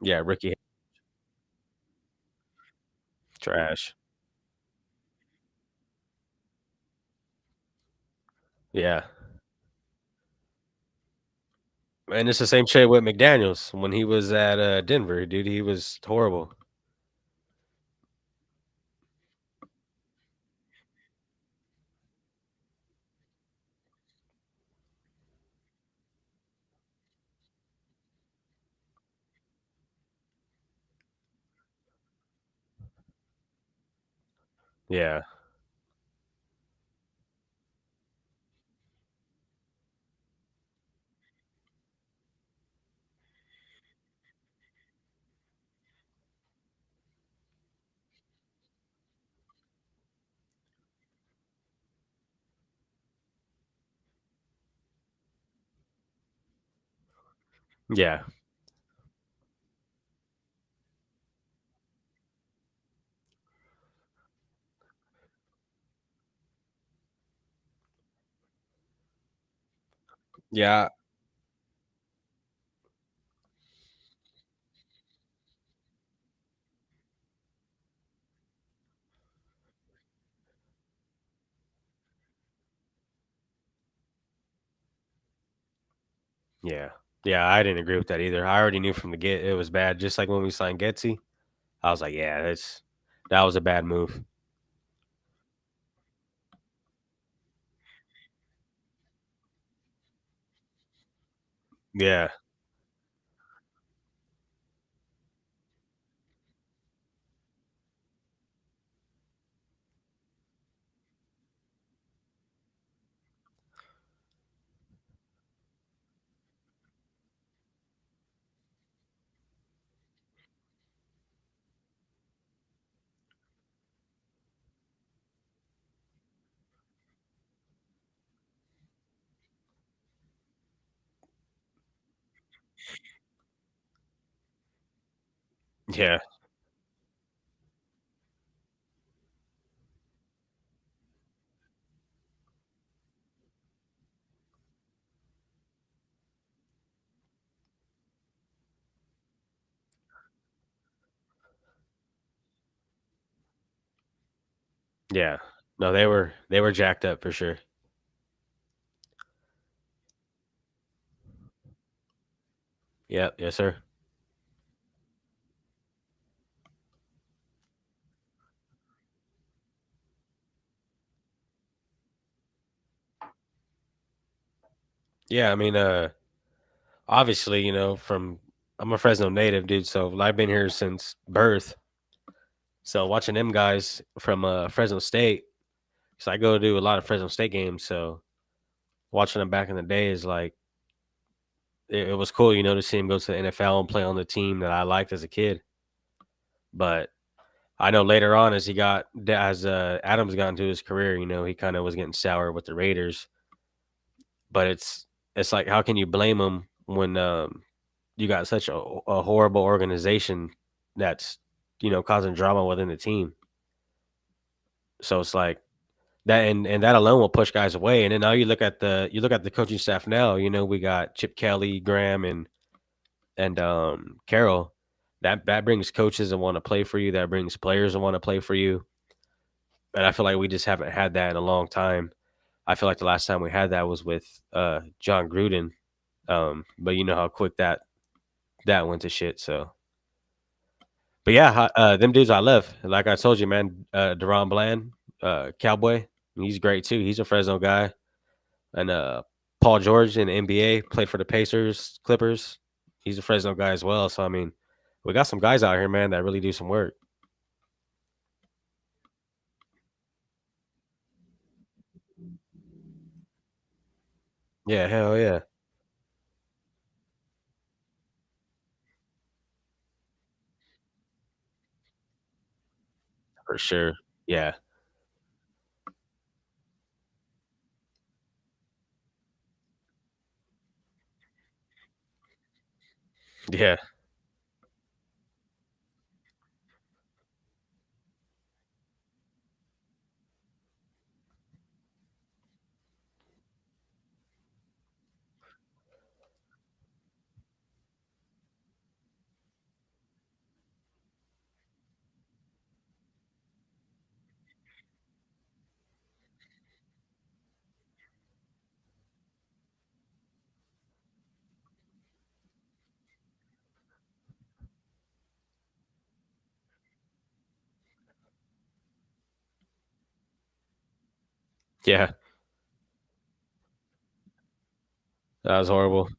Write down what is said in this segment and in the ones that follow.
Yeah, Ricky trash. Yeah, and it's the same shit with McDaniels when he was at, Denver, dude, he was horrible. Yeah, yeah, yeah, yeah. Yeah, I didn't agree with that either. I already knew from the get it was bad, just like when we signed Getsy. I was like, "Yeah, that was a bad move." Yeah, yeah, yeah. No, they were jacked up for sure. Yep, yes, sir. Yeah, I mean, obviously, from I'm a Fresno native, dude, so I've been here since birth. So watching them guys from Fresno State, so I go to a lot of Fresno State games. So watching them back in the day is like it was cool, to see him go to the NFL and play on the team that I liked as a kid. But I know later on, as Adams got into his career, he kind of was getting sour with the Raiders. But it's like how can you blame him when you got such a horrible organization that's causing drama within the team. So it's like that, and that alone will push guys away. And then now you look at the coaching staff now. We got Chip Kelly, Graham, and Carroll. That brings coaches that want to play for you. That brings players that want to play for you. And I feel like we just haven't had that in a long time. I feel like the last time we had that was with John Gruden. But you know how quick that went to shit. So but yeah, them dudes I love. Like I told you, man, Deron Bland, Cowboy, he's great too. He's a Fresno guy. And Paul George in the NBA played for the Pacers, Clippers. He's a Fresno guy as well. So I mean, we got some guys out here, man, that really do some work. Yeah, hell yeah, for sure. Yeah, yeah, Yeah, that was horrible.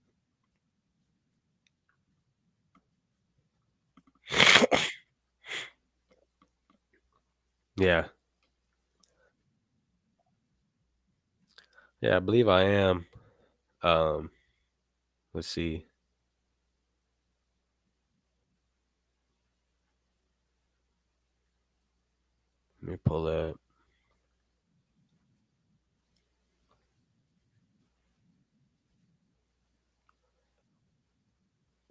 Yeah, yeah, I believe I am. Um, let's see. Let me pull up.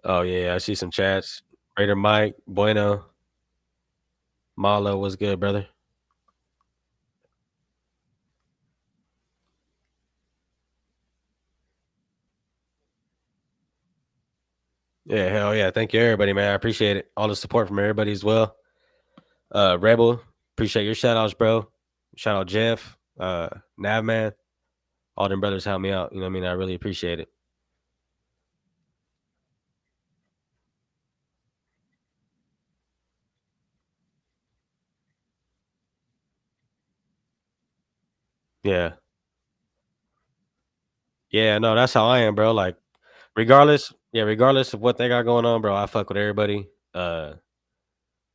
Oh yeah, I see some chats. Raider Mike, Bueno, Malo, what's good, brother? Yeah, hell yeah. Thank you, everybody, man. I appreciate it. All the support from everybody as well. Rebel, appreciate your shout outs, bro. Shout out Jeff, Navman, all them brothers help me out. You know what I mean? I really appreciate it. Yeah. Yeah, no, that's how I am, bro. Like, regardless of what they got going on, bro, I fuck with everybody.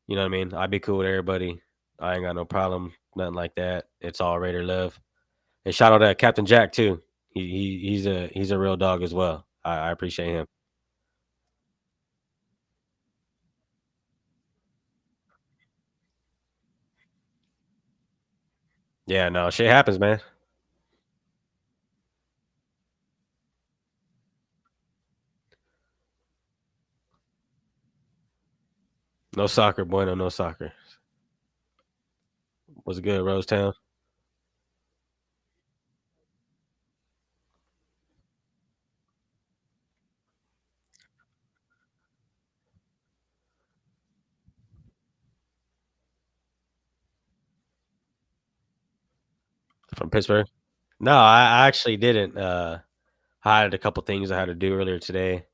You know what I mean? I be cool with everybody. I ain't got no problem, nothing like that. It's all Raider love. And shout out to Captain Jack too. He's a real dog as well. I appreciate him. Yeah, no, shit happens, man. No soccer, bueno, no soccer. Was it good, Rosetown? From Pittsburgh? No, I actually didn't. I had a couple things I had to do earlier today.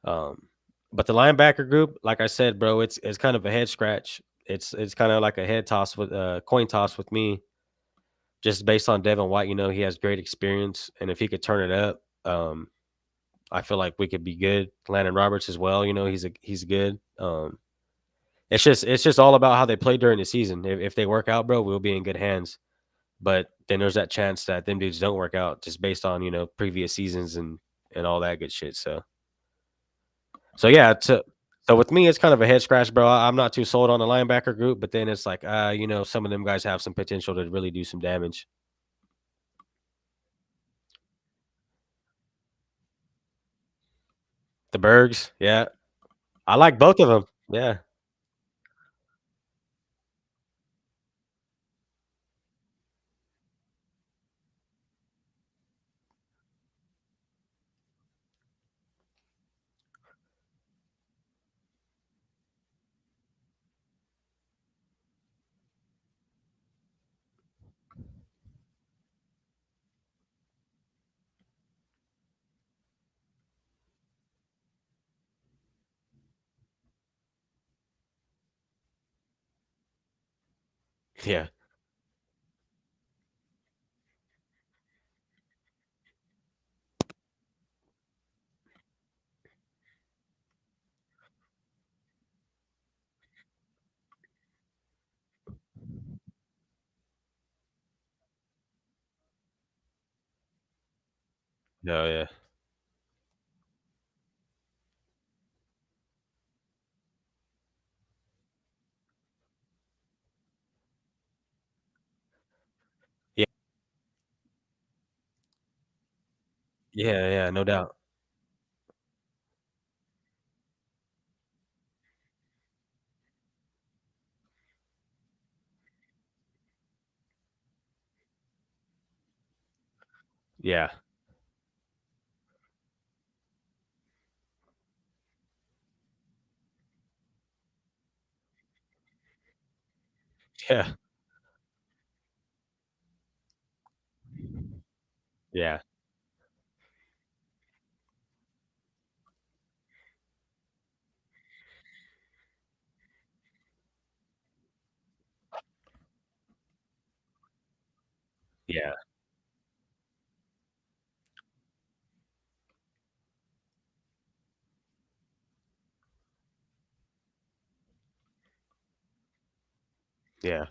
Um, but the linebacker group, like I said, bro, it's kind of a head scratch. It's kind of like a head toss with coin toss with me, just based on Devin White. You know, he has great experience, and if he could turn it up, I feel like we could be good. Landon Roberts as well. You know, he's good. It's just all about how they play during the season. If they work out, bro, we'll be in good hands. But then there's that chance that them dudes don't work out just based on previous seasons and all that good shit. So yeah, so with me, it's kind of a head scratch, bro. I'm not too sold on the linebacker group, but then it's like, some of them guys have some potential to really do some damage. The Bergs, yeah, I like both of them. Yeah, yeah, no, yeah, yeah, yeah, yeah, no doubt. Yeah, yeah, yeah, Yeah, yeah,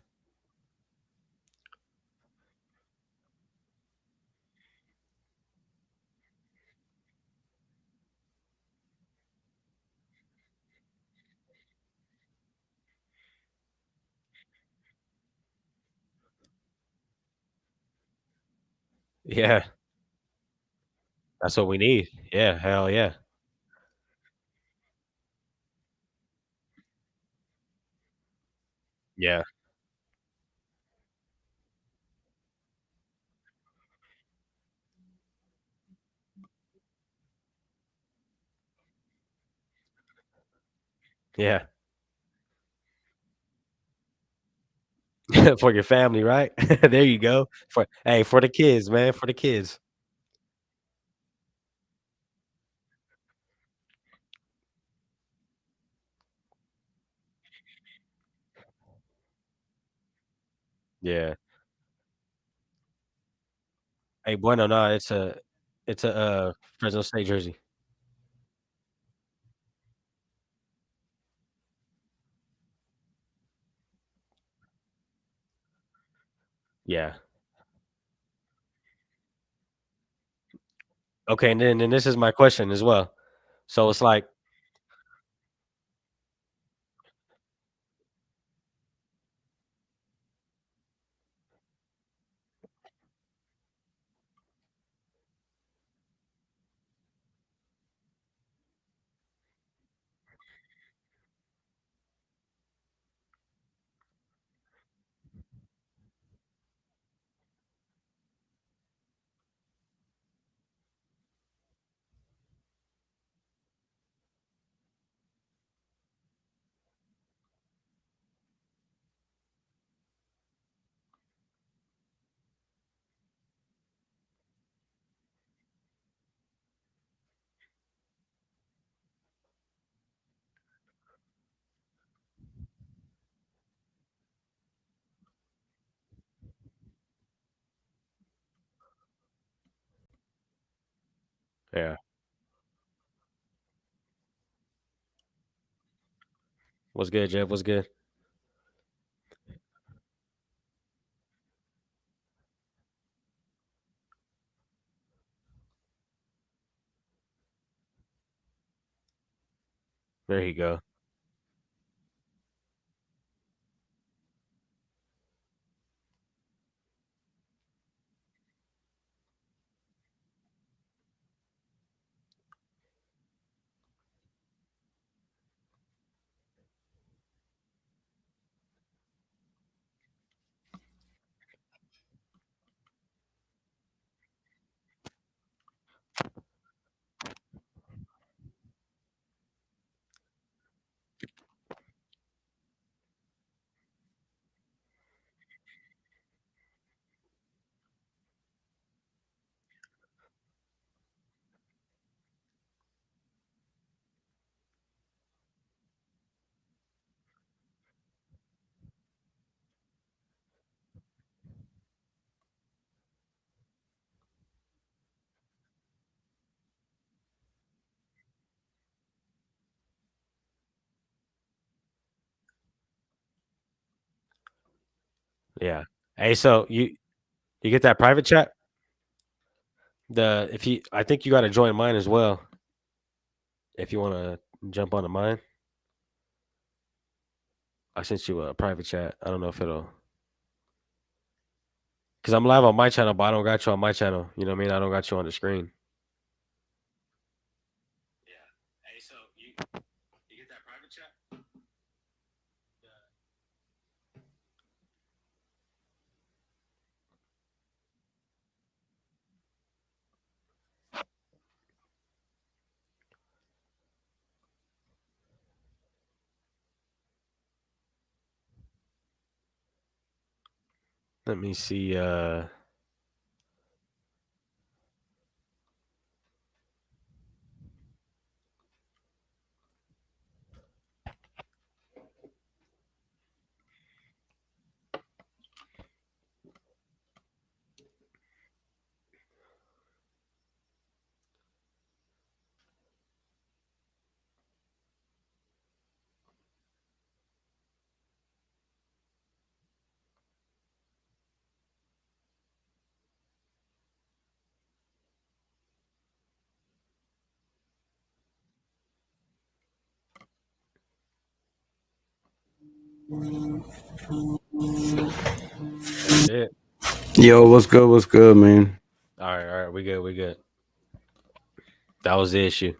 yeah. That's what we need. Yeah, hell yeah. Yeah, yeah. For your family, right? There you go. For the kids, man, for the kids. Yeah. Hey, bueno, no, it's a Fresno State jersey. Yeah. Okay, and then this is my question as well. So it's like yeah. What's good, Jeff? What's good? There you go. Yeah. Hey, so you get that private chat? The if you I think you gotta join mine as well if you wanna jump onto mine. I sent you a private chat. I don't know if it'll because I'm live on my channel, but I don't got you on my channel. You know what I mean? I don't got you on the screen. Yeah. Hey, so you get that private chat? Let me see. That's it. Yo, what's good? What's good, man? All right, we good, we good. That was the issue.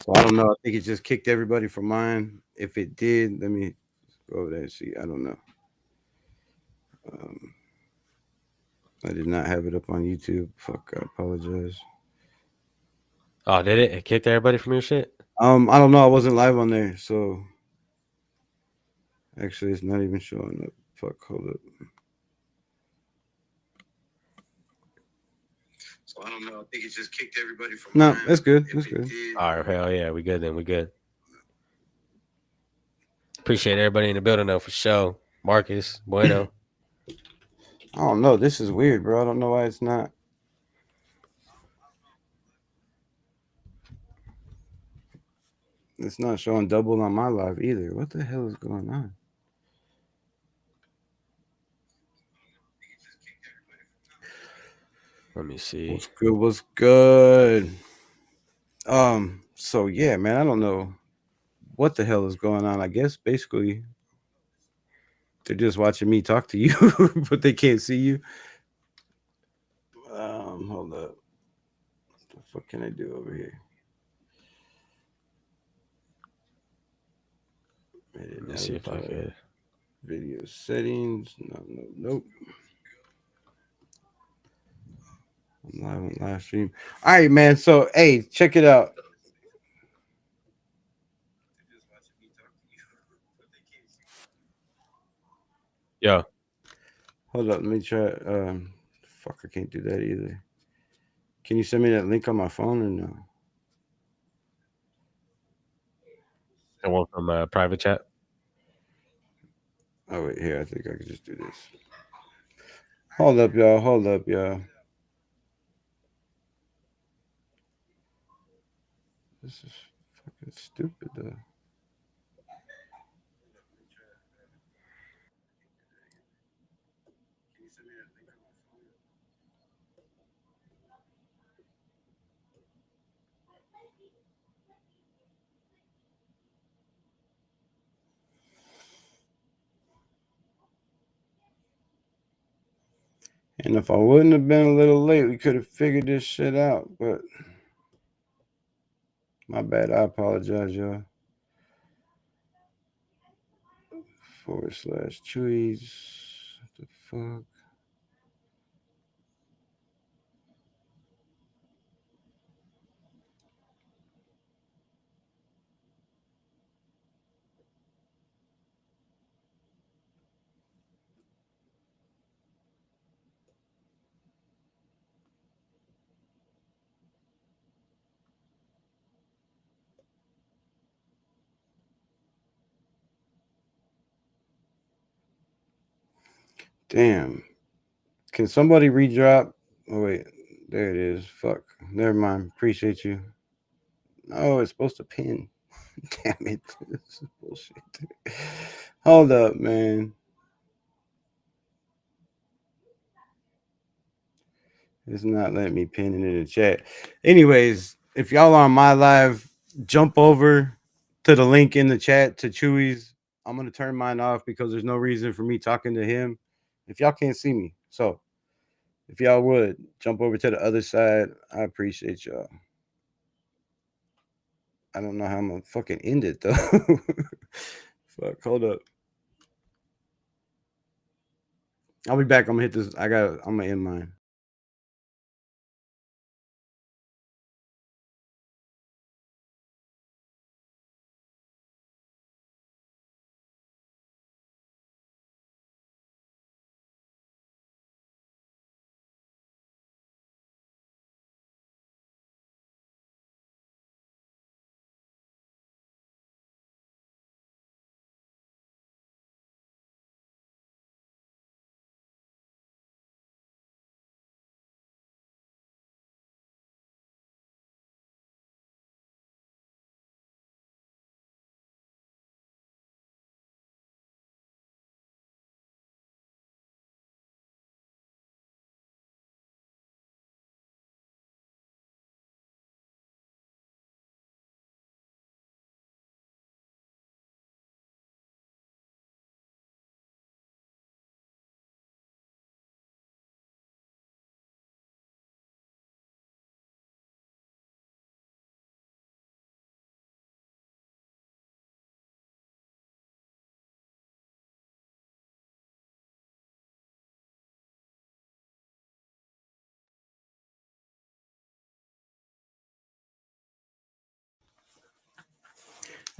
So I don't know. I think it just kicked everybody from mine. If it did, let me go over there and see. I don't know. Um, I did not have it up on YouTube. Fuck, I apologize. Oh, did it? It kicked everybody from your shit? I don't know. I wasn't live on there, so actually, it's not even showing up. Fuck, hold up. So I don't know. I think it just kicked everybody from no, mine. That's good. That's good. All right, hell yeah, we good then. We good. Appreciate everybody in the building though for sure. Marcus, Bueno. I don't know. This is weird, bro. I don't know why it's not. It's not showing double on my live either. What the hell is going on? Let me see. What's good? What's good? So yeah, man, I don't know what the hell is going on. I guess basically they're just watching me talk to you, but they can't see you. Hold up. What the fuck can I do over here? Let Edit me see if I avatar, could. video settings. No, no, nope. I'm live on live stream. All right, man. So hey, check it out. Yo, Hold up, let me try. Fuck, I can't do that either. Can you send me that link on my phone or no? I want from private chat. Oh wait, here. I think I can just do this. Hold up, y'all. Hold up, y'all. This is fucking stupid though. And if I wouldn't have been a little late, we could have figured this shit out. But my bad. I apologize, y'all. / Chewies. What the fuck? Damn. Can somebody redrop? Oh wait, there it is. Fuck. Never mind. Appreciate you. No, it's supposed to pin. Damn it. This is bullshit. Hold up, man. It's not letting me pin it in the chat. Anyways, if y'all on my live, jump over to the link in the chat to Chewy's. I'm gonna turn mine off because there's no reason for me talking to him if y'all can't see me. So if y'all would jump over to the other side, I appreciate y'all. I don't know how I'm gonna fucking end it though. Fuck, hold up. I'll be back. I'm gonna hit this. I'm gonna end mine.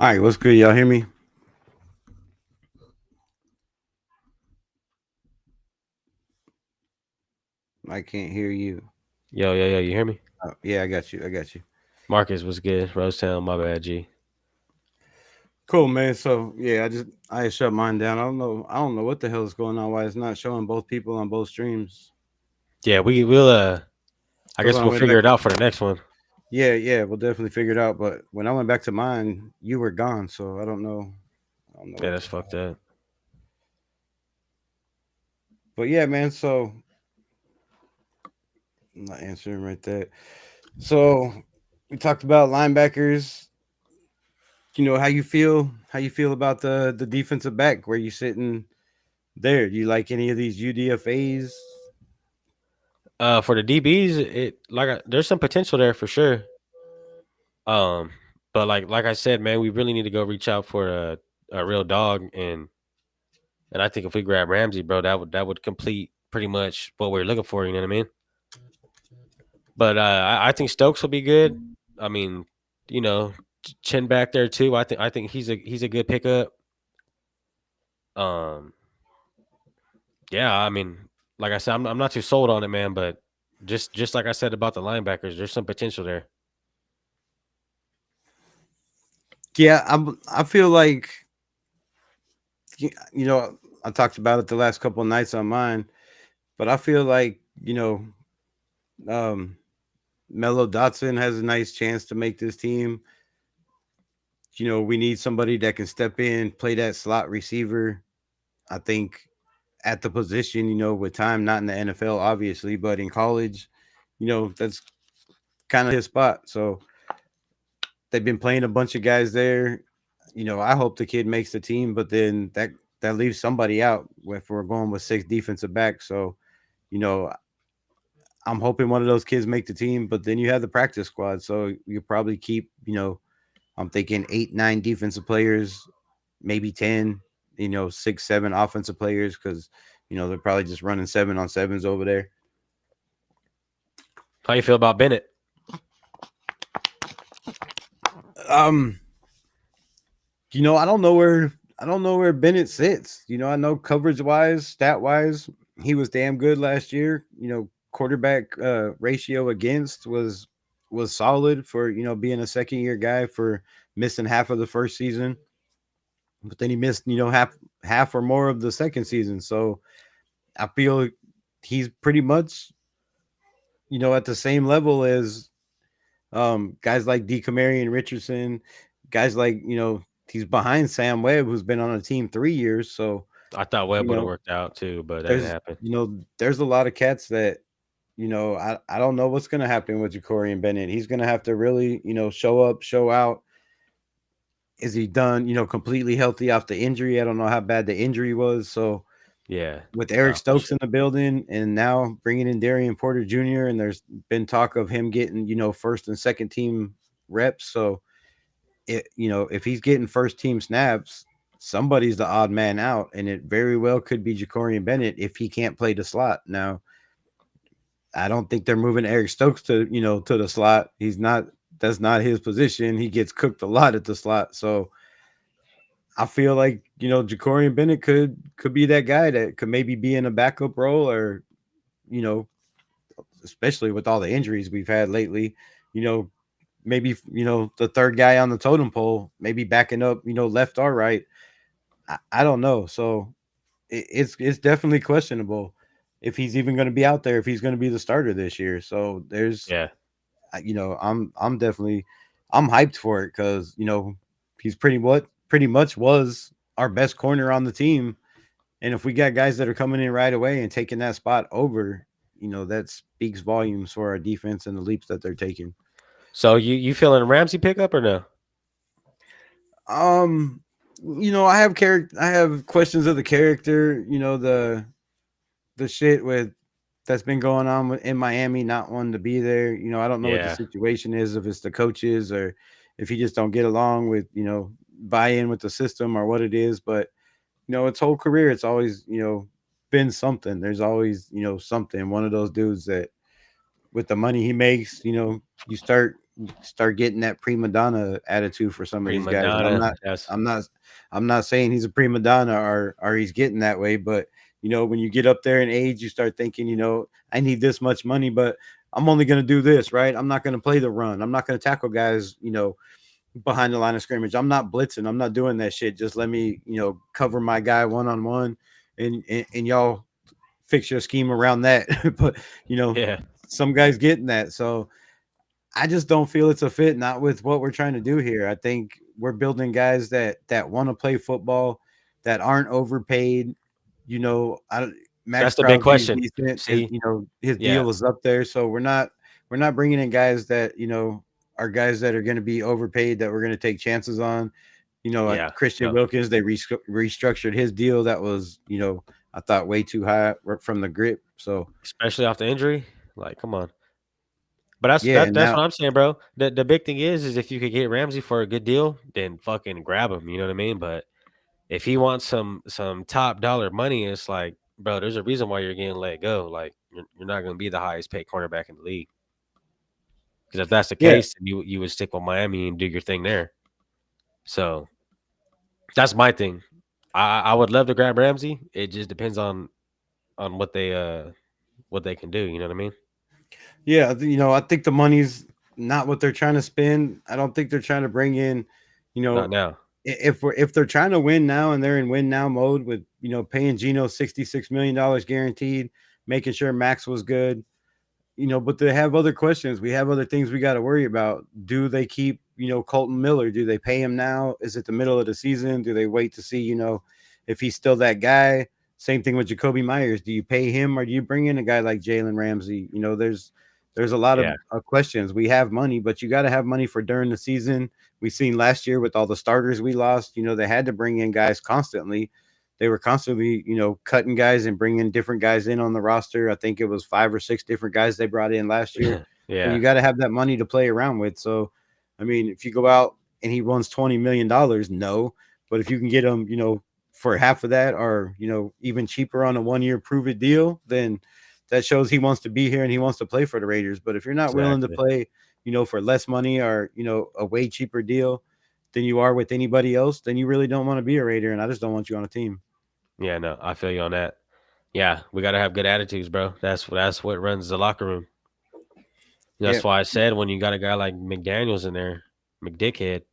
All right, what's good? Y'all hear me? I can't hear you. Yo, yo, yo, you hear me? Oh, yeah, I got you. I got you. Marcus was good. Rosetown, my bad, G. Cool, man. So yeah, I shut mine down. I don't know what the hell is going on. Why it's not showing both people on both streams? Yeah, we'll I Because guess when I we'll went figure back, it out for the next one. yeah, yeah, we'll definitely figure it out. But when I went back to mine, you were gone, so I don't know. I don't know Yeah, what that's the hell fucked happened. up. But yeah, man. So I'm not answering right there. So we talked about linebackers. You know how you feel about the defensive back where you sitting there. Do you like any of these UDFA's? For the DBs, there's some potential there for sure. Um, but like I said, man, we really need to go reach out for a real dog, and I think if we grab Ramsey, bro, that would complete pretty much what we're looking for. You know what I mean? But I think Stokes will be good. I mean, you know, Chin back there too. I think he's a good pickup. Um, yeah, I mean, like I said, I'm not too sold on it, man. But just like I said about the linebackers, there's some potential there. Yeah, I feel like you know I talked about it the last couple of nights on mine, but I feel like um, Mello Dotson has a nice chance to make this team. We need somebody that can step in, play that slot receiver. I think at the position, with time, not in the NFL, obviously, but in college, that's kind of his spot. So they've been playing a bunch of guys there. I hope the kid makes the team, but then that leaves somebody out if we're going with six defensive backs. So, you know, I'm hoping one of those kids make the team, but then you have the practice squad. So you probably keep, I'm thinking 8, 9 defensive players, maybe 10, 6, 7 offensive players because, they're probably just running 7-on-7s over there. How you feel about Bennett? Um, I don't know where Bennett sits. I know coverage wise, stat wise, he was damn good last year. Quarterback ratio against was solid for being a second year guy for missing half of the first season, but then he missed half or more of the second season. So I feel he's pretty much at the same level as guys like Decamarion Richardson, guys like he's behind Sam Webb, who's been on a team 3 years. So I thought you Webb would have know, worked out too, but that didn't there's happen. there's a lot of cats that I don't know what's gonna happen with Jacorian Bennett. He's gonna have to really show up, show out. Is he done completely healthy off the injury? I don't know how bad the injury was. So Yeah, with Eric for Stokes sure. in the building and now bringing in Darian Porter Jr. and there's been talk of him getting first and second team reps. So if he's getting first team snaps, somebody's the odd man out, and it very well could be Jacorian Bennett if he can't play the slot. Now, I don't think they're moving Eric Stokes to the slot. He's not. That's not his position. He gets cooked a lot at the slot. So I feel like Jacorian Bennett could be that guy that could maybe be in a backup role, or you know, especially with all the injuries we've had lately, you know, maybe the third guy on the totem pole, maybe backing up, left or right. I don't know. So it's definitely questionable if he's even going to be out there, if he's going to be the starter this year. So there's, Yeah. I'm definitely I'm hyped for it because he's pretty much was our best corner on the team, and if we got guys that are coming in right away and taking that spot over, that speaks volumes for our defense and the leaps that they're taking. So you feeling Ramsey pickup or no? Um, I have questions of the character. The shit with that's been going on in Miami, not wanting to be there. I don't know what the Yeah. situation is, if it's the coaches or if he just don't get along with buy in with the system or what it is. But its whole career, it's always been something. There's always something. One of those dudes that with the money he makes, you start start getting that prima donna attitude for some of these Prima guys. And donna. That's I'm not, I'm not saying he's a prima donna or he's getting that way, but when you get up there in age, you start thinking, I need this much money, but I'm only going to do this, right? I'm not going to play the run. I'm not going to tackle guys, behind the line of scrimmage. I'm not blitzing. I'm not doing that shit. Just let me, cover my guy one on one, and y'all fix your scheme around that. But you know, yeah. some guys getting that. So I just don't feel it's a fit, not with what we're trying to do here. I think we're building guys that want to play football, that aren't overpaid. Max That's the big Crosby's question. decent. See? His Yeah. deal is up there, so we're not bringing in guys that are guys that are going to be overpaid that we're going to take chances on. Like Yeah. Christian No. Wilkins, they restructured his deal. That was I thought way too high from the grip. So Especially off the injury. Like, come on. But that's yeah, that and that's now what I'm saying, bro. The big thing is if you could get Ramsey for a good deal, then fucking grab him. You know what I mean? But if he wants some top dollar money, it's like, bro, there's a reason why you're getting let go. Like, you're not going to be the highest paid cornerback in the league. Because if that's the yeah, case, then you would stick with Miami and do your thing there. So that's my thing. I would love to grab Ramsey. It just depends on what they can do. You know what I mean? yeah, I think the money's not what they're trying to spend. I don't think they're trying to bring in, you Not know, now. if they're trying to win now and they're in win now mode with paying Geno $66 million guaranteed, making sure Max was good, but they have other questions. We have other things we got to worry about. Do they keep, Colton Miller? Do they pay him now? Is it the middle of the season? Do they wait to see, if he's still that guy? Same thing with Jacoby Myers. Do you pay him or do you bring in a guy like Jalen Ramsey? There's a lot Yeah. of questions. We have money, but you got to have money for during the season. We seen last year with all the starters we lost. They had to bring in guys constantly. They were constantly, cutting guys and bringing different guys in on the roster. I think it was 5 or 6 different guys they brought in last year. So yeah. you got to have that money to play around with. So, I mean, if you go out and he runs $20 million, no. But if you can get him, for half of that, or even cheaper on a 1 year prove it deal, then that shows he wants to be here and he wants to play for the Raiders. But if you're not willing to Exactly. play, for less money or a way cheaper deal than you are with anybody else, then you really don't want to be a Raider. And I just don't want you on a team. Yeah. No, I feel you on that. Yeah, we got to have good attitudes, bro. That's what runs the locker room. Yeah, That's why I said when you got a guy like McDaniel's in there, McDickhead, yeah,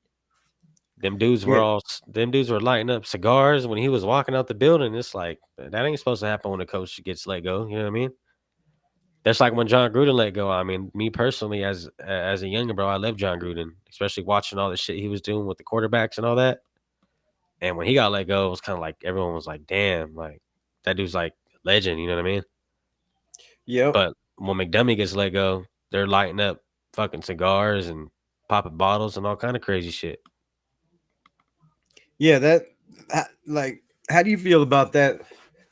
them dudes were lighting up cigars when he was walking out the building. It's like that ain't supposed to happen when a coach gets let go. You know what I mean? That's like when John Gruden let go. I mean, me personally, as a younger bro, I love John Gruden, especially watching all the shit he was doing with the quarterbacks and all that. And when he got let go, it was kind of like everyone was like, "Damn, like that dude's like a legend." You know what I mean? yep, But when McDummy gets let go, they're lighting up fucking cigars and popping bottles and all kind of crazy shit. yeah. Like, how do you feel about that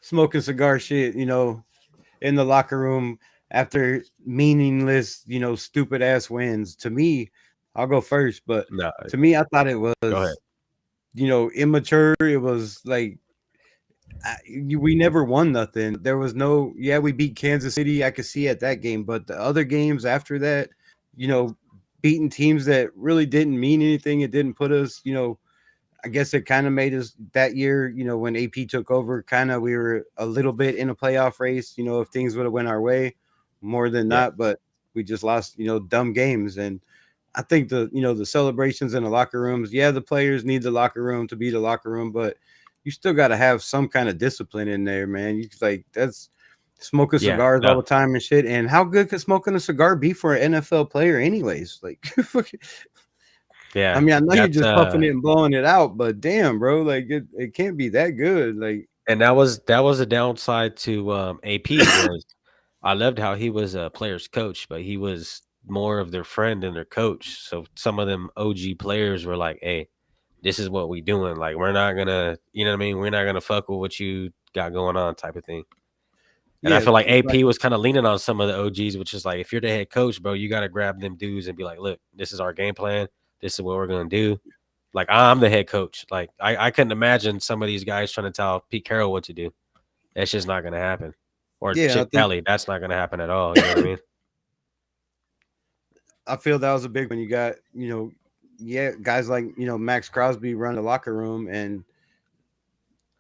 smoking cigar shit? In the locker room after meaningless, stupid ass wins. To me, I'll go first, but No, to me, I thought it go ahead. was, immature. It was like we never won nothing. There was no, yeah, we beat Kansas City. I could see at that game, but the other games after that, you know, beating teams that really didn't mean anything. It didn't put us, I guess it kind of made us that year, when AP took over, kind of we were a little bit in a playoff race, if things would have went our way more than Yeah, not, but we just lost, dumb games. And I think the celebrations in the locker rooms, yeah, the players need the locker room to be the locker room, but you still got to have some kind of discipline in there, man. You like that's smoking yeah, cigars all no, the time and shit. And how good could smoking a cigar be for an NFL player, anyways? Like, I yeah. mean, I know you're That's just puffing it and blowing it out, but damn, bro, like it can't be that good. Like, and that was a downside to AP was I loved how he was a player's coach, but he was more of their friend than their coach. So some of them OG players were like, "Hey, this is what we doing. Like we're not gonna, you know what I mean? We're not gonna fuck with what you got going on," type of thing. And I yeah, feel like like AP was kind of leaning on some of the OGs, which is like, if you're the head coach, bro, you got to grab them dudes and be like, look, this is our game plan. This is what we're going to do. Like, I'm the head coach. Like, I couldn't imagine some of these guys trying to tell Pete Carroll what to do. That's just not going to happen. Or yeah, I Chip think Kelly. That's not going to happen at all. You know what I mean? I feel that was a big one. You got, yeah, guys like, Max Crosby run the locker room, and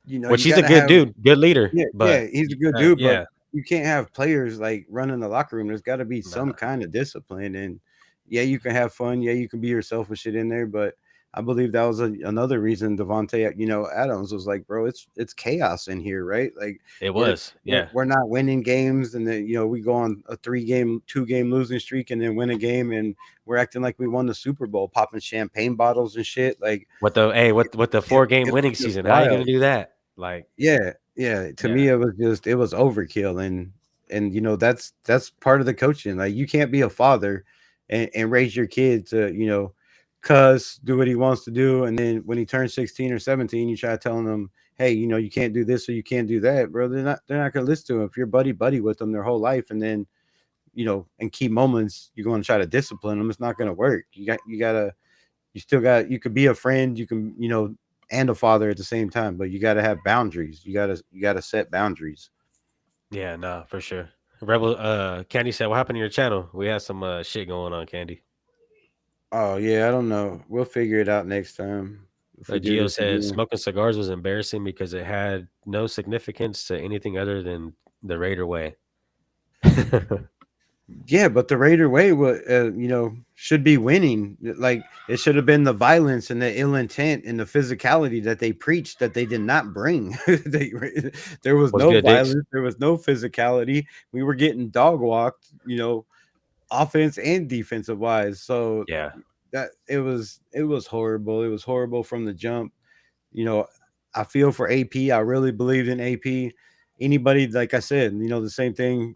Which you he's got a to good have. dude, good leader, Yeah, but yeah, he's a good dude, but yeah, you can't have players like running the locker room. There's got to be some nah, kind of discipline, and yeah, you can have fun. Yeah, you can be yourself with shit in there, but I believe that was another reason Devontae, Adams was like, bro, it's chaos in here, right? Like it we're was, we're, yeah. we're not winning games, and then we go on a 3-game, 2-game losing streak, and then win a game, and we're acting like we won the Super Bowl, popping champagne bottles and shit. Like With the it, 4-game it was winning just season, how you gonna wild. do that? Like, Yeah, yeah. To yeah, me, it was overkill, and that's part of the coaching. Like you can't be a father and raise your kid to cuss, do what he wants to do, and then when he turns 16 or 17, you try telling them, hey, you can't do this or you can't do that, bro. They're not gonna listen to him if you're buddy with them their whole life, and then in key moments you're going to try to discipline them. It's not going to work. You still got you could be a friend, you can and a father at the same time, but you got to have boundaries. You got to set boundaries. yeah, nah, for sure. Rebel, Candy said, "What happened to your channel? We had some shit going on, Candy." Oh yeah, I don't know, we'll figure it out next time if we do Gio this said again. smoking cigars was embarrassing because it had no significance to anything other than the Raider way. Yeah, but the Raider way was should be winning. Like it should have been the violence and the ill intent and the physicality that they preached that they did not bring. There was Was no good, Diggs. violence, there was no physicality. We were getting dog walked, offense and defensive wise. So Yeah, that it was horrible. It was horrible from the jump. You know, I feel for AP. I really believed in AP. Anybody, like I said, the same thing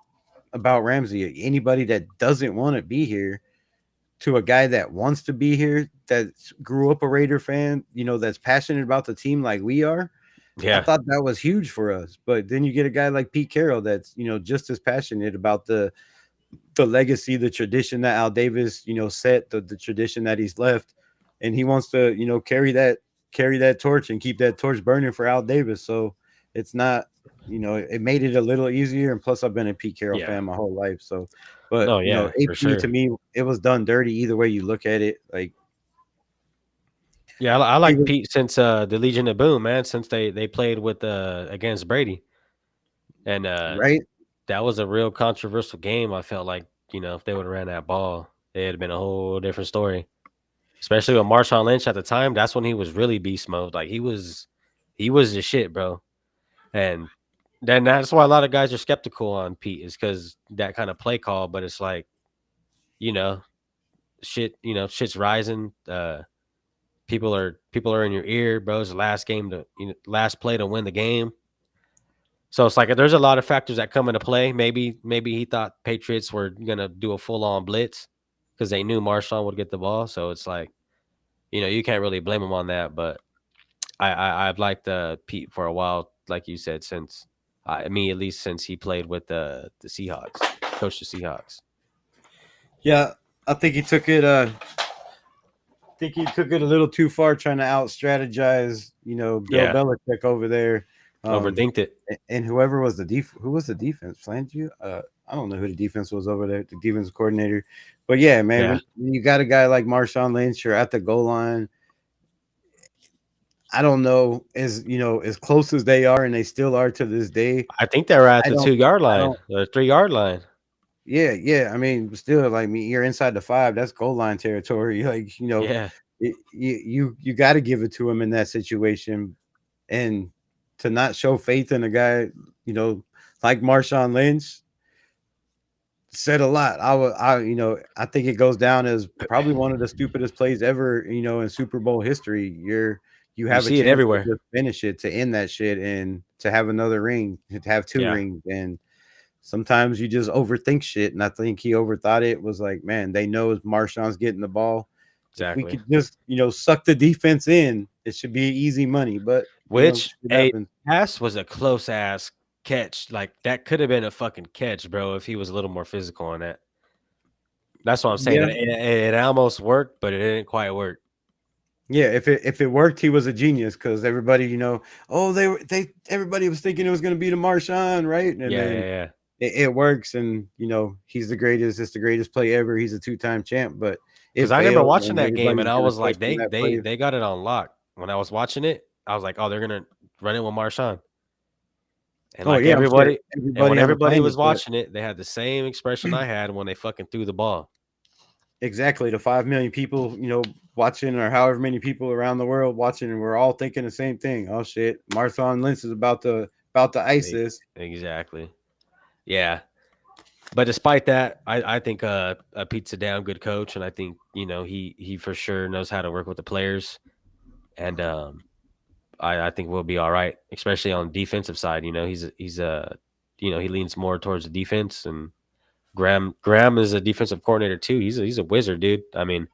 about Ramsey. Anybody that doesn't want to be here to a guy that wants to be here, that grew up a Raider fan, that's passionate about the team like we are. I yeah, thought that was huge for us. But then you get a guy like Pete Carroll that's, just as passionate about the legacy, the tradition that Al Davis, set, the tradition that he's left, and he wants to, carry that torch and keep that torch burning for Al Davis. So it's not, it made it a little easier. And plus, I've been a Pete Carroll yeah. fan my whole life. So, but No, yeah, for AP to sure. me, it was done dirty either way you look at it. Like Yeah, I he like was Pete since the Legion of Boom, man. Since they played with against Brady, and right. that was a real controversial game. I felt like if they would have ran that ball, it had been a whole different story. Especially with Marshawn Lynch at the time, that's when he was really beast mode. Like he was the shit, bro. And then that's why a lot of guys are skeptical on Pete is because that kind of play call. But it's like you know, shit's rising. People are in your ear, bro. It's the last game last play to win the game. So it's like there's a lot of factors that come into play. Maybe he thought Patriots were gonna do a full on blitz because they knew Marshawn would get the ball. So it's like you can't really blame him on that. But I've liked Pete for a while, like you said, since me at least since he played with the Seahawks, coached the Seahawks. Yeah, I think he took it. Think he took it a little too far, trying to out strategize, Bill Yeah, Belichick over there. Um, overthinked it. and whoever was who was the defense? Flange I don't know who the defense was over there, the defense coordinator. But yeah, man, Yeah, when you got a guy like Marshawn Lynch, you're at the goal line. I don't know, as close as they are, and they still are to this day. I think they were at I the don't, 2 yard I line, don't. the 3 yard line. Yeah, yeah. I mean, still, like me, you're inside the 5. That's goal line territory. Like Yeah, you got to give it to him in that situation, and to not show faith in a guy, you know, like Marshawn Lynch said a lot. I think it goes down as probably one of the stupidest plays ever, in Super Bowl history. You you have a see it chance to everywhere. just finish it, to end that shit, and to have another ring, to have two Yeah, rings. And sometimes you just overthink shit. And I think he overthought it. Was like, man, they know Marshawn's getting the ball. If we exactly. could just, suck the defense in, it should be easy money. But Which shit a happens. pass was a close ass catch. Like that could have been a fucking catch, bro, if he was a little more physical on that. That's what I'm saying. Yeah. It almost worked, but it didn't quite work. Yeah, if it worked, he was a genius, because everybody, oh, they everybody was thinking it was going to be the Marshawn, right? And Yeah, then yeah, yeah. it works, and he's the greatest. It's the greatest play ever. He's a two-time champ, but Because it I remember failed, watching and that game, and everybody's I gonna was like, question that play. they got it on lock. When I was watching it, I was like, oh, they're gonna run it with Marshawn, and Oh like yeah, I'm sure everybody, and when everybody on the everybody planet, was but watching it, they had the same expression I had when they fucking threw the ball. exactly, the 5 million people, watching, or however many people around the world watching, and we're all thinking the same thing. Oh shit, Marshawn Lynch is about to ice this. Exactly. Yeah. But despite that, I think Pete's a damn good coach, and I think he for sure knows how to work with the players, and I think we'll be all right, especially on the defensive side. He leans more towards the defense, and Graham is a defensive coordinator too. He's a wizard, dude. I mean,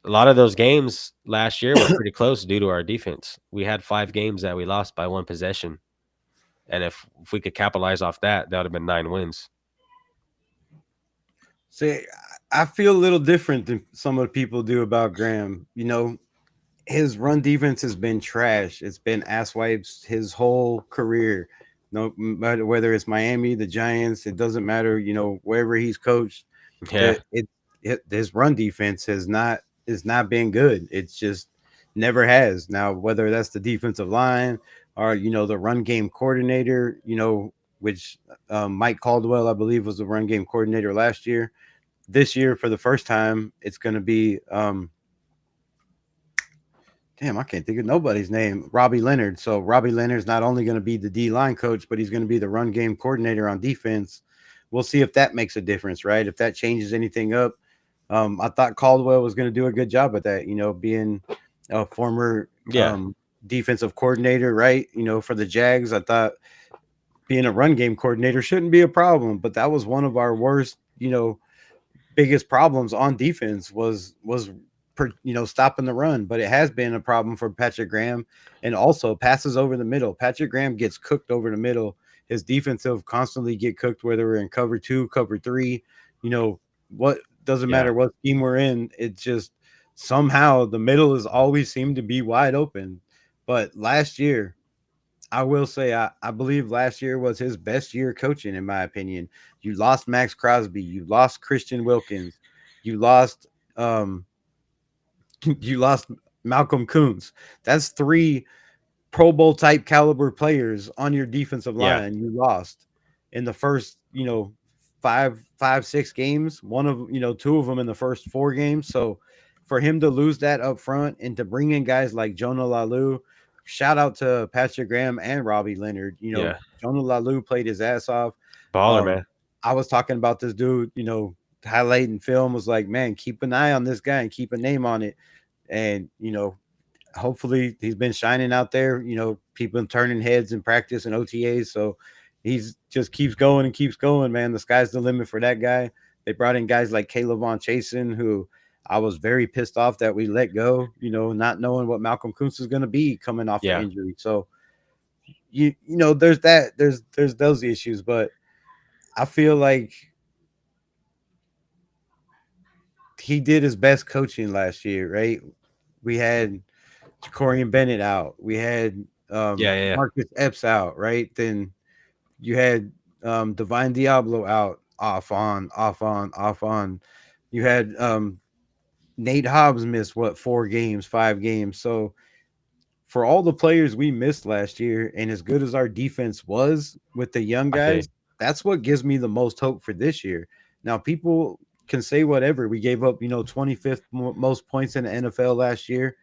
a lot of those games last year were pretty close due to our defense. We had 5 games that we lost by one possession, and if we could capitalize off that, that would have been 9 wins. See, I feel a little different than some of the people do about Graham. His run defense has been trash. It's been ass wipes his whole career. No matter whether it's Miami, the Giants, it doesn't matter. Wherever he's coached, Yeah, that his run defense has not been good. It's just never has. Now, whether that's the defensive line or the run game coordinator, which Mike Caldwell, I believe, was the run game coordinator last year. This year, for the first time, it's going to be damn, I can't think of nobody's name. Robbie Leonard. So Robbie Leonard's not only going to be the D line coach, but he's going to be the run game coordinator on defense. We'll see if that makes a difference, right? If that changes anything up. I thought Caldwell was going to do a good job at that, being a former yeah, defensive coordinator, right? For the Jags, I thought being a run game coordinator shouldn't be a problem, but that was one of our worst, biggest problems on defense was stopping the run, but it has been a problem for Patrick Graham, and also passes over the middle. Patrick Graham gets cooked over the middle. His defensive constantly get cooked, whether we're in cover 2, cover 3, what doesn't yeah, matter what scheme we're in. It's just somehow the middle is always seemed to be wide open. But last year, I will say I believe last year was his best year coaching, in my opinion. You lost Max Crosby, you lost Christian Wilkins, you lost um you lost Malcolm Coons. That's 3 Pro Bowl type caliber players on your defensive yeah, line. You lost in the first, 6 games. One of, 2 of them in the first 4 games. So for him to lose that up front and to bring in guys like Jonah Lalu, shout out to Patrick Graham and Robbie Leonard. yeah. Jonah Lalu played his ass off. Baller, Um, man. I was talking about this dude, highlighting film, was like, man, keep an eye on this guy and keep a name on it. And, hopefully he's been shining out there, people turning heads in practice and OTAs. So he's just keeps going and keeps going, man. The sky's the limit for that guy. They brought in guys like Caleb Von Chasen, who I was very pissed off that we let go, not knowing what Malcolm Kuntz is going to be coming off the Yeah, injury. So there's those issues, but I feel like he did his best coaching last year, right? We had Jacorian Bennett out. We had yeah, yeah, yeah. Marcus Epps out, right? Then you had Divine Diablo out, off on, off on, off on. You had Nate Hobbs missed what 4 games, 5 games. So for all the players we missed last year, and as good as our defense was with the young I feel you. guys, that's what gives me the most hope for this year. Now people can say whatever. We gave up, 25th most points in the NFL last year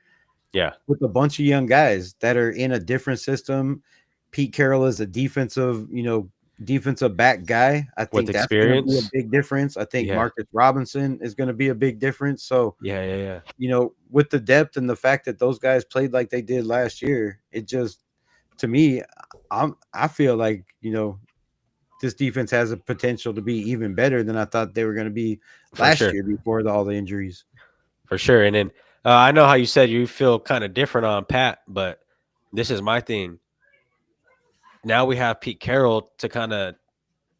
Yeah, with a bunch of young guys that are in a different system. Pete Carroll is a defensive back guy. I with think that's going to be a experience. big difference. I think Yeah, Marcus Robinson is going to be a big difference. So, yeah, yeah, yeah. with the depth and the fact that those guys played like they did last year, it just, to me, I feel like, this defense has a potential to be even better than I thought they were going to be For last sure, year before all the injuries. for sure. And then I know how you said you feel kind of different on Pat, but this is my thing. Now we have Pete Carroll to kind of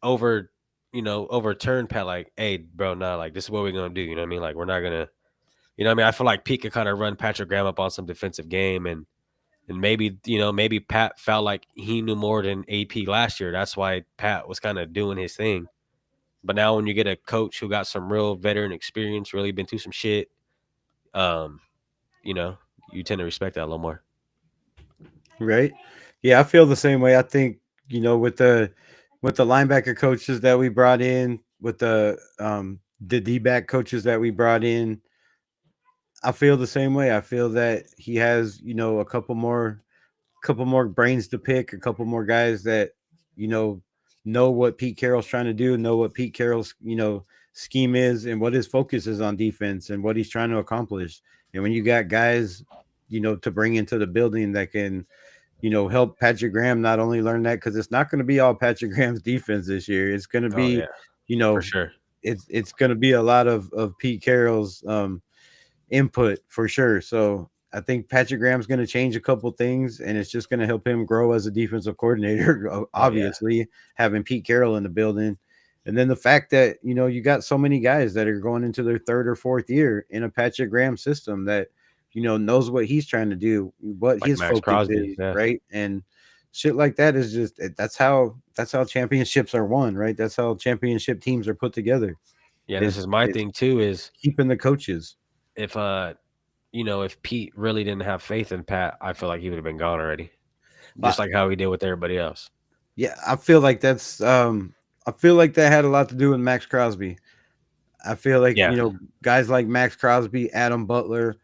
over, overturn Pat. Like, hey, bro, nah, like this is what we're gonna do. You know what I mean? Like, we're not gonna. You know what I mean? I feel like Pete could kind of run Patrick Graham up on some defensive game, and And maybe, maybe Pat felt like he knew more than AP last year. That's why Pat was kind of doing his thing. But now when you get a coach who got some real veteran experience, really been through some shit, um, you know, you tend to respect that a little more. Right? Yeah, I feel the same way. I think, with the linebacker coaches that we brought in, with the D back coaches that we brought in, I feel the same way. I feel that he has, a couple more brains to pick, a couple more guys that, you know what Pete Carroll's trying to do, know what Pete Carroll's, scheme is and what his focus is on defense and what he's trying to accomplish. And when you got guys, to bring into the building that can, help Patrick Graham not only learn that, because it's not going to be all Patrick Graham's defense this year. It's going to Oh be, yeah, you for know, sure. it's going to be a lot of Pete Carroll's input for sure. So I think Patrick Graham's going to change a couple things, and it's just going to help him grow as a defensive coordinator. Oh yeah, Obviously, having Pete Carroll in the building, and then the fact that you got so many guys that are going into their third or fourth year in a Patrick Graham system that knows what he's trying to do, what like his Max focus Crosby. is, Yeah, right? And shit like that is just that's how championships are won, right? That's how championship teams are put together. yeah. This Is is my is thing too. Is keeping the coaches. if if Pete really didn't have faith in Pat, I feel like he would have been gone already. Just like how he did with everybody else. Yeah, I feel like that had a lot to do with Max Crosby. I feel like, Yeah, guys like Max Crosby, Adam Butler,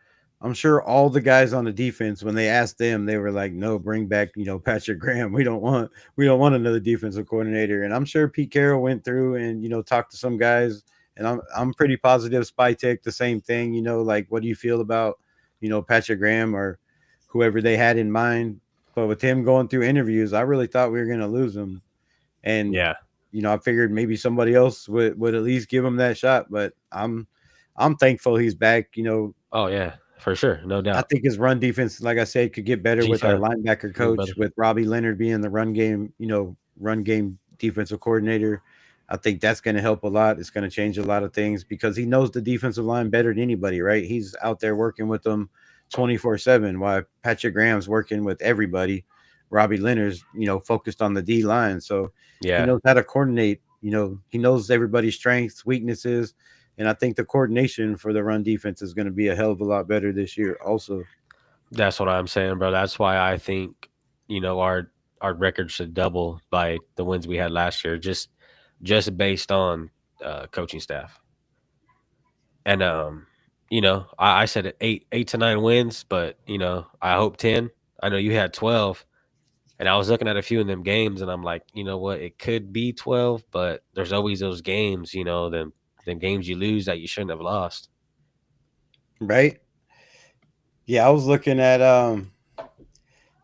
I'm sure all the guys on the defense, when they asked them, they were like, "No, bring back, Patrick Graham. We don't want another defensive coordinator." And I'm sure Pete Carroll went through and, talked to some guys, and I'm pretty positive Spytek the same thing, like, what do you feel about, Patrick Graham or whoever they had in mind? But with him going through interviews, I really thought we were going to lose him. And yeah. I figured maybe somebody else would at least give him that shot. But I'm thankful he's back. Oh yeah, for sure, no I doubt. think his run defense, like I said, could get better G with our fam, linebacker salute, brother. coach, with Robbie Leonard being the run game defensive coordinator. I think that's going to help a lot. It's going to change a lot of things because he knows the defensive line better than anybody, right? He's out there working with them 24/7, while Patrick Graham's working with everybody. Robbie Leonard's, focused on the D line. So he Yeah, knows how to coordinate. He knows everybody's strengths, weaknesses, and I think the coordination for the run defense is going to be a hell of a lot better this year, also. that's what I'm saying, bro. That's why I think our record should double by the wins we had last year, just based on coaching staff. And I said eight to nine wins, but I hope 10. I know you had 12, and I was looking at a few in them games, and I'm like, you know what, it could be 12, but there's always those games, them games you lose that you shouldn't have lost. Right? Yeah, I was looking at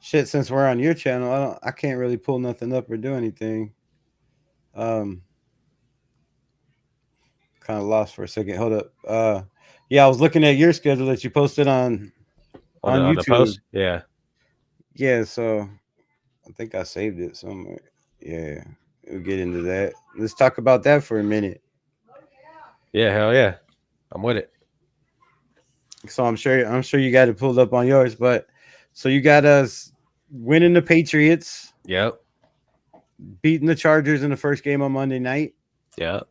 shit. Since we're on your channel, I can't really pull nothing up or do anything. Um, kind of lost for a second. Hold up. Yeah, I was looking at your schedule that you posted on On the YouTube. post, yeah, Yeah, so I think I saved it somewhere. Yeah, we'll get into that. Let's talk about that for a minute. yeah, hell yeah, I'm with it. So I'm sure you got it pulled up on yours, but so you got us winning the Patriots, Yep, beating the Chargers in the first game on Monday night. yep.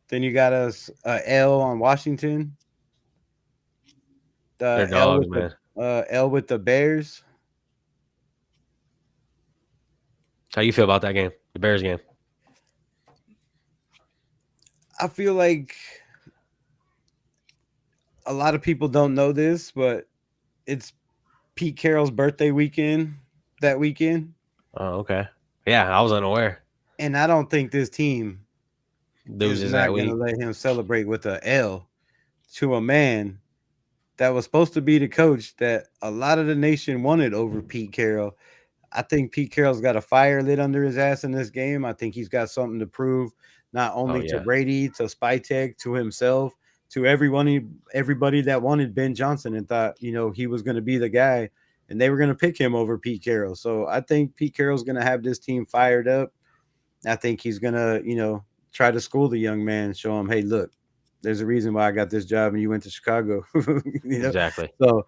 Then you got us L on Washington, They're the L dogs, with the man. Bears. How you feel about that game, the Bears game? I feel like a lot of people don't know this, but it's Pete Carroll's birthday weekend that weekend, Oh, okay. Yeah, I was unaware. and I don't think this team is Loses that not going to week. let him celebrate with a L to a man that was supposed to be the coach that a lot of the nation wanted over Pete Carroll. I think Pete Carroll's got a fire lit under his ass in this game. I think he's got something to prove, not Oh only to yeah, Brady, to Spytek, to himself, to everybody that wanted Ben Johnson and thought, he was going to be the guy, and they were going to pick him over Pete Carroll. So I think Pete Carroll's going to have this team fired up. I think he's going to, try to school the young man, show him, hey, look, there's a reason why I got this job and you went to Chicago. you know, exactly. so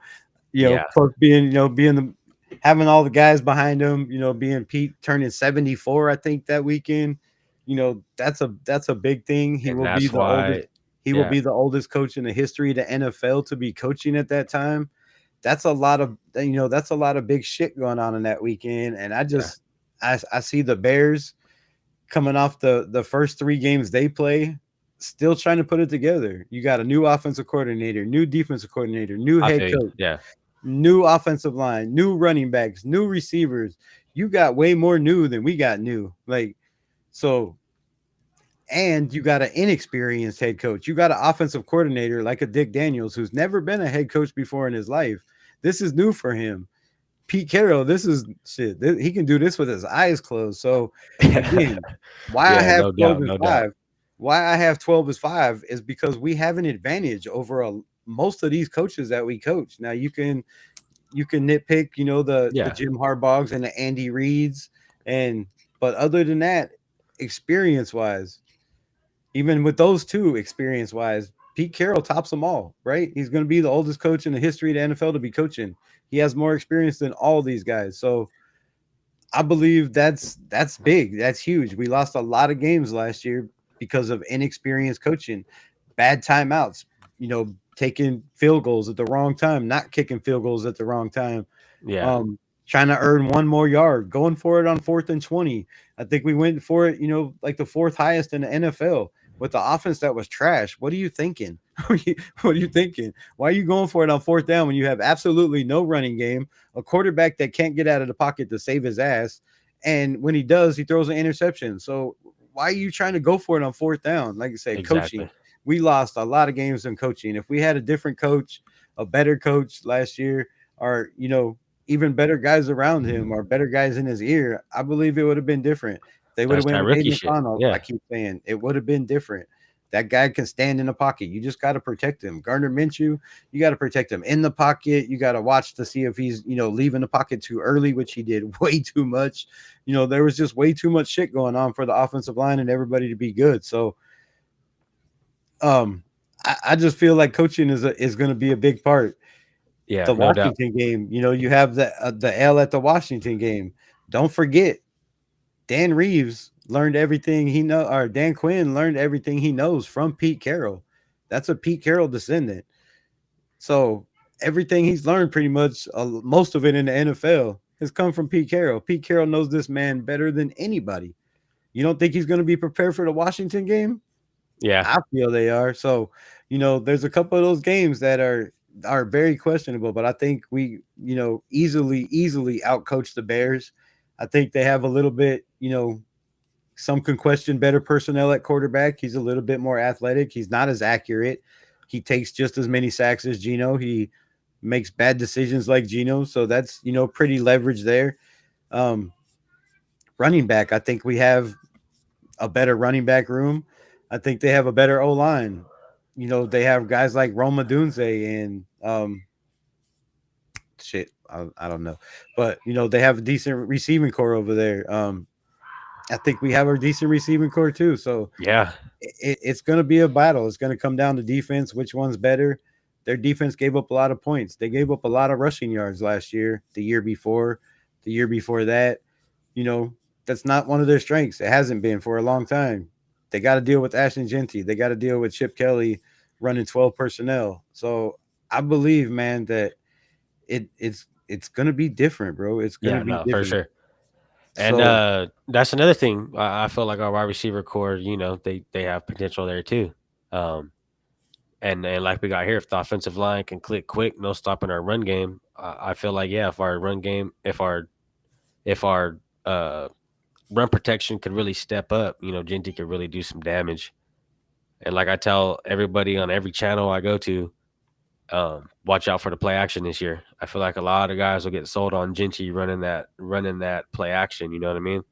Yeah, plus being the having all the guys behind him, being Pete turning 74, I think that weekend, that's a big thing. He And will be that's the oldest why, he will yeah, be the oldest coach in the history of the NFL to be coaching at that time. That's a lot of big shit going on in that weekend. And yeah, I see the Bears coming off the first 3 games they play, still trying to put it together. You got a new offensive coordinator, new defensive coordinator, new I head feel you. coach, Yeah, new offensive line, new running backs, new receivers. You got way more new than we got new. Like, so, and you got an inexperienced head coach. You got an offensive coordinator like a Dick Daniels who's never been a head coach before in his life. This is new for him. Pete Carroll, this is shit. He can do this with his eyes closed. So, again, why I yeah, have no 12 doubt, and no doubt. 5, why I have 12 as 5 is because we have an advantage over most of these coaches that we coach. Now you can nitpick, the Yeah, Jim Harbaughs and the Andy Reeds, and but other than that, experience wise, even with those two experience wise, Pete Carroll tops them all. Right? He's going to be the oldest coach in the history of the NFL to be coaching. He has more experience than all these guys. So I believe that's big. That's huge. We lost a lot of games last year because of inexperienced coaching, bad timeouts, taking field goals at the wrong time, not kicking field goals at the wrong time, yeah, um, trying to earn one more yard, going for it on 4th and 20. I think we went for it, like the fourth highest in the NFL with the offense that was trash. What are you thinking? What are you thinking? Why are you going for it on 4th down when you have absolutely no running game, a quarterback that can't get out of the pocket to save his ass, and when he does, he throws an interception. So why are you trying to go for it on 4th down? Like I said, coaching. exactly. We lost a lot of games in coaching. If we had a different coach, a better coach last year, or even better guys around him or better guys in his ear, I believe it would have been different. They would have That's went that with rookie Aiden shit. O'Connell. I Yeah, keep saying it would have been different. That guy can stand in the pocket. You just got to protect him. Gardner Minshew, you got to protect him in the pocket. You got to watch to see if he's, leaving the pocket too early, which he did way too much. There was just way too much shit going on for the offensive line and everybody to be good. So, um, I just feel like coaching is going to be a big part. yeah, The no doubt. Washington game, you have the L at the Washington game. Don't forget, Dan Reeves learned everything he know, or Dan Quinn learned everything he knows from Pete Carroll. That's a Pete Carroll descendant. So everything he's learned, pretty much most of it in the NFL, has come from Pete Carroll. Pete Carroll knows this man better than anybody. You don't think he's going to be prepared for the Washington game? Yeah, I feel they are. So, there's a couple of those games that are very questionable, but I think we, easily outcoach the Bears. I think they have a little bit, some can question better personnel at quarterback. He's a little bit more athletic. He's not as accurate. He takes just as many sacks as Gino. He makes bad decisions like Gino. So that's, pretty leverage there. Um, Running back, I think we have a better running back room. I think they have a better O line. They have guys like Roma Dunze and shit. I don't know, but they have a decent receiving core over there. I think we have a decent receiving core too. So yeah, it's going to be a battle. It's going to come down to defense. Which one's better? Their defense gave up a lot of points. They gave up a lot of rushing yards last year, the year before that. You know, that's not one of their strengths. It hasn't been for a long time. They got to deal with Ashton Genty. They got to deal with Chip Kelly running 12 personnel. So I believe, man, that it's gonna be different, bro. It's gonna yeah, be no, for different. sure. And So that's another thing. I feel like our wide receiver core, they have potential there too. Um, and like we got here, if the offensive line can click quick, no stopping our run game. I feel like yeah, if our run game, if our run protection could really step up, Genty could really do some damage. And like I tell everybody on every channel I go to, watch out for the play action this year. I feel like a lot of guys will get sold on Genty running that play action. You know what I mean?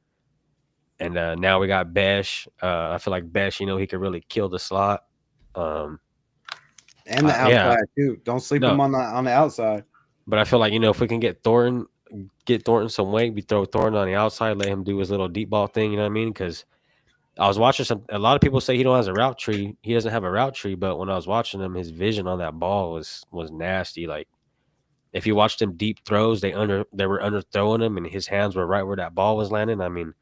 And now we got Besh. I feel like Besh, he could really kill the slot. Um, and the yeah, outside too. Don't sleep no, them on the outside. but I feel like if we can get Thornton some weight, we throw Thornton on the outside, let him do his little deep ball thing. You know what I mean? Because I was watching a lot of people say he don't has a route tree. He doesn't have a route tree, but when I was watching him, his vision on that ball was nasty. Like If you watch them deep throws, they were under throwing him, and his hands were right where that ball was landing. I mean,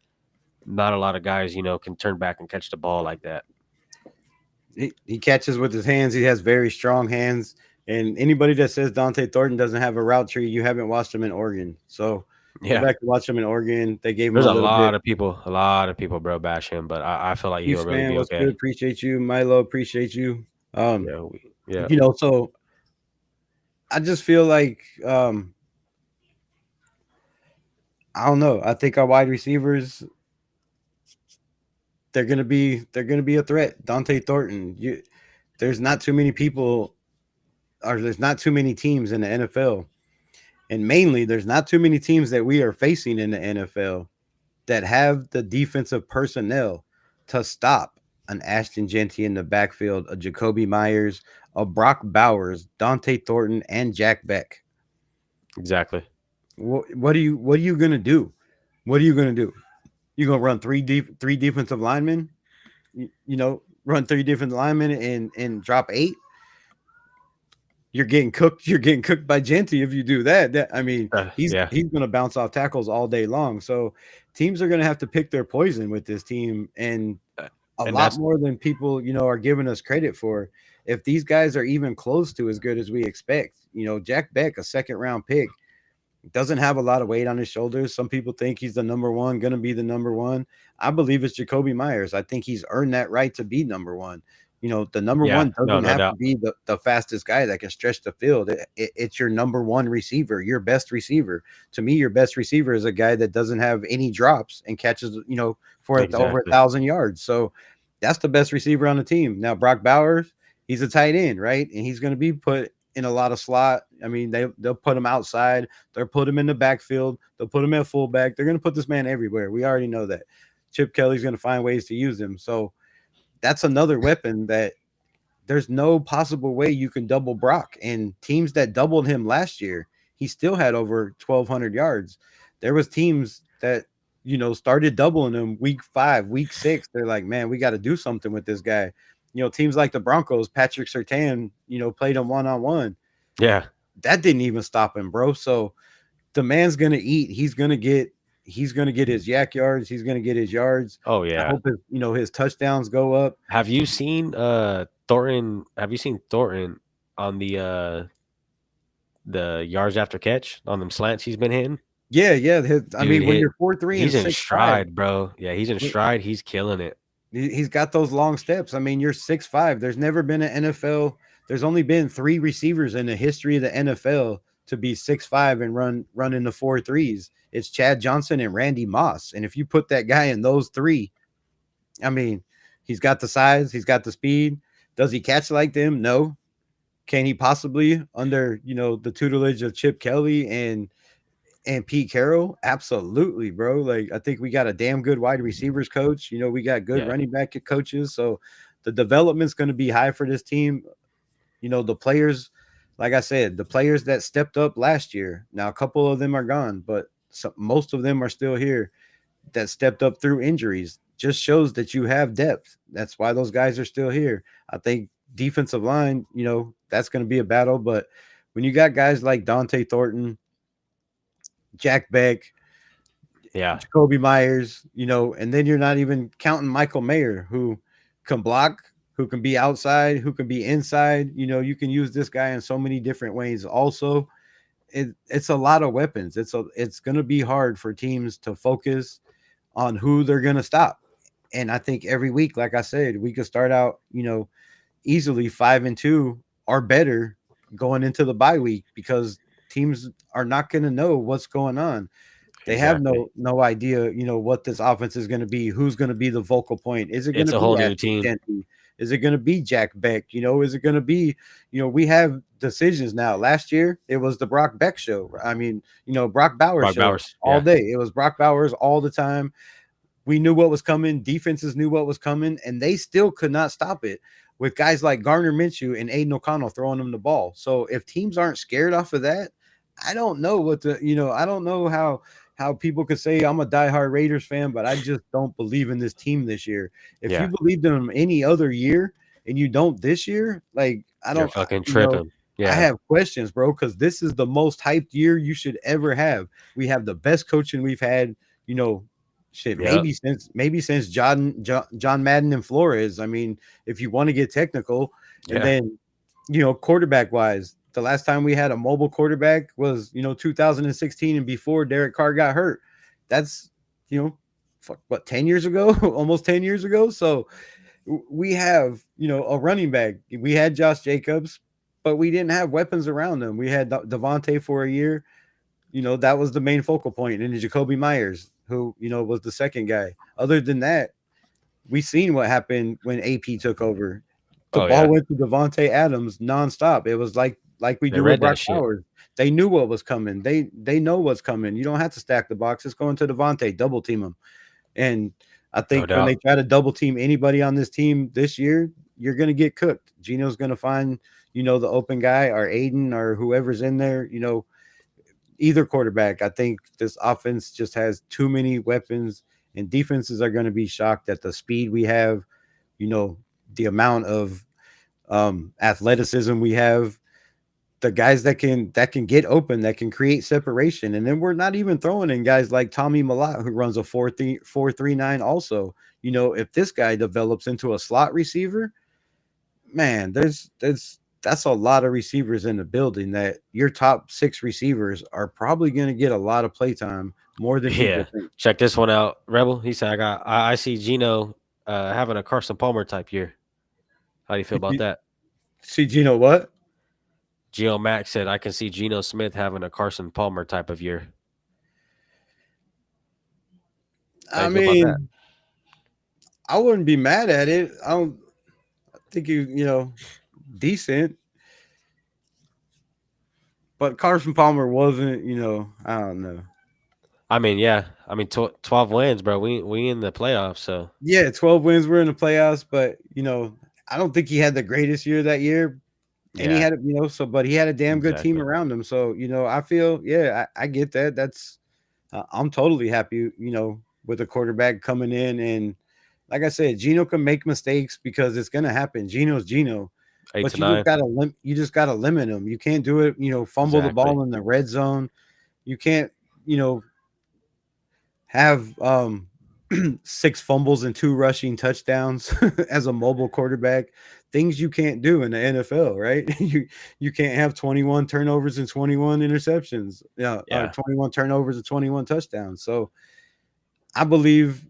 not a lot of guys, can turn back and catch the ball like that. He catches with his hands. He has very strong hands. And anybody that says Dante Thornton doesn't have a route tree, you haven't watched him in Oregon. So go Yeah, back and watch him in Oregon. They gave him there's a little bit. a lot of people, bro, bash him, but I feel like he'll Chiefs really fan, be what's good? okay. Appreciate you. Milo, appreciate you. Um, Yeah, so I just feel like I don't know. I think our wide receivers they're gonna be a threat. Dante Thornton. There's not too many people or there's not too many teams in the NFL. And mainly there's not too many teams that we are facing in the NFL that have the defensive personnel to stop an Ashton Genty in the backfield, a Jacoby Myers, a Brock Bowers, Dante Thornton, and Jack Beck. exactly. What are you gonna do? What are you gonna do? You gonna run three defensive linemen? Run three different linemen and drop eight? You're getting cooked. You're getting cooked by Genty if you do that. I mean, he's Yeah, he's going to bounce off tackles all day long. So teams are going to have to pick their poison with this team, and uh, a and lot that's more than people are giving us credit for. If these guys are even close to as good as we expect, Jack Beck, a second round pick, doesn't have a lot of weight on his shoulders. Some people think he's the number one, going to be the number one. I believe it's Jacoby Myers. I think he's earned that right to be number one. The number yeah, one no, doesn't no have to doubt. be the fastest guy that can stretch the field. It's your number one receiver, your best receiver. To me, your best receiver is a guy that doesn't have any drops and catches, for over Exactly. 1,000 yards. So that's the best receiver on the team. Now, Brock Bowers, he's a tight end, right? And he's going to be put in a lot of slot. I mean, they'll put him outside. They'll put him in the backfield. They'll put him at fullback. They're going to put this man everywhere. We already know that. Chip Kelly's going to find ways to use him. So that's another weapon that there's no possible way you can double Brock. And teams that doubled him last year, he still had over 1,200 yards. There was teams that started doubling him week 5, week 6. They're like, man, we got to do something with this guy. Teams like the Broncos, Patrick Surtain, played him one on one. Yeah. That didn't even stop him, bro. So the man's gonna eat. He's gonna get his yak yards. He's gonna get his yards. Oh I yeah. hope his touchdowns go up. Have you seen Thornton? Have you seen Thornton on the yards after catch on them slants he's been hitting? Yeah, yeah. I Dude, mean, when you're 4'3" and he's in 6'5", stride, bro. Yeah, he's in stride. He's killing it. he's got those long steps. I mean, you're 6'5". There's never been an NFL. There's only been 3 receivers in the history of the NFL to be 6'5" and run in the 4 threes. It's Chad Johnson and Randy Moss. And if you put that guy in those 3, I mean, he's got the size, he's got the speed. Does he catch like them? No. Can he possibly under the tutelage of Chip Kelly and Pete Carroll? Absolutely, bro. Like I think we got a damn good wide receivers coach. We got good Yeah, running back coaches. So the development's going to be high for this team. The players, like I said, the players that stepped up last year. Now a couple of them are gone, but most of them are still here that stepped up through injuries. Just shows that you have depth. That's why those guys are still here. I think defensive line, that's going to be a battle. But when you got guys like Dante Thornton, Jack Beck, yeah, Jacoby Myers, and then you're not even counting Michael Mayer, who can block, who can be outside, who can be inside. You can use this guy in so many different ways. Also, it's a lot of weapons. It's going to be hard for teams to focus on who they're going to stop. And I think every week, like I said, we could start out, easily 5-2 or better going into the bye week because teams are not going to know what's going on. They have exactly. no idea, what this offense is going to be. Who's going to be the focal point? Is it going It's to a be whole new Ashton team. Genty? Is it going to be Jack Beck? Is it going to be, we have decisions now. Last year, it was the Brock Beck show. I mean, Brock Bowers Brock show Bowers. all Yeah, day. It was Brock Bowers all the time. We knew what was coming. Defenses knew what was coming, and they still could not stop it with guys like Garner Minshew and Aiden O'Connell throwing them the ball. So if teams aren't scared off of that, I don't know I don't know how people could say I'm a diehard Raiders fan, but I just don't believe in this team this year. If you yeah. believed in them any other year and you don't this year, like I You're don't, fucking tripping. I Yeah. have questions, bro, because this is the most hyped year you should ever have. We have the best coaching we've had, you know, shit, Yep. maybe since John Madden and Flores. I mean, if you want to get technical, and Yeah. then quarterback wise, the last time we had a mobile quarterback was 2016 and before Derek Carr got hurt. That's you know, fuck, what 10 years ago, almost 10 years ago. So we have a running back. We had Josh Jacobs, but we didn't have weapons around him. We had Devontae for a year. That was the main focal point, and Jacoby Myers, who was the second guy. Other than that, we seen what happened when AP took over. The Oh ball yeah. went to Devontae Adams nonstop. It was like we They do with read that Brock shit. Powers. They knew what was coming. They know what's coming. You don't have to stack the box. It's going to Devontae, double team him. And I No think when they doubt. try to double team anybody on this team this year, you're going to get cooked. Gino's going to find, the open guy or Aiden or whoever's in there, either quarterback. I think this offense just has too many weapons, and defenses are going to be shocked at the speed we have, you know, the amount of athleticism we have, the guys that can get open, that can create separation. And then we're not even throwing in guys like Tommy Malott, who runs a 4.39 also. If this guy develops into a slot receiver, man, that's a lot of receivers in the building. That your top six receivers are probably going to get a lot of play time, more than Yeah. people think. Check this one out, Rebel. He said, I see Gino having a Carson Palmer type year. How do you feel about that? See, Gino, what? Geo Max said, I can see Geno Smith having a Carson Palmer type of year. How do I you feel about that? mean, I wouldn't be mad at it. I don't think decent, but Carson Palmer wasn't. I don't know. I mean, yeah. I mean, 12 wins, bro. We in the playoffs, so Yeah, 12 wins. We're in the playoffs, but I don't think he had the greatest year that year. And he yeah, had, but he had a damn good team exactly. around him. So, I feel, yeah, I get that. I'm totally happy, with the quarterback coming in. And like I said, Gino can make mistakes because it's going to happen. Gino's Gino, Eight but to nine. you just got to limit him. You can't do it, fumble the Exactly. ball in the red zone. You can't, you know, have six fumbles and two rushing touchdowns as a mobile quarterback. Things you can't do in the NFL, right? You can't have 21 turnovers and 21 interceptions. Yeah, or Yeah. 21 turnovers and 21 touchdowns. So I believe,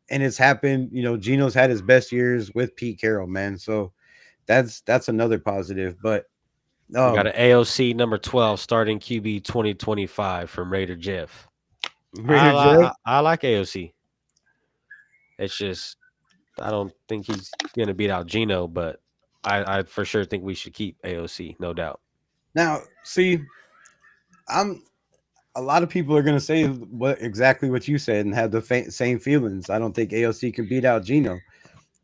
and it's happened. Gino's had his best years with Pete Carroll, man. So that's another positive. But We got um, an AOC number 12 starting QB 2025 from Raider Jeff. Raider Jeff. I like AOC. It's just I don't think he's gonna beat out Gino, but I for sure think we should keep AOC, no doubt. Now, see, I'm a lot of people are going to say exactly what you said and have the same feelings. I don't think AOC can beat out Gino.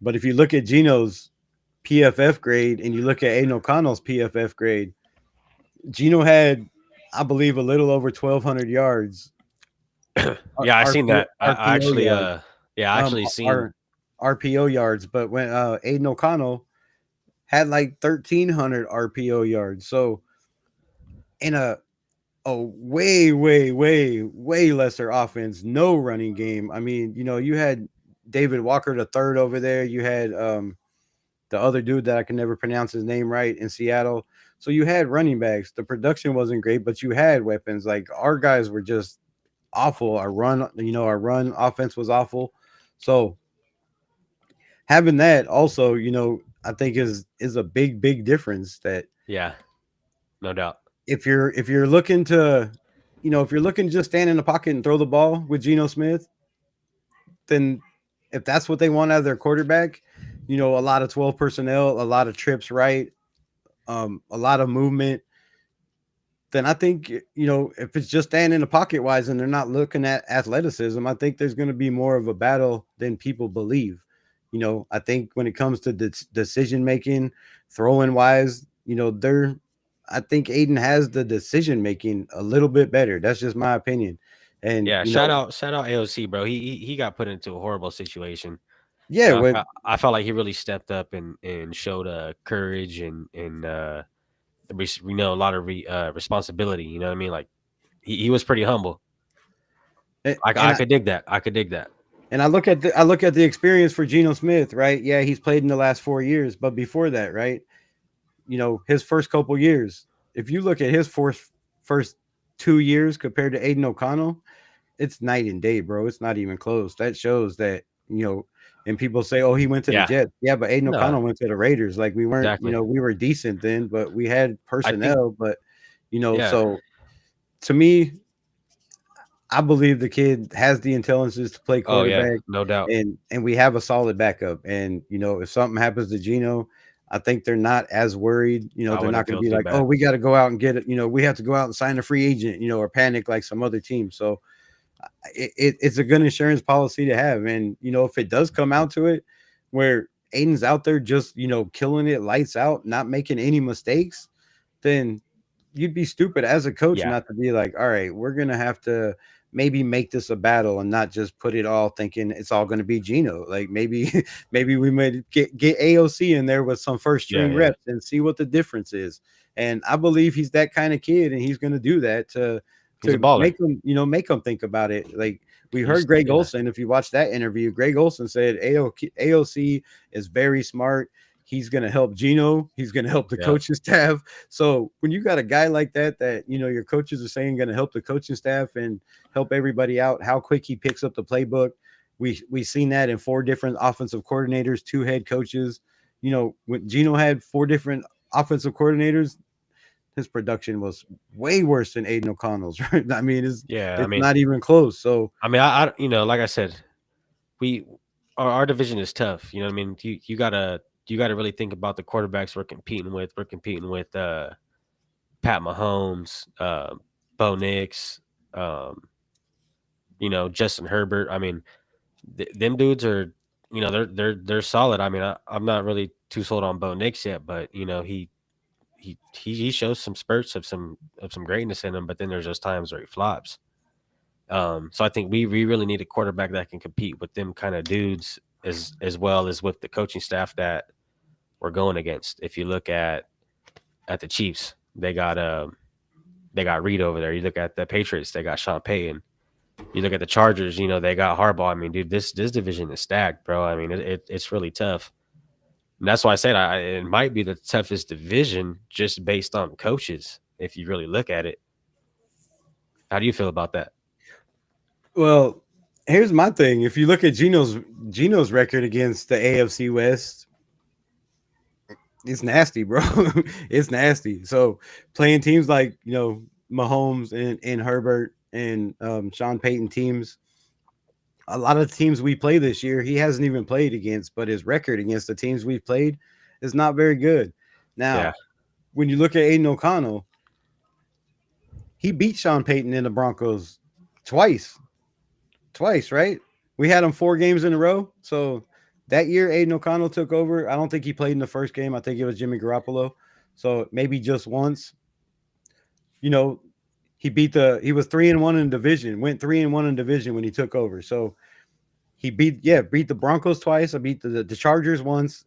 But if you look at Gino's PFF grade and you look at Aiden O'Connell's PFF grade, Gino had, I believe, a little over 1,200 yards, Yeah, I seen RPO, that. I actually yards, yeah, I actually seen RPO yards. But when Aiden O'Connell had like 1,300 RPO yards, so in a way, way, way, way lesser offense, no running game. I mean, you had David Walker the third over there. You had the other dude that I can never pronounce his name right in Seattle. So you had running backs. The production wasn't great, but you had weapons. Like our guys were just awful. Our run offense was awful. So having that also, I think is a big, big difference. That yeah, no doubt. if you're looking to, if you're looking to just stand in the pocket and throw the ball with Geno Smith, then if that's what they want out of their quarterback, a lot of 12 personnel, a lot of trips right, a lot of movement, then I think, if it's just staying in the pocket wise and they're not looking at athleticism, I think there's going to be more of a battle than people believe. I think when it comes to decision making, throwing wise, I think Aiden has the decision making a little bit better. That's just my opinion. And, Yeah, shout out AOC, bro. He got put into a horrible situation. yeah, I felt like he really stepped up and showed courage and we know a lot of responsibility. You know what I mean? Like he was pretty humble. And I could dig that. I could dig that. I look at the experience for Geno Smith, right? Yeah, he's played in the last 4 years, but before that, right? His first couple years. If you look at his first 2 years compared to Aiden O'Connell, it's night and day, bro. It's not even close. That shows that, and people say, oh, he went to the Yeah. Jets. Yeah, but Aiden No. O'Connell went to the Raiders. Like we weren't, Exactly. we were decent then, but we had I think. personnel. But, Yeah. so to me, I believe the kid has the intelligence to play Oh yeah. quarterback, No doubt. and we have a solid backup. And if something happens to Gino, I think they're not as worried. I They're not wouldn't going to feel be too like, oh, bad. we got to go out and get it. We have to go out and sign a free agent, or panic like some other teams. So it's a good insurance policy to have. And if it does come out to it, where Aiden's out there just killing it, lights out, not making any mistakes, then you'd be stupid as a coach Yeah. not to be like, all right, we're gonna have to maybe make this a battle and not just put it all thinking it's all going to be Gino. Like maybe maybe we might get AOC in there with some first Yeah. string Yeah. reps and see what the difference is. And I believe he's that kind of kid, and he's going to do that to He's a baller. make him think about it. Like we He's heard Greg yeah. Olson. If you watch that interview, Greg Olson said AOC is very smart. He's going to help Gino. He's going to help the Yeah. coaching staff. So when you got a guy like that your coaches are saying going to help the coaching staff and help everybody out, how quick he picks up the playbook. We seen that in 4 different offensive coordinators, 2 head coaches. When Gino had 4 different offensive coordinators, his production was way worse than Aiden O'Connell's. Right? I mean, Yeah. it's not even close. So I like I said, we our division is tough. You know what I mean? You gotta really think about the quarterbacks we're competing with. We're competing with Pat Mahomes, Bo Nix, um, Justin Herbert. I mean, them dudes are, they're solid. I mean, I'm not really too sold on Bo Nix yet, but he shows some spurts of some greatness in him, but then there's those times where he flops. So I think we really need a quarterback that can compete with them kind of dudes as well as with the coaching staff that we're going against. If you look at the Chiefs, they got Reed over there. You look at the Patriots, they got Sean Payton. You look at the Chargers, they got Harbaugh. I mean, dude, this division is stacked, bro. I mean, it's really tough. And that's why I said it might be the toughest division just based on coaches. If you really look at it, how do you feel about that? well, here's my thing. If you look at Gino's record against the AFC West, it's nasty, bro. It's nasty. So playing teams like Mahomes and Herbert and Sean Payton teams, a lot of the teams we play this year, he hasn't even played against, but his record against the teams we've played is not very good. Yeah. Now, when you look at Aiden O'Connell, he beat Sean Payton in the Broncos twice. Twice, right? We had him 4 games in a row. So that year, Aiden O'Connell took over. I don't think he played in the first game. I think it was Jimmy Garoppolo. So maybe just once. You know, he was 3-1 in division, went 3-1 in division when he took over. So he beat the Broncos twice. I beat the Chargers once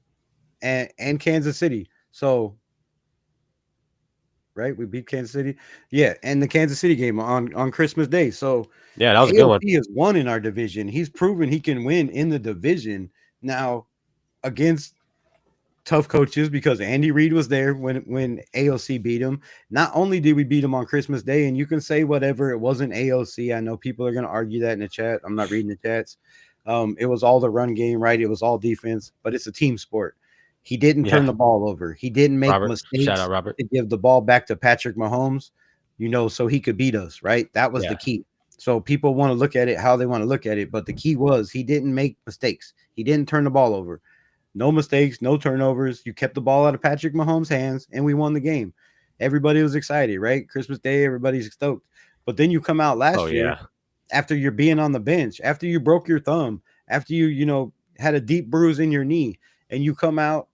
and Kansas City. So right, we beat Kansas City. Yeah, and the Kansas City game on Christmas Day. So Yeah, that was a good one. AOC has won in our division. He's proven he can win in the division now against tough coaches because Andy Reid was there when AOC beat him. Not only did we beat him on Christmas Day, and you can say whatever, it wasn't AOC. I know people are going to argue that in the chat. I'm not reading the chats. It was all the run game, right? It was all defense, but it's a team sport. He didn't Yeah. turn the ball over. He didn't make Robert. Shout mistakes out Robert. to give the ball back to Patrick Mahomes, so he could beat us, right? That was Yeah. the key. So people want to look at it how they want to look at it, but the key was he didn't make mistakes. He didn't turn the ball over. No mistakes, no turnovers. You kept the ball out of Patrick Mahomes' hands, and we won the game. Everybody was excited, right? Christmas Day, everybody's stoked. But then you come out Oh last year yeah. after you're being on the bench, after you broke your thumb, after you had a deep bruise in your knee, and you come out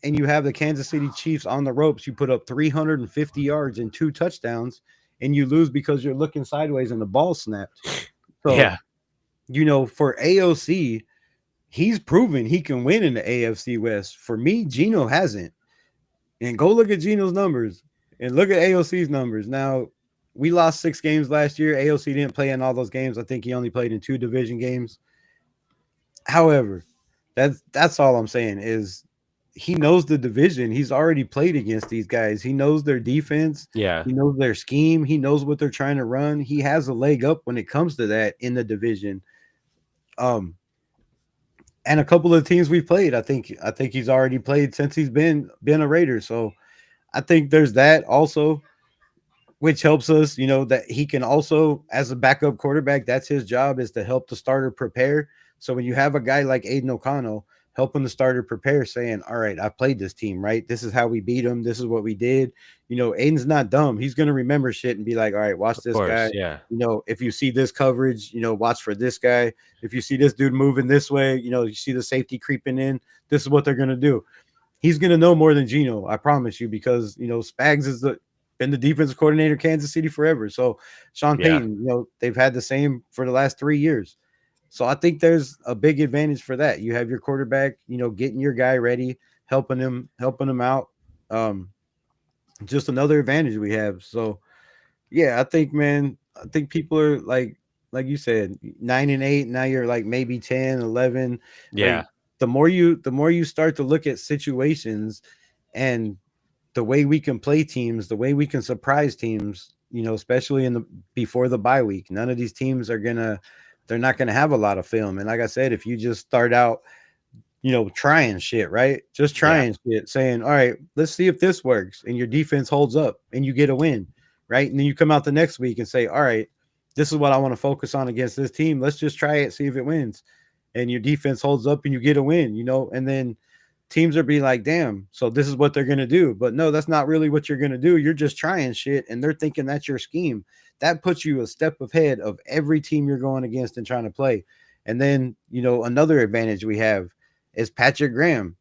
and you have the Kansas City Chiefs on the ropes. You put up 350 yards and 2 touchdowns, and you lose because you're looking sideways and the ball snapped. So, Yeah. for AOC, he's proven he can win in the AFC West. For me, Gino hasn't. And go look at Geno's numbers and look at AOC's numbers. Now, we lost 6 games last year. AOC didn't play in all those games. I think he only played in 2 division games. However, that's all I'm saying is he knows the division. He's already played against these guys. He knows their defense. Yeah. He knows their scheme. He knows what they're trying to run. He has a leg up when it comes to that in the division. Um, and a couple of teams we've played, I think he's already played since he's been a Raider. So I think there's that also, which helps us, that he can also, as a backup quarterback, that's his job is to help the starter prepare. So when you have a guy like Aiden O'Connell helping the starter prepare, saying, all right, I played this team, right? This is how we beat them. This is what we did. Aiden's not dumb. He's going to remember shit and be like, all right, watch Of this guy. course. Yeah. If you see this coverage, watch for this guy. If you see this dude moving this way, you see the safety creeping in, this is what they're going to do. He's going to know more than Geno, I promise you, because, Spags is been the defensive coordinator Kansas City forever. So Sean Yeah. Payton, they've had the same for the last 3 years. So I think there's a big advantage for that. You have your quarterback, getting your guy ready, helping him out. Um, just another advantage we have. So yeah, I think people are like you said, 9-8. Now you're like maybe 10, 11. Yeah. Like the more you start to look at situations and the way we can play teams, the way we can surprise teams, especially in the before the bye week. None of these teams they're not gonna have a lot of film. And like I said, if you just start out, trying shit, right? Just Yeah. trying shit, saying, all right, let's see if this works, and your defense holds up and you get a win, right? And then you come out the next week and say, all right, this is what I want to focus on against this team. Let's just try it, see if it wins. And your defense holds up and you get a win, and then teams are being like, damn, so this is what they're going to do. But no, that's not really what you're going to do. You're just trying shit and they're thinking that's your scheme. That puts you a step ahead of every team you're going against and trying to play. And then, another advantage we have is Patrick Graham.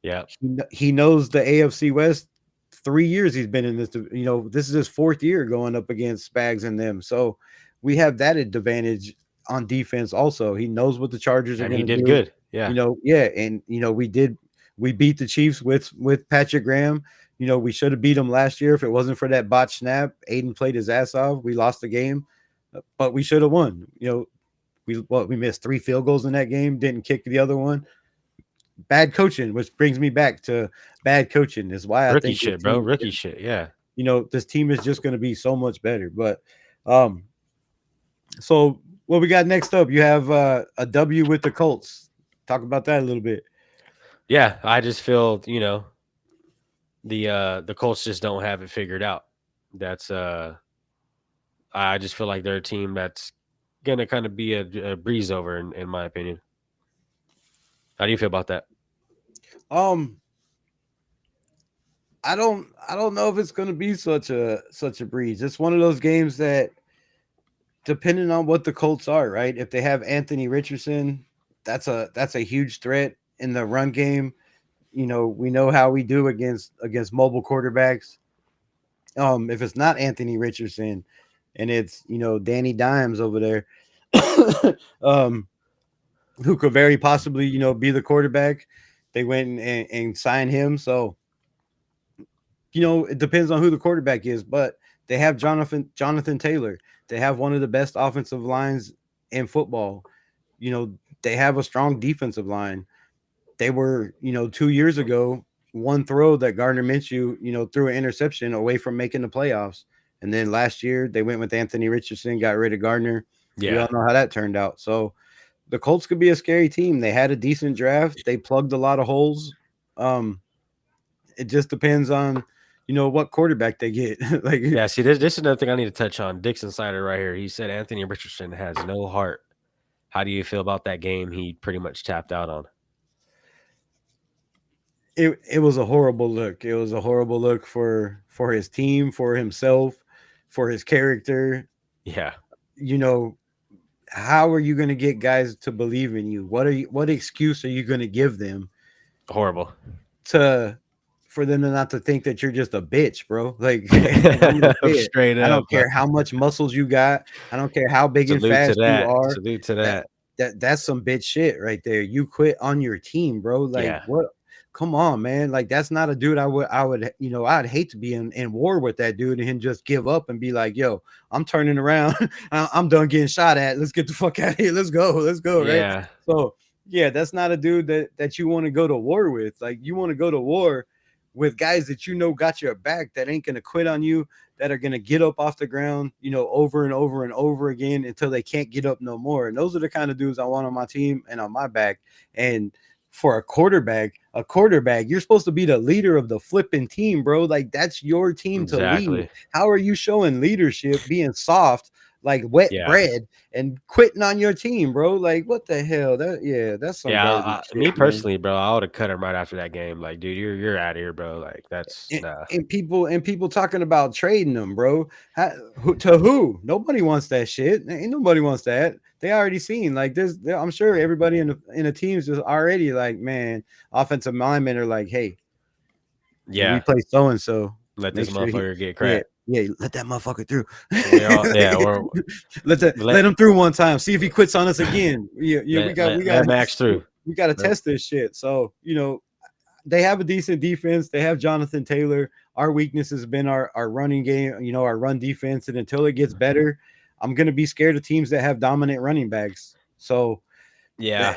Yeah. He knows the AFC West. 3 years he's been in this, this is his 4th year going up against Spags and them. So we have that advantage on defense also. He knows what the Chargers are And going he to did do. good. Yeah. Yeah, and we beat the Chiefs with Patrick Graham. We should have beat them last year if it wasn't for that botch snap. Aiden played his ass off. We lost the game, but we should have won. We missed 3 field goals in that game, didn't kick the other one. Bad coaching, which brings me back to bad coaching, is why I Rookie think this shit, bro. team, Rookie shit. Yeah. this team is just going to be so much better. But um, so what we got next up? You have a W with the Colts. Talk about that a little bit. Yeah. I just feel, the Colts just don't have it figured out. That's I just feel like they're a team that's gonna kind of be a breeze over in my opinion. How do you feel about that? Um, I don't know if it's going to be such a breeze. It's one of those games that, depending on what the Colts are, right? If they have Anthony Richardson, that's a huge threat in the run game. We know how we do against mobile quarterbacks. If it's not Anthony Richardson and it's Danny Dimes over there, um, who could very possibly be the quarterback, they went and signed him. So it depends on who the quarterback is, but they have Jonathan Taylor. They have one of the best offensive lines in football. They have a strong defensive line. They were, 2 years ago, one throw that Gardner Minshew, threw an interception away from making the playoffs. And then last year they went with Anthony Richardson, got rid of Gardner. We all Yeah. know how that turned out. So the Colts could be a scary team. They had a decent draft. They plugged a lot of holes. Um, it just depends on, what quarterback they get. Like, Yeah. See, this is another thing I need to touch on. Dixon Snyder right here. He said Anthony Richardson has no heart. How do you feel about that game he pretty much tapped out on? it was a horrible look. It was a horrible look for his team, for himself, for his character. Yeah. You know, how are you going to get guys to believe in you? What excuse are you going to give them Horrible. to for them to not to think that you're just a bitch, bro? Like, and I'm gonna say it. Straight I up. don't care how much muscles you got. I don't care how big and Salute to fast you that. are. Salute to That that. that's some bitch shit right there. You quit on your team, bro. Like, Yeah. what come on, man. Like that's not a dude I would, I'd hate to be in war with that dude and just give up and be like, yo, I'm turning around. I'm done getting shot at. Let's get the fuck out of here. Let's go, right? Yeah, So yeah, that's not a dude that you want to go to war with. Like you want to go to war with guys that got your back, that ain't gonna quit on you, that are gonna get up off the ground, over and over and over again until they can't get up no more. And those are the kind of dudes I want on my team and on my back. And for a quarterback, you're supposed to be the leader of the flipping team, bro. Like that's your team to lead. exactly. How are you showing leadership, being soft like wet Yeah, bread and quitting on your team, bro? Like what the hell? That's some yeah. garbage Me shit, man. personally, bro, I would have cut him right after that game. Like, dude, you're out of here, bro. Like, that's and, nah. and people talking about trading them, bro. To who? Nobody wants that shit. Ain't nobody wants that. They already seen like this. I'm sure everybody in the teams is already like, man. Offensive linemen are like, hey, when we Yeah, play so and so, let this make sure he, motherfucker get yeah, cracked. yeah, let that motherfucker through. We all, yeah, we're Let let him through one time. See if he quits on us again. Yeah, yeah, we let got we let got let Max through. we got to Let, test this shit. So they have a decent defense. They have Jonathan Taylor. Our weakness has been our running game, our run defense. And until it gets better, I'm going to be scared of teams that have dominant running backs. So, yeah,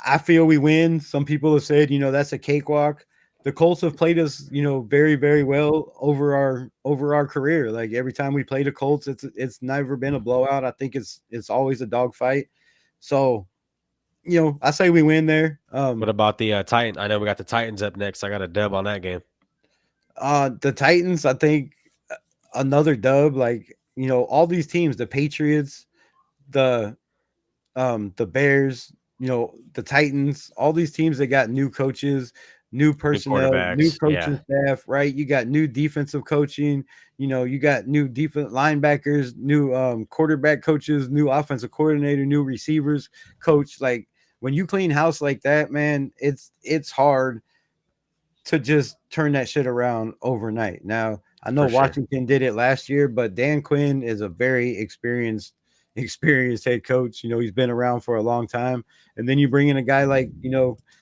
I feel we win. Some people have said, that's a cakewalk. The Colts have played us, very, very well over our career. Like every time we play the Colts, it's never been a blowout. I think it's always a dogfight. So, I say we win there. what about the Titan? I know we got the Titans up next. I got a dub on that game. The Titans, I think another dub. Like all these teams, the Patriots, the the Bears, the Titans, all these teams that got new coaches, new New personnel, new quarterbacks. Yeah, coaching staff. Right, you got new defensive coaching. You got new defense linebackers, new quarterback coaches, new offensive coordinator, new receivers coach. Like when you clean house like that, man, it's hard to just turn that shit around overnight. Now, I know for sure. Washington did it last year, but Dan Quinn is a very experienced head coach. He's been around for a long time. And then you bring in a guy like,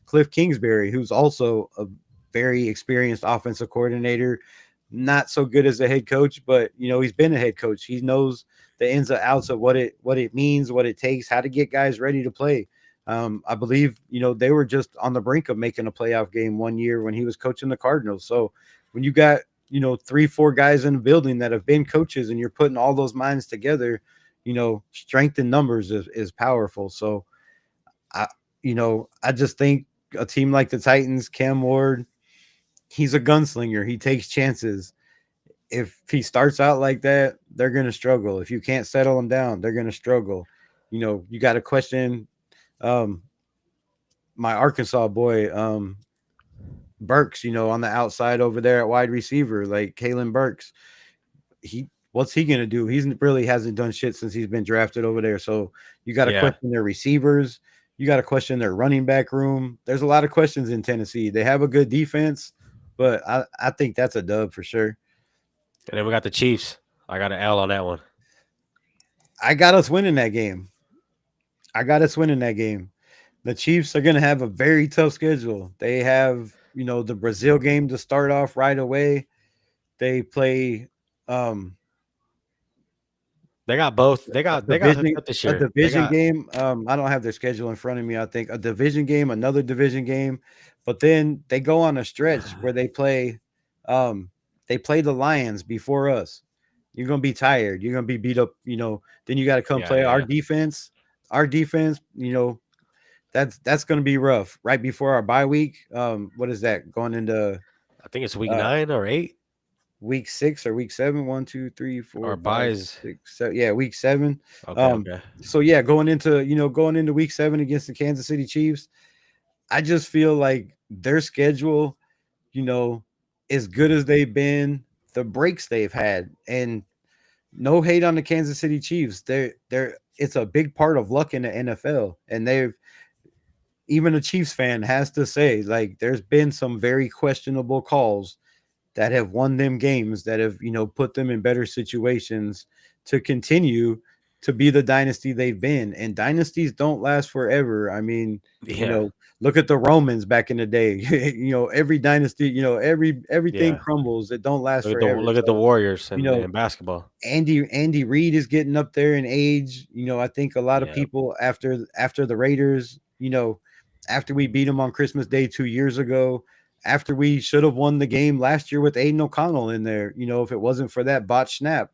Cliff Kingsbury, who's also a very experienced offensive coordinator, not so good as a head coach, but he's been a head coach. He knows the ins and outs of what it means, what it takes, how to get guys ready to play. I believe, they were just on the brink of making a playoff game one year when he was coaching the Cardinals. So when you got, three, four guys in the building that have been coaches and you're putting all those minds together, strength in numbers is powerful. So I, I just think a team like the Titans, Cam Ward, he's a gunslinger. He takes chances. If he starts out like that, they're going to struggle. If you can't settle them down, they're going to struggle. You got to question um, my Arkansas boy, Burks, on the outside over there at wide receiver, like Kalen Burks. What's he gonna do? He's really hasn't done shit since he's been drafted over there. So you got to Yeah, question their receivers. You got to question their running back room. There's a lot of questions in Tennessee. They have a good defense, but I think that's a dub for sure. and then we got the Chiefs. I got an L on that one. I got us winning that game. I got us winning that game. The Chiefs are going to have a very tough schedule. They have, the Brazil game to start off right away. They play um They got both. a They got hooked division up this a year. They division got game. I don't have their schedule in front of me. I think a division game, another division game, but then they go on a stretch where um they play the Lions before us. You're gonna be tired. You're gonna be beat up. Then you got to come yeah, play yeah, our yeah. defense. Our defense. That's gonna be rough right before our bye week. What is that going into I think it's week uh 9 or 8 week 6 or week 7? 1, 2, 3, or 4, 5, buys. 6, 7. Yeah, week 7. Okay, okay. So yeah, going into week 7 against the Kansas City Chiefs, I just feel like their schedule, you know, as good as they've been, the breaks they've had, and no hate on the Kansas City Chiefs. They're it's a big part of luck in the NFL, and they've even a Chiefs fan has to say like there's been some very questionable calls that have won them games, that have put them in better situations to continue to be the dynasty they've been. And dynasties don't last forever. I mean, you Yeah, know, look at the Romans back in the day. Every dynasty, everything yeah. crumbles. It don't last forever. Look at the So, Warriors you know, in basketball. Andy Reid is getting up there in age. I think a lot of Yeah, people after the Raiders, after we beat them on Christmas Day 2 years ago, after we should have won the game last year with Aiden O'Connell in there, if it wasn't for that botch snap,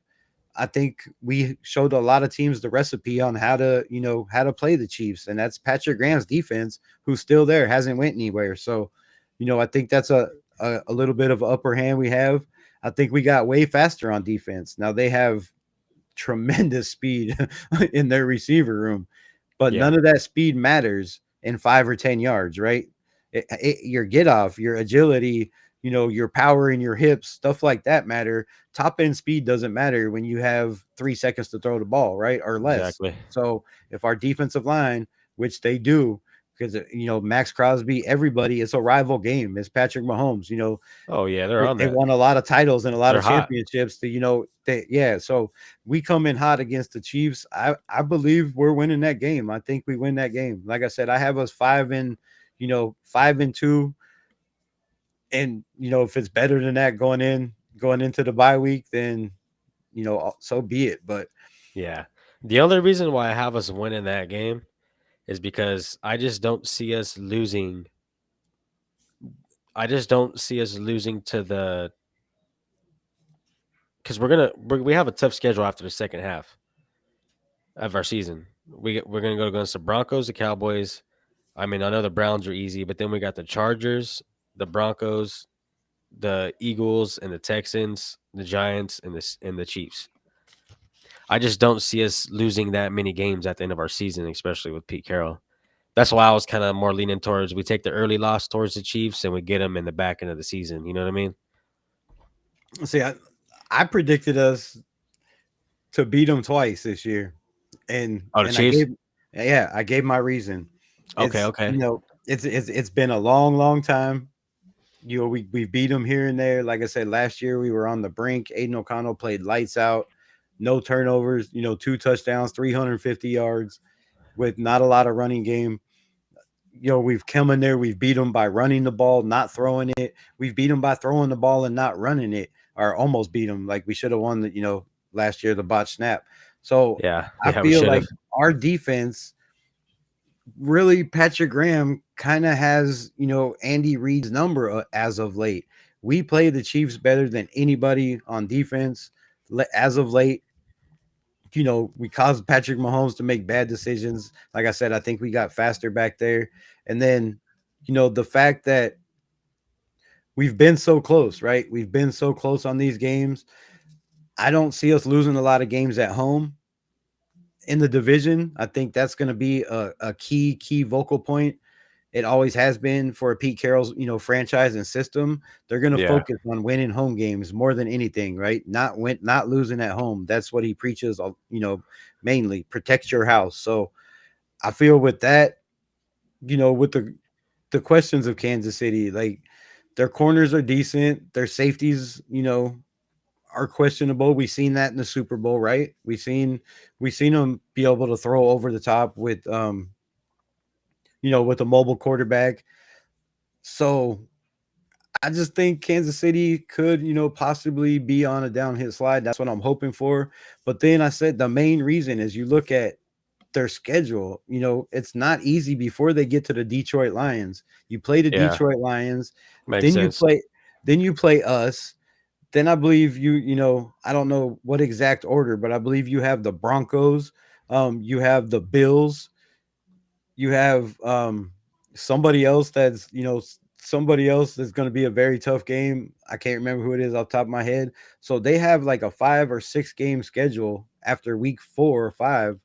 I think we showed a lot of teams the recipe on how to play the Chiefs, and that's Patrick Graham's defense, who's still there, hasn't went anywhere. So, I think that's a little bit of upper hand we have. I think we got way faster on defense. Now they have tremendous speed in their receiver room, but yeah, none of that speed matters in 5 or 10 yards, right? Your get off, your agility, your power in your hips, stuff like that matter. Top end speed doesn't matter when you have 3 seconds to throw the ball, right? Or less. exactly. So if our defensive line, which they do, because Max Crosby, everybody, it's a rival game. It's Patrick Mahomes. Oh yeah, they're on They that. won a lot of titles and a lot They're of hot. championships. Yeah. So we come in hot against the Chiefs. I believe we're winning that game. I think we win that game. Like I said, I have us 5-2, and if it's better than that going into the bye week, then so be it. But Yeah. The only reason why I have us winning that game is because I just don't see us losing. I just don't see us losing to the because we have a tough schedule after the second half of our season. We're gonna go against the Broncos, the Cowboys. I mean, I know the Browns are easy, but then we got the Chargers, the Broncos, the Eagles, and the Texans, the Giants, and the Chiefs. I just don't see us losing that many games at the end of our season, especially with Pete Carroll. That's why I was kind of more leaning towards we take the early loss towards the Chiefs and we get them in the back end of the season. You know what I mean? see, I predicted us to beat them twice this year, and Oh, the and I Chiefs. gave my reason. Okay, It's okay, it's been a long, long time. We beat them here and there. Like I said, last year we were on the brink. Aiden O'Connell played lights out, no turnovers. 2 touchdowns, 350 yards with not a lot of running game. We've come in there, we've beat them by running the ball, not throwing it. We've beat them by throwing the ball and not running it, or almost beat them. Like we should have won last year, the botch snap. So yeah, I yeah. We feel should like have. our defense really, Patrick Graham kind of has, Andy Reid's number as of late. We play the Chiefs better than anybody on defense as of late. We caused Patrick Mahomes to make bad decisions. Like I said, I think we got faster back there. And then, the fact that we've been so close, right? We've been so close on these games. I don't see us losing a lot of games at home in the division. I think that's going to be a key vocal point. It always has been for Pete Carroll's, franchise and system. They're going to Yeah. focus on winning home games more than anything, right? Not losing at home. That's what he preaches, mainly protect your house. So I feel with that, with the questions of Kansas City, like their corners are decent, their safeties, are questionable. We've seen that in the Super Bowl, right? We seen them be able to throw over the top with a mobile quarterback. So I just think Kansas City could, possibly be on a downhill slide. That's what I'm hoping for. But then I said the main reason is you look at their schedule, it's not easy before they get to the Detroit Lions. You play the Yeah, Detroit Lions, makes then you sense. play then you play us. Then I believe I don't know what exact order, but I believe you have the Broncos, you have the Bills, you have somebody else somebody else that's going to be a very tough game. I can't remember who it is off the top of my head. So they have like a 5 or 6 game schedule after week 4 or 5,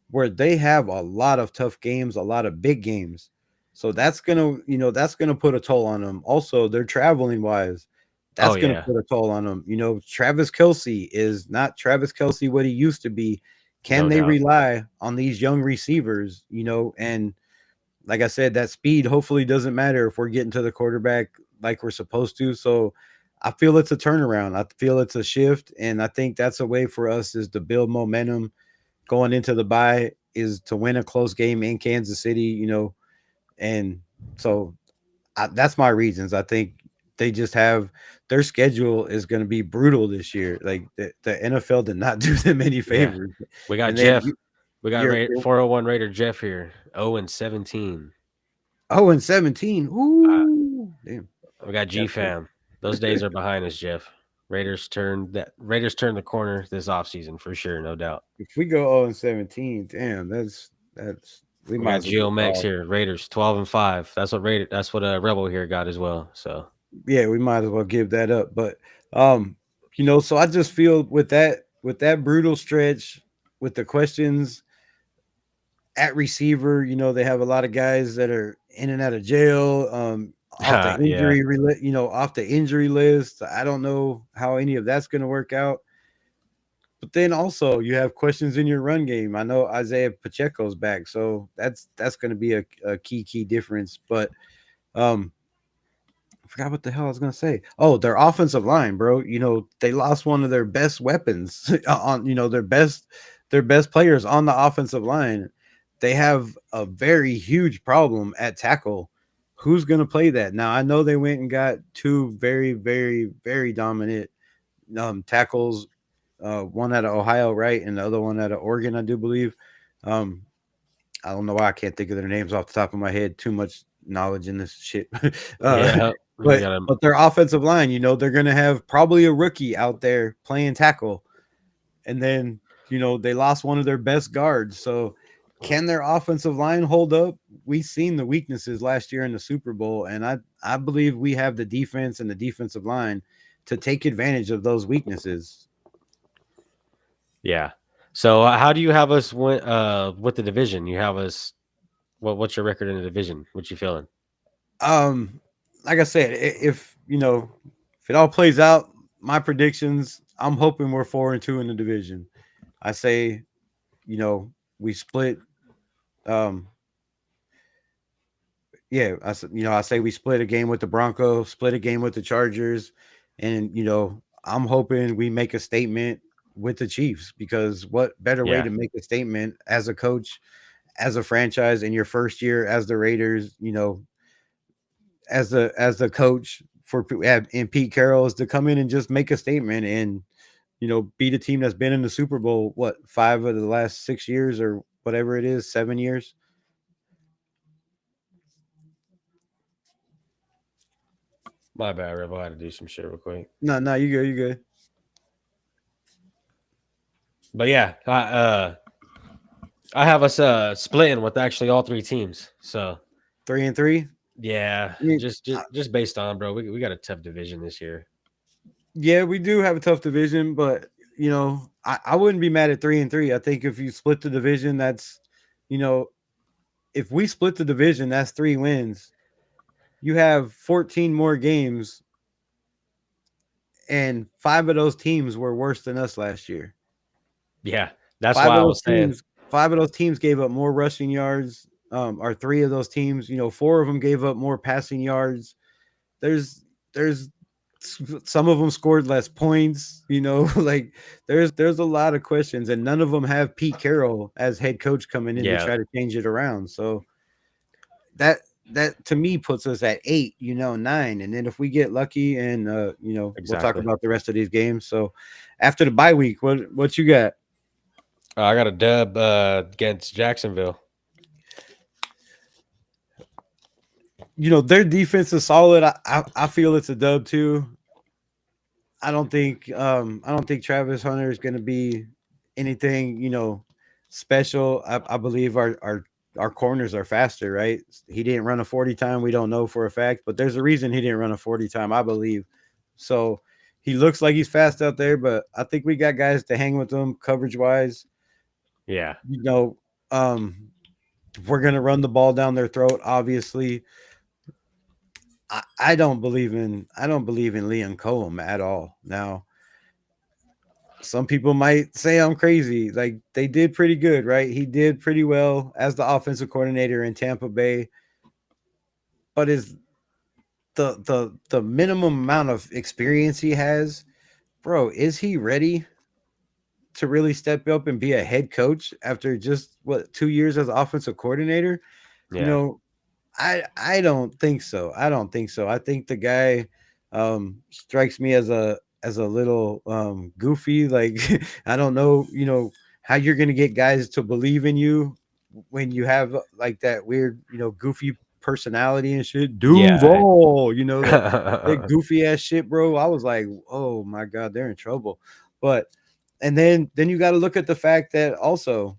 where they have a lot of tough games, a lot of big games. So that's gonna put a toll on them. Also, they're traveling wise. Oh That's gonna yeah, put a toll on them. Travis Kelsey is not Travis Kelsey what he used to be. Can no they doubt. rely on these young receivers? And like I said, that speed hopefully doesn't matter if we're getting to the quarterback like we're supposed to. So I feel it's a turnaround. I feel it's a shift, and I think that's a way for us is to build momentum going into the bye is to win a close game in Kansas City, and so that's my reasons. I think they just have their schedule is going to be brutal this year. Like the NFL did not do them any Yeah. favors, We got and then Jeff. We got you're 401 Raider Jeff here. 0-17. 0-17. Uh, Ooh, damn. we got G fam. Those days are behind us, Jeff. Raiders turned the corner this offseason for sure, no doubt. If we go 0-17, damn, that's we We might got as well just Geo Max call. here. Raiders 12-5. That's what Rebel here got as well. So Yeah, we might as well give that up. But um, so I just feel with that brutal stretch, with the questions at receiver, they have a lot of guys that are in and out of jail, off the yeah, off the injury list. I don't know how any of that's going to work out. But then also you have questions in your run game. I know Isaiah Pacheco's back, so that's going to be a key difference. But um, I forgot what the hell I was gonna say. Oh, their offensive line, bro. They lost one of their best weapons on their best players on the offensive line. They have a very huge problem at tackle. Who's gonna play that? Now I know they went and got two very, very, very dominant tackles. One out of Ohio, right, and the other one out of Oregon, I do believe. Um, I don't know why I can't think of their names off the top of my head. Too much knowledge in this shit. uh, yeah. We but got him. but their offensive line, they're gonna have probably a rookie out there playing tackle, and then they lost one of their best guards. So can their offensive line hold up? We've seen the weaknesses last year in the Super Bowl, and I believe we have the defense and the defensive line to take advantage of those weaknesses. Yeah. So how do you have us win with the division? You have us. What's your record in the division? What you feeling? Um, like I said, if it all plays out, my predictions, I'm hoping we're 4-2 in the division. I say, we split. Um, yeah, I say we split a game with the Broncos, split a game with the Chargers, and I'm hoping we make a statement with the Chiefs, because what better way Yeah. to make a statement as a coach, as a franchise in your first year as the Raiders, as the coach for and Pete Carroll, is to come in and just make a statement and beat a team that's been in the Super Bowl what 5 of the last 6 years or whatever it is, 7 years. My bad, Rebel. I had to do some shit real quick. No, no, you good. But yeah, I have us splitting with actually all three teams. So 3-3. yeah, I mean, just based on, bro, we got a tough division this year. yeah, we do have a tough division, but I wouldn't be mad at 3-3. I think if you split the division, that's you know, if we split the division, that's 3 wins. You have 14 more games, and 5 of those teams were worse than us last year. Yeah, that's Five why of I those was saying, teams, 5 of those teams gave up more rushing yards. Or 3 of those teams, 4 of them gave up more passing yards. There's some of them scored less points. Like there's a lot of questions, and none of them have Pete Carroll as head coach coming in to yeah, try to change it around. So that that to me puts us at 8, 9, and then if we get lucky, and we'll talk exactly. about the rest of these games. So after the bye week, what you got? I got a dub against Jacksonville. Their defense is solid. I feel it's a dub too. I don't think Travis Hunter is going to be anything special. I believe our corners are faster, right? He didn't run a 40 time. We don't know for a fact, but there's a reason he didn't run a 40 time, I believe. So he looks like he's fast out there, but I think we got guys to hang with him coverage wise. Yeah, You know, um, we're gonna run the ball down their throat. Obviously, I don't believe in Liam Cohen at all. Now, some people might say I'm crazy. Like, they did pretty good, right? He did pretty well as the offensive coordinator in Tampa Bay, but is the minimum amount of experience he has, bro? Is he ready? to really step up and be a head coach after just what 2 years as offensive coordinator, you Yeah. know, I don't think so. I don't think so. I think the guy strikes me as a little goofy. Like I don't know, how you're gonna get guys to believe in you when you have like that weird, goofy personality and shit. Yeah. Duval, that goofy ass shit, bro. I was like, oh my god, they're in trouble. But and then you got to look at the fact that also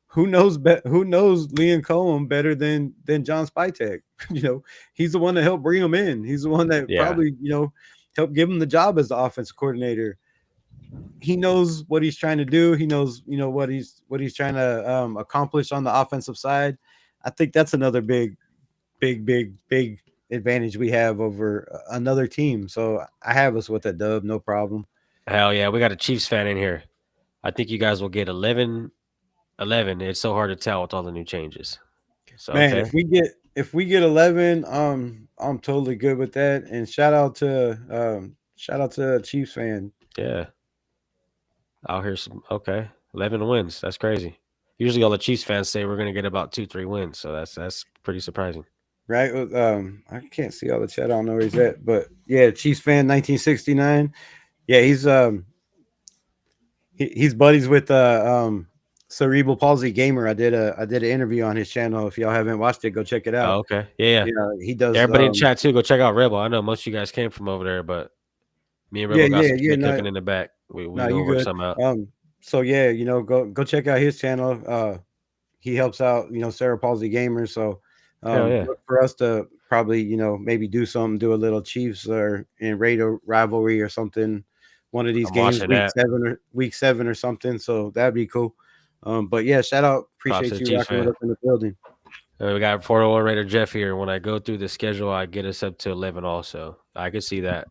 who knows Liam Cohen better than John Spytek? He's the one that helped bring him in. He's the one that Yeah. probably helped give him the job as the offensive coordinator. He knows what he's trying to do. He knows what he's trying to accomplish on the offensive side. I think that's another big advantage we have over another team. So I have us with a dub, no problem. Hell yeah, we got a Chiefs fan in here. I think you guys will get 11. It's so hard to tell with all the new changes. So Man, okay. if we get 11, I'm totally good with that. And shout out to a Chiefs fan. Yeah. I'll hear some. Okay. 11 wins. That's crazy. Usually all the Chiefs fans say we're gonna get about 2, 3 wins. So that's pretty surprising. Right? I can't see all the chat. I don't know where he's at, but yeah, Chiefs fan, 1969. Yeah, he's buddies with Cerebral Palsy Gamer. I did an interview on his channel. If y'all haven't watched it, go check it out. Oh, okay. Yeah, yeah. Yeah, he does. Everybody in chat too, go check out Rebel. I know most of you guys came from over there, but me and Yeah, Rebel got yeah, some yeah. shit No, cooking in the back. We no, gonna you work good. something out. So yeah, go check out his channel. He helps out, Sarah Palsy Gamers. So Hell yeah. look for us to probably, maybe do something, do a little Chiefs or in Raider rivalry or something, one of these I'm games, watching that. week 7 or something. So that'd be cool. But yeah, shout out, Props to appreciate the you Chiefs rocking with fan. us in the building. We got 401 Raider Jeff here. When I go through the schedule, I get us up to 11 also. I could see that.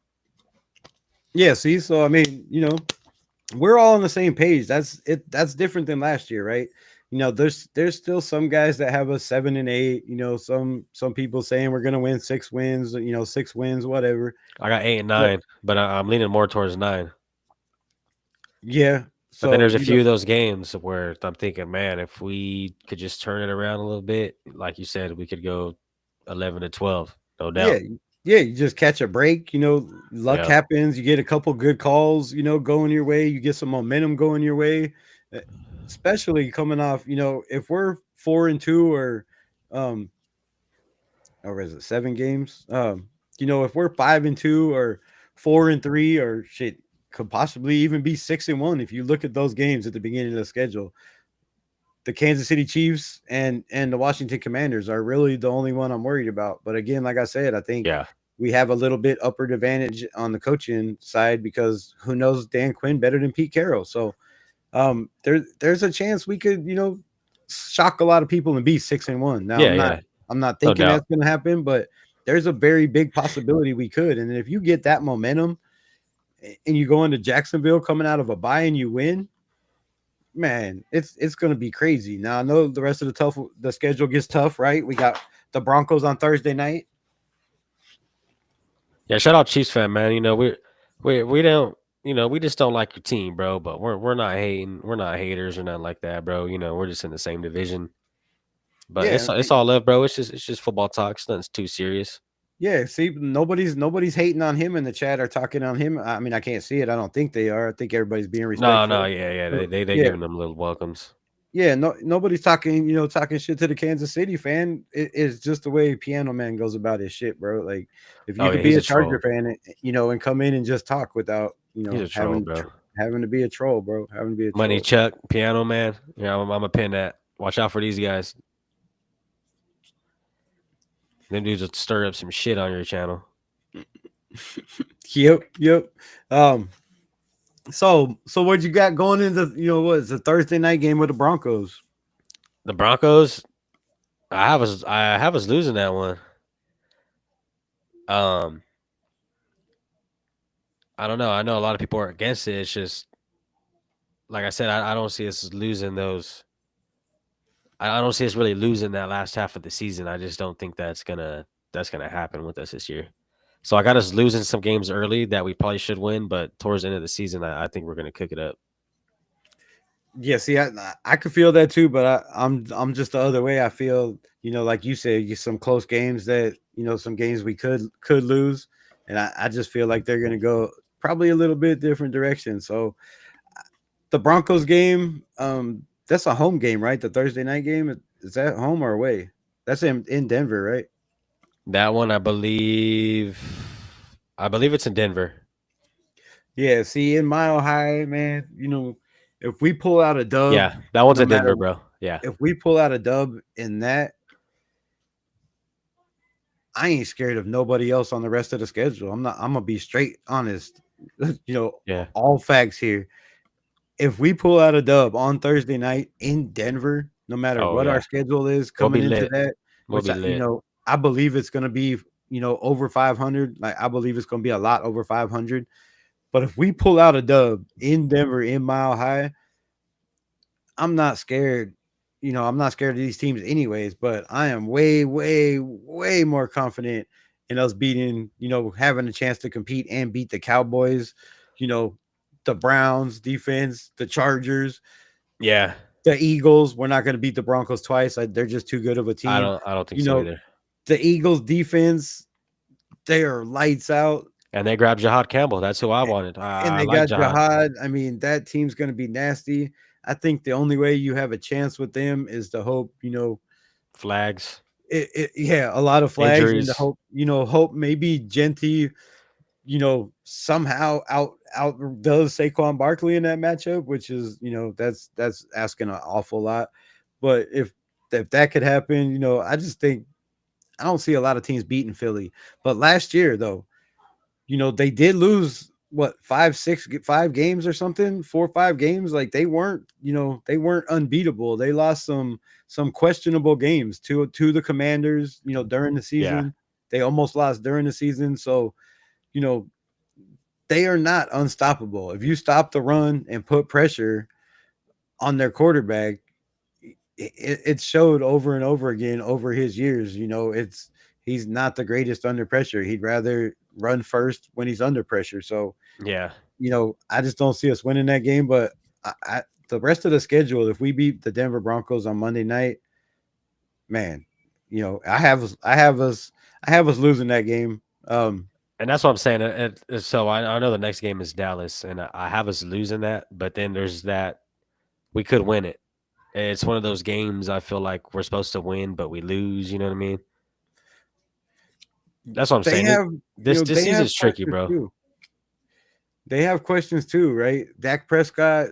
Yeah, see, so I mean, we're all on the same page. That's it. That's different than last year, right? There's still some guys that have a 7 and 8. Some people saying we're gonna win 6 wins. 6 wins, whatever. I got 8 and But 9, but I'm leaning more towards 9. yeah, But then so there's a few of those games where I'm thinking, man, if we could just turn it around a little bit, like you said, we could go 11 to 12, no yeah, doubt. yeah, you just catch a break. Luck Yeah, happens. You get a couple good calls. Going your way. You get some momentum going your way. uh, Especially coming off. If we're 4-2 um, or is it 7 games? If we're 5-2 or 4-3 or shit, could possibly even be 6-1. If you look at those games at the beginning of the schedule, the Kansas City Chiefs and the Washington Commanders are really the only one I'm worried about. But again, like I said, I think yeah, we have a little bit upward advantage on the coaching side because who knows Dan Quinn better than Pete Carroll. So there's a chance we could, shock a lot of people and be 6-1. Now yeah, yeah, I'm not no thinking doubt. that's gonna happen, but there's a very big possibility we could. And if you get that momentum and you go into Jacksonville coming out of a bye and you win, man, it's gonna be crazy. Now I know the rest of the schedule gets tough, right? We got the Broncos on Thursday night. Yeah, shout out Chiefs fan, man. We don't, we just don't like your team, bro. But we're not hating. We're not haters or nothing like that, bro. We're just in the same division. But Yeah, it's all love, bro. It's just football talk. It's nothing too serious. yeah. See, nobody's hating on him in the chat or talking on him. I mean, I can't see it. I don't think they are. I think everybody's being No, no, respectful. yeah, yeah. So, They yeah, giving them little welcomes. yeah. No, nobody's talking. Talking shit to the Kansas City fan. It's just the way Piano Man goes about his shit, bro. Like, if you Oh could yeah, be he's a a Charger troll. fan, and come in and just talk without, He's a troll, bro. having to be a troll, bro. Having to be a Money troll. Chuck, Piano Man. Yeah, I'm a pin that. Watch out for these guys. Them dudes will stir up some shit on your channel. Yep, yep. Um, so what you got going into what is the Thursday night game with the Broncos? The Broncos, I have us losing that one. Um, I don't know. I know a lot of people are against it. It's just like I said, I don't see us losing those. I don't see us really losing that last half of the season. I just don't think that's gonna happen with us this year. So I got us losing some games early that we probably should win, but towards the end of the season, I think we're gonna cook it up. Yeah, see, I could feel that too, but I'm just the other way. I feel, like you said, some close games that, some games we could lose, and I just feel like they're gonna go probably a little bit different direction. So the Broncos game, that's a home game, right? The Thursday night game, is that home or away? That's in Denver, right? That one, I believe it's in Denver. Yeah. See, in Mile High, man, if we pull out a dub, Yeah, that one's no in matter Denver, bro. Yeah, if we pull out a dub in that, I ain't scared of nobody else on the rest of the schedule. I'm not. I'm gonna be straight honest. you know, yeah. all facts here. If we pull out a dub on Thursday night in Denver, no matter Oh what our yeah, schedule is we'll be coming into lit. that, We'll which be lit. I believe it's gonna be over 500. Like I believe it's gonna be a lot over 500. But if we pull out a dub in Denver in Mile High, I'm not scared. I'm not scared of these teams anyways, but I am way, way, way more confident in us beating, having a chance to compete and beat the Cowboys, you know, the Browns defense, the Chargers, Yeah, the Eagles. We're not going to beat the Broncos twice. They're just too good of a I team. don't. I don't think You so know, either. the Eagles defense, they are lights out. And they grabbed Jahad Campbell. That's who I wanted. And I they like got Jahad. Jihad. I mean, that team's going to be nasty. I think the only way you have a chance with them is to hope, Flags, yeah, a lot of flags and to injuries. hope maybe Genty, somehow out does Saquon Barkley in that matchup, which is, that's asking an awful lot. But if that could happen, I just think I don't see a lot of teams beating Philly. But last year though, they did lose what 5 games or something, 4 or 5 games. Like they weren't unbeatable. They lost some questionable games to the Commanders, during the Yeah, season. They almost lost during the season. So, you know, they are not unstoppable. If you stop the run and put pressure on their quarterback, it showed over and over again over his years. He's not the greatest under pressure. He'd rather run first when he's under pressure. So, yeah. I just don't see us winning that game. But the rest of the schedule, if we beat the Denver Broncos on Monday night, man, I have us losing that game. And that's what I'm saying. So I know the next game is Dallas, and I have us losing that. But then there's that we could win it. It's one of those games I feel like we're supposed to win, but we lose. You know what I mean? That's what I'm They saying. have, This they have season's tricky, questions bro. too. They have questions too, right? Dak Prescott,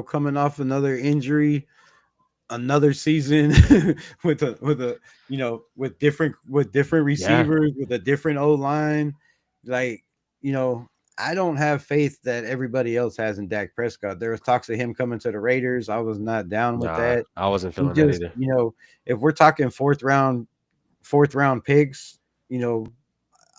coming off another injury, another season with different Yeah, receivers, with a different O line. Like, you know, I don't have faith that everybody else has in Dak Prescott. There was talks of him coming to the Raiders. I was not down with nah, that. I wasn't He feeling that just, either. if we're talking fourth round picks,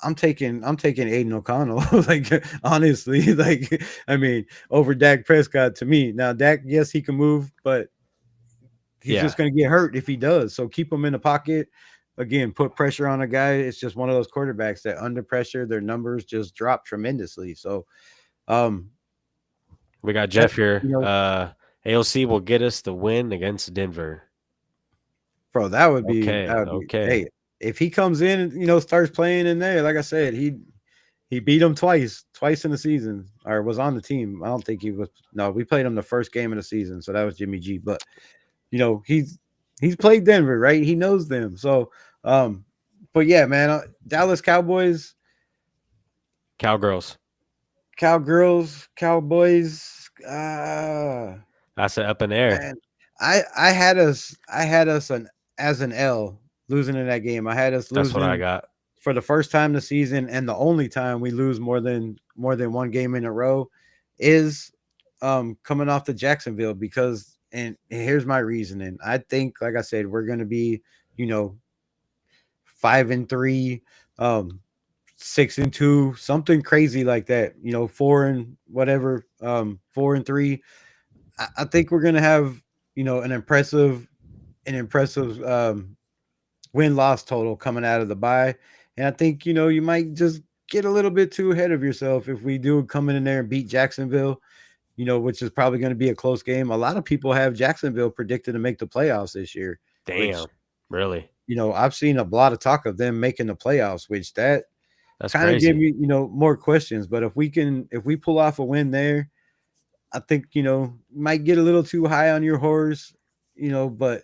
I'm taking Aiden O'Connell. Like honestly, like I mean, over Dak Prescott to me. Now Dak, yes, he can move, but he's Yeah, just going to get hurt if he does. So keep him in the pocket. Again, put pressure on a guy. It's just one of those quarterbacks that under pressure, their numbers just drop tremendously. So, um, we got that Jeff here. you know, AOC will get us the win against Denver. bro, that would be. Okay. Hey, if he comes in and starts playing in there, like I said, he beat him twice in the season, or was on the team. I don't think he was. No, we played him the first game of the season, so that was Jimmy G. But he's played Denver, right? He knows them. So, um, but yeah, man, Dallas Cowboys, Cowgirls. Cowgirls, Cowboys. That's it up in the air. Man, I had us as an L losing in that game. I had us That's what I losing got. for the first time this season, and the only time we lose more than one game in a row is coming off the Jacksonville. Because, and here's my reasoning. I think, like I said, we're gonna be, you know, 5-3, 6-2, something crazy like that. 4-3. I think we're gonna have, an impressive win loss total coming out of the bye. And I think, you might just get a little bit too ahead of yourself if we do come in there and beat Jacksonville. which is probably going to be a close game. A lot of people have Jacksonville predicted to make the playoffs this year, which, Damn. Really? I've seen a lot of talk of them making the playoffs, which that That's kind of give crazy. me, more questions. But if we pull off a win there, I think, might get a little too high on your horse, but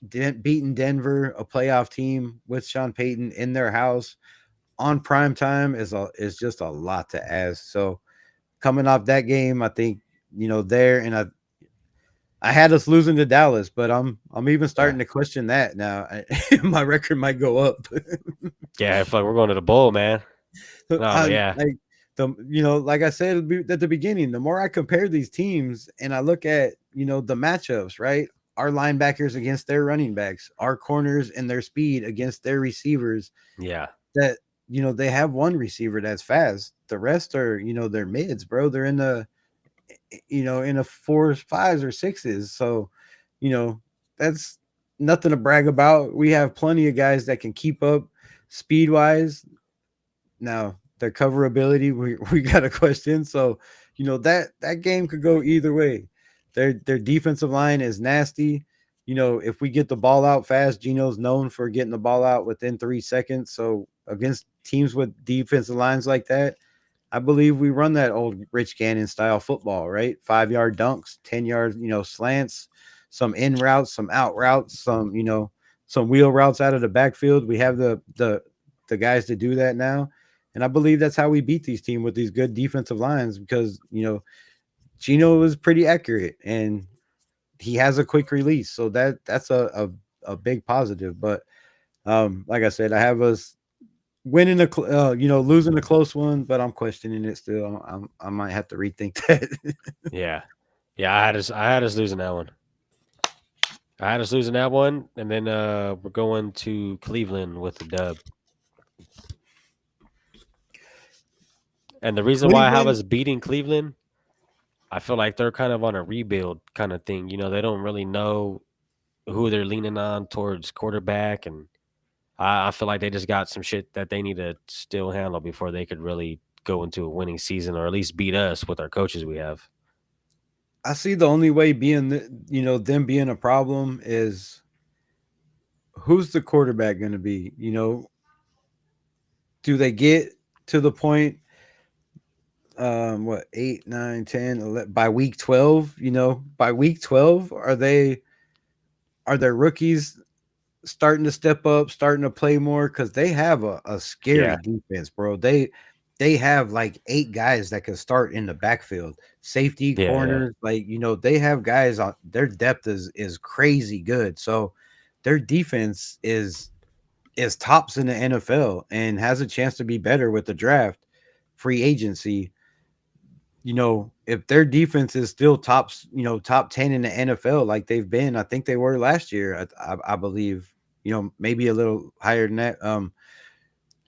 beating Denver, a playoff team with Sean Payton in their house on prime time is just a lot to ask. So coming off that game, I think, there, and I had us losing to Dallas, but I'm even Yeah. starting to question that now. My record might go up. Yeah, I feel like we're going to the bowl, man. No, but I yeah. like like I said at the beginning, the more I compare these teams and I look at, the matchups, right? Our linebackers against their running backs, our corners and their speed against their receivers, Yeah. that, they have one receiver that's fast. The rest are, they're mids, bro. They're in the, in the fours, fives, or sixes. So, you know, that's nothing to brag about. We have plenty of guys that can keep up speed wise. Now, their coverability, we got a question. So, that game could go either way. Their defensive line is nasty. If we get the ball out fast, Gino's known for getting the ball out within 3 seconds. So against teams with defensive lines like that, I believe we run that old Rich Gannon style football, right? 5 yard dunks, 10 yards, slants, some in routes, some out routes, some wheel routes out of the backfield. We have the guys to do that now. And I believe that's how we beat these teams with these good defensive lines because, Gino is pretty accurate and he has a quick release. So that's a big positive. But like I said, I have us winning losing a close one, but I'm questioning it still. I might have to rethink that. Yeah. Yeah, I had us losing that one. I had us losing that one, and then we're going to Cleveland with the dub. And the reason why I have Cleveland, us beating Cleveland, I feel like they're kind of on a rebuild kind of thing. They don't really know who they're leaning on towards quarterback, and I feel like they just got some shit that they need to still handle before they could really go into a winning season or at least beat us with our coaches we have. I see the only way being them being a problem is who's the quarterback going to be? Do they get to the point what 8, 9, 10, 11, by week 12, by week 12 are their rookies starting to step up, starting to play more because they have a scary Yeah, defense, bro. They have like 8 guys that can start in the backfield, safety, yeah, yeah. corners, like they have guys on their depth is crazy good. So their defense is tops in the NFL and has a chance to be better with the draft, free agency. If their defense is still tops, top 10 in the NFL, like they've been, I think they were last year, I believe, maybe a little higher than that.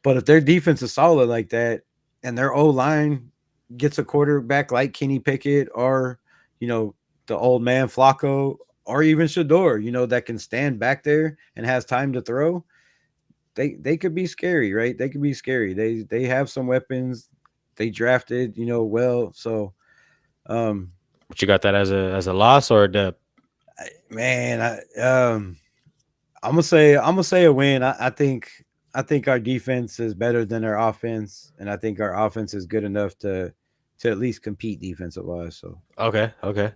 But if their defense is solid like that and their O line gets a quarterback like Kenny Pickett or, you know, the old man Flacco or even Shador, that can stand back there and has time to throw, they could be scary, right? They could be scary. They have some weapons. They drafted, well. So But you got that as a loss or a dub? man, I'm gonna say a win. I think our defense is better than our offense, and I think our offense is good enough to at least compete defensive wise. So Okay, okay.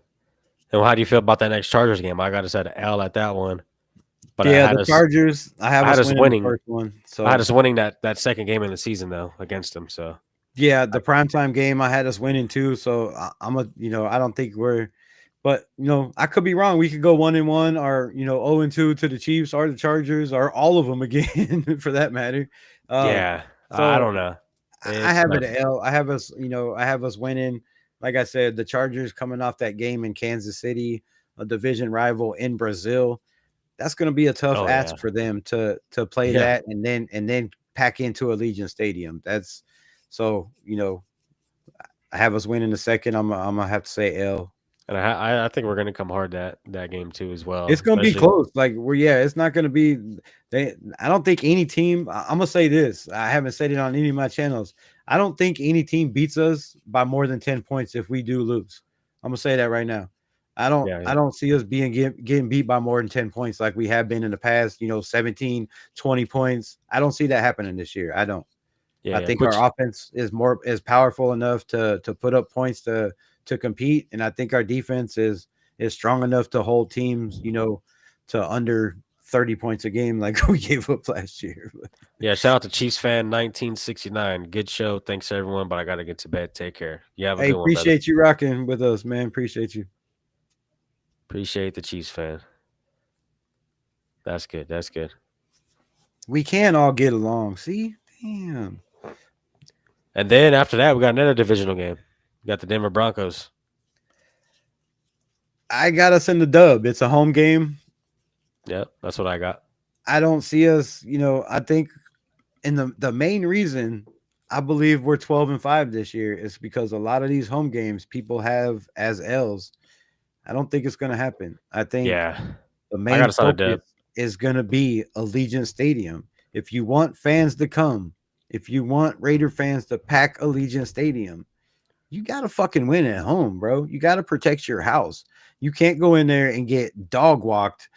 And how do you feel about that next Chargers game? I got us at an L at that one, but yeah, the Chargers, I have I had us us winning the winning. first one. I had So us winning that second game in the season though against them. So yeah, the primetime game I had us winning too. So I don't think we're, but I could be wrong. We could go 1-1 or 0-2 to the Chiefs or the Chargers or all of them again for that matter. Um, yeah, I so don't know. I It's have it tough. at L. I have us winning. Like I said, the Chargers coming off that game in Kansas City, a division rival in Brazil. That's going to be a tough Oh ask yeah, for them to play yeah. that and then pack into Allegiant Stadium. That's so I have us winning the second. I'm gonna have to say L. And I think we're gonna come hard that game too as well, It's gonna be especially. close. Like it's not gonna be. I don't think any team. I'm gonna say this. I haven't said it on any of my channels. I don't think any team beats us by more than 10 points if we do lose. I'm gonna say that right now. I don't Yeah, I yeah, don't see us getting beat by more than 10 points like we have been in the past, 17, 20 points. I don't see that happening this year. I don't. yeah, I yeah. think Which our offense is powerful enough to put up points to compete, and I think our defense is strong enough to hold teams, to under 30 points a game like we gave up last year. yeah, shout out to Chiefs fan 1969. Good show. Thanks everyone, but I gotta get to bed. Take care. You have a Hey, good one, brother. appreciate you rocking with us, man. Appreciate you. Appreciate the Chiefs fan. That's good. That's good. We can all get along. See? Damn. And then after that, we got another divisional game. We got the Denver Broncos. I got us in the dub. It's a home game. Yep, that's what I got. I don't see us, I think and the main reason I believe we're 12-5 this year is because a lot of these home games people have as L's. I don't think it's going to happen. I think Yeah, the I main got us on a focus dub. is going to be Allegiant Stadium. If you want fans to come, if you want Raider fans to pack Allegiant Stadium, you got to fucking win at home, bro. You got to protect your house. You can't go in there and get dog walked,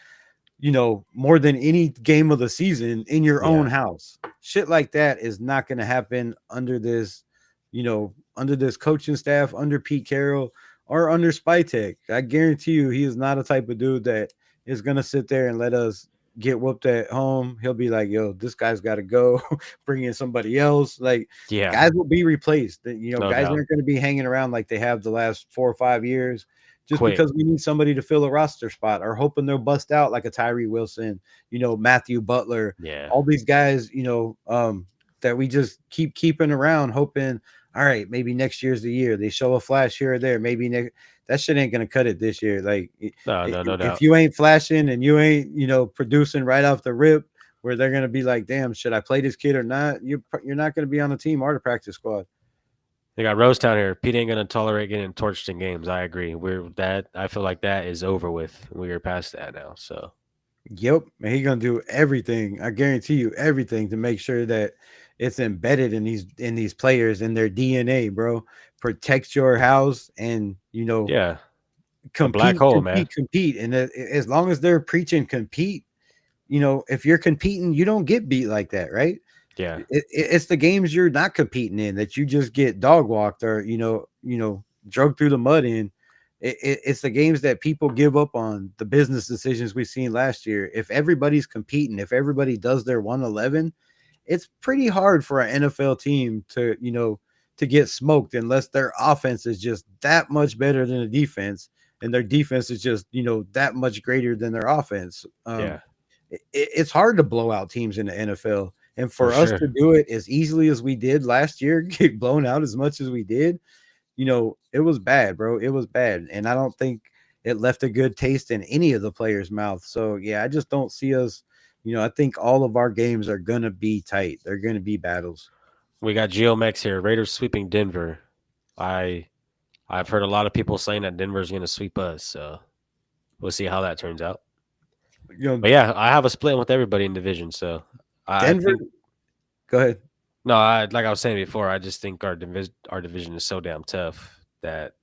more than any game of the season in your own Yeah, house. Shit like that is not going to happen under this coaching staff, under Pete Carroll, or under Spytek. I guarantee you, he is not a type of dude that is going to sit there and let us get whooped at home. He'll be like, yo, this guy's got to go, bring in somebody else. Like, yeah, guys will be replaced. no Guys doubt. aren't going to be hanging around like they have the last 4 or 5 years just Quick. because we need somebody to fill a roster spot or hoping they'll bust out like a Tyree Wilson, Matthew Butler, Yeah, all these guys, that we just keep keeping around, hoping, all right, maybe next year's the year. They show a flash here or there. Maybe that shit ain't gonna cut it this year. Like no, no, no if doubt. you ain't flashing and you ain't, producing right off the rip, where they're gonna be like, damn, should I play this kid or not? You're not gonna be on the team or the practice squad. They got Rose Town here. Pete ain't gonna tolerate getting torched in games. I agree. We're that. I feel like that is over with. We are past that now. So Yep, and he's gonna do everything. I guarantee you everything to make sure that it's embedded in these players in their DNA, bro. Protect your house and yeah, a black compete, hole, man. compete, compete. And as long as they're preaching compete, if you're competing, you don't get beat like that, right? Yeah, It's the games you're not competing in that you just get dog walked or drugged through the mud in. It's the games that people give up on, the business decisions we've seen last year. If everybody's competing, if everybody does their 111, it's pretty hard for an NFL team to get smoked unless their offense is just that much better than the defense and their defense is just that much greater than their offense. yeah, It's hard to blow out teams in the NFL. And for for us sure. to do it as easily as we did last year, get blown out as much as we did, it was bad, bro. It was bad. And I don't think it left a good taste in any of the players' mouths. So, yeah, I just don't see us. I think all of our games are going to be tight. They're going to be battles. We got Geomex here. Raiders sweeping Denver. I I've heard a lot of people saying that Denver's gonna sweep us. So we'll see how that turns out. You know, But yeah, I have a split with everybody in division. So I Denver, think go ahead. no, I like I was saying before. I just think our division is so damn tough that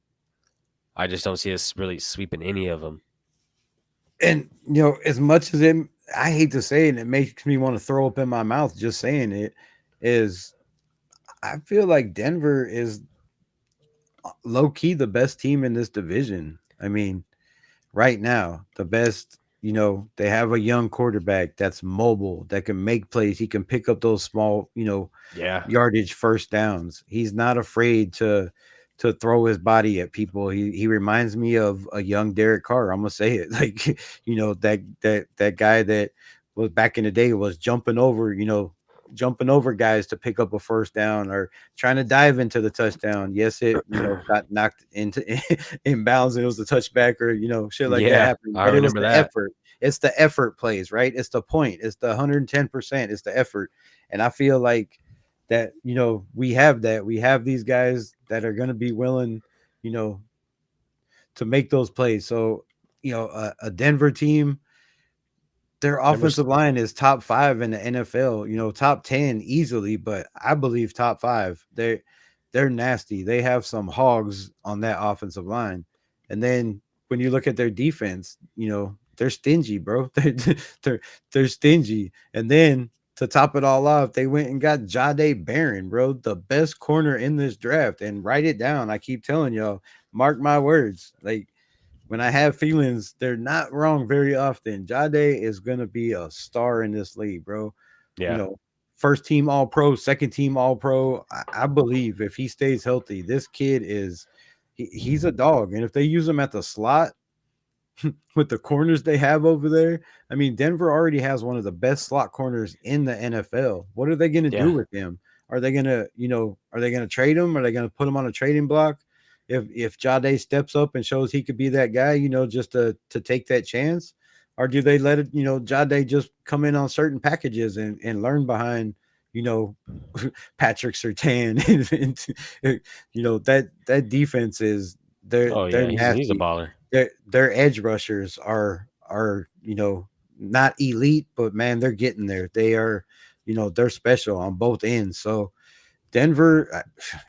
I just don't see us really sweeping any of them. And, as much as I hate to say it, and it makes me want to throw up in my mouth just saying it, is I feel like Denver is low key the best team in this division. I mean, right now, the best, they have a young quarterback that's mobile, that can make plays. He can pick up those small, Yeah, yardage first downs. He's not afraid to throw his body at people. He reminds me of a young Derek Carr. I'm gonna say it like that guy that was back in the day was jumping over guys to pick up a first down or trying to dive into the touchdown. Yes, it got knocked into in bounds and it was a touchback or shit like that yeah, happened. I But it was remember the that. effort. It's the effort plays, right? It's the point. It's the 110%. It's the effort. And I feel like that we have that. We have these guys that are going to be willing, you know, to make those plays. So a Denver team, their Denver's offensive line is top 5 in the NFL, top 10 easily, but I believe top 5. They're nasty. They have some hogs on that offensive line. And then when you look at their defense, they're stingy, bro. They're they're stingy. And then to top it all off, they went and got Jade Barron, bro, the best corner in this draft. And write it down. I keep telling y'all, mark my words. Like when I have feelings, they're not wrong very often. Jade is gonna be a star in this league, bro. You Yeah. know, first team All Pro, second team All Pro. I believe if he stays healthy, this kid is he's a dog. And if they use him at the slot, with the corners they have over there. I mean, Denver already has one of the best slot corners in the NFL. What are they going to do Yeah. with him? Are they going to, are they going to trade him? Are they going to put him on a trading block? If Jade steps up and shows he could be that guy, just to take that chance, or do they let it, Jade just come in on certain packages and learn behind, you know, Patrick Sertan and that defense is Oh they're yeah, he's a nasty. baller. Their edge rushers are not elite, but man, they're getting there. They are, they're special on both ends. So Denver,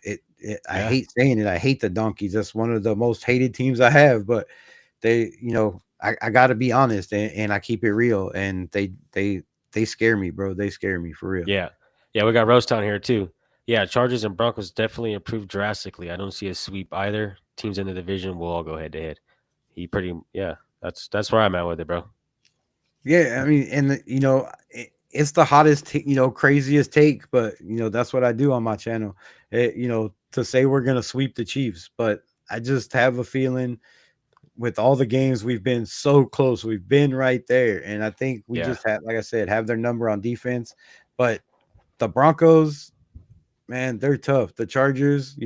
I Yeah. hate saying it. I hate the Donkeys. That's one of the most hated teams I have. But they, I got to be honest, and I keep it real. And they scare me, bro. They scare me for real. Yeah. Yeah, we got Roast on here too. Yeah, Chargers and Broncos definitely improved drastically. I don't see a sweep either. Teams in the division will all go head to head. He pretty yeah, that's where I'm at with it, bro. Yeah, I mean, and it's the hottest, craziest take, but that's what I do on my channel. To say we're gonna sweep the Chiefs, but I just have a feeling with all the games we've been so close, we've been right there, and I think we Yeah. just have, like I said, have their number on defense. But the Broncos, man, they're tough. The Chargers,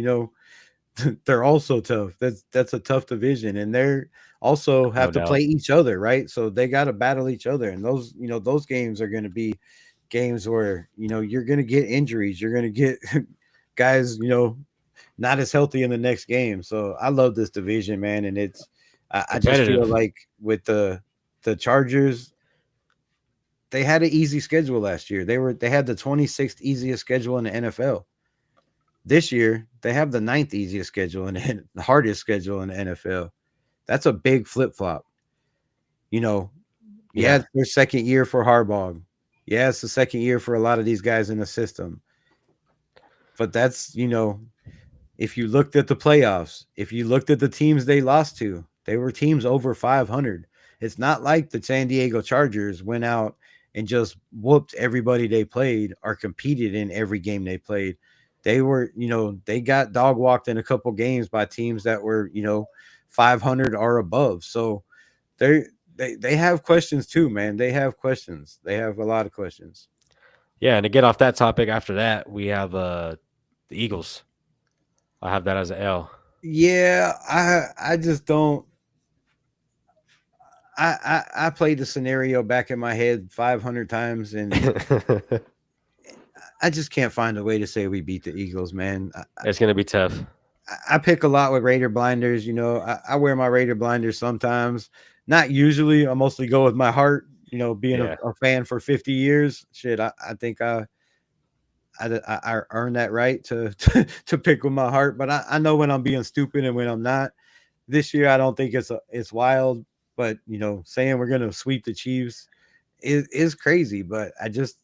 they're also tough. That's a tough division, and they're also have No to play doubt. each other, right? So they got to battle each other, and those games are going to be games where you're going to get injuries, you're going to get guys not as healthy in the next game. So I love this division, man, and I just feel Competitive. like with the Chargers, they had an easy schedule last year. They had the 26th easiest schedule in the NFL. This year, they have the ninth easiest schedule and the hardest schedule in the NFL. That's a big flip flop. You know, yeah, Yeah. it's their second year for Harbaugh. Yeah, it's the second year for a lot of these guys in the system. But that's, if you looked at the playoffs, if you looked at the teams they lost to, they were teams over 500. It's not like the San Diego Chargers went out and just whooped everybody they played or competed in every game they played. They were, they got dog walked in a couple games by teams that were, 500 or above. So they they have questions too, man. They have questions. They have a lot of questions. Yeah, and to get off that topic after that, we have the Eagles. I have that as an L. Yeah, I just don't I played the scenario back in my head 500 times, and I just can't find a way to say we beat the Eagles, man. It's gonna be tough. I pick a lot with Raider blinders. I wear my Raider blinders sometimes. Not usually. I mostly go with my heart. Being Yeah. a fan for 50 years, shit. I think I earned that right to pick with my heart. But I know when I'm being stupid and when I'm not. This year, I don't think it's wild. But saying we're gonna sweep the Chiefs is crazy, but I just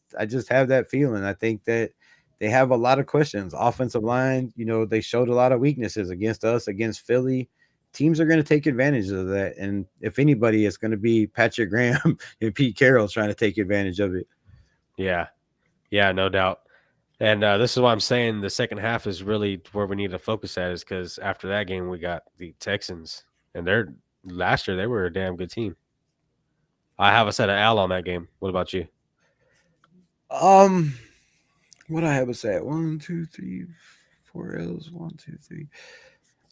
have that feeling. I think that they have a lot of questions. Offensive line, they showed a lot of weaknesses against us, against Philly. Teams are going to take advantage of that, and if anybody, it's going to be Patrick Graham and Pete Carroll trying to take advantage of it. Yeah. Yeah, no doubt. And this is why I'm saying the second half is really where we need to focus at, is because after that game we got the Texans, and they're last year they were a damn good team. I have a set of Al on that game. What about you? Um, what I have a say? 1, 2, 3, 4 L's. 1, 2, 3.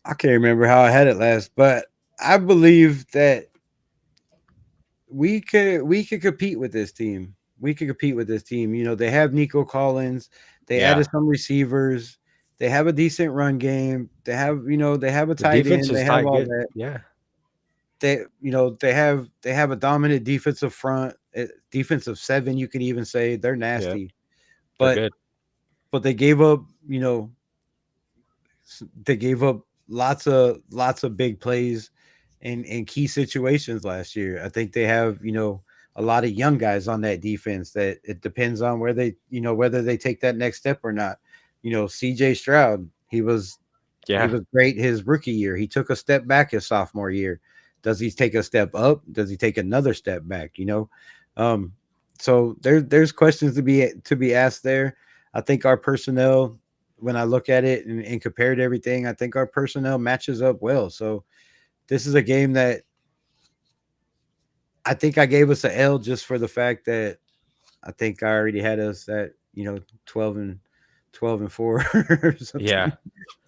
I can't remember how I had it last, but I believe that we could compete with this team. We could compete with this team. They have Nico Collins. They Yeah, added some receivers. They have a decent run game. They have a the tight defense end. They is have tight. all Good. that. Yeah, They have a dominant defensive front, defensive seven. You can even say they're yeah, nasty, they're but good. but they gave up. They gave up lots of big plays. in key situations last year. I think they have, a lot of young guys on that defense that it depends on where they, whether they take that next step or not. CJ Stroud, he Yeah. was great his rookie year. He took a step back his sophomore year. Does he take a step up? Does he take another step back? Um, so there's questions to be asked there. I think our personnel, when I look at it and compare to everything, I think our personnel matches up well. So this is a game that I think I gave us an L just for the fact that I think I already had us at 12-4 or Yeah. something. Yeah,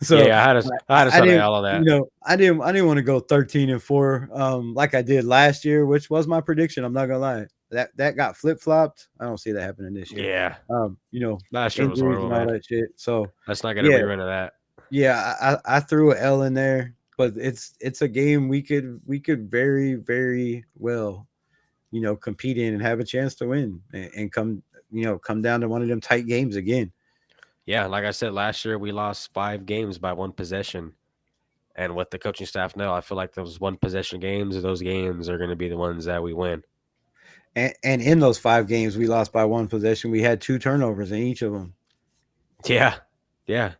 So yeah, I had us I on an didn't, L on that. I didn't want to go 13-4, like I did last year, which was my prediction. I'm not gonna lie. That got flip flopped. I don't see that happening this year. Yeah. Um, you know, Last year was injuries horrible, and all man. that shit. So Let's not get a yeah, rerun of that. yeah, I threw an L in there, but it's a game we could very very well compete in and have a chance to win and come down to one of them tight games again. Yeah, like I said, last year we lost 5 games by one possession. And with the coaching staff now, I feel like those one possession games, those games are going to be the ones that we win. And in those 5 games, we lost by one possession. We had 2 turnovers in each of them. Yeah. Yeah.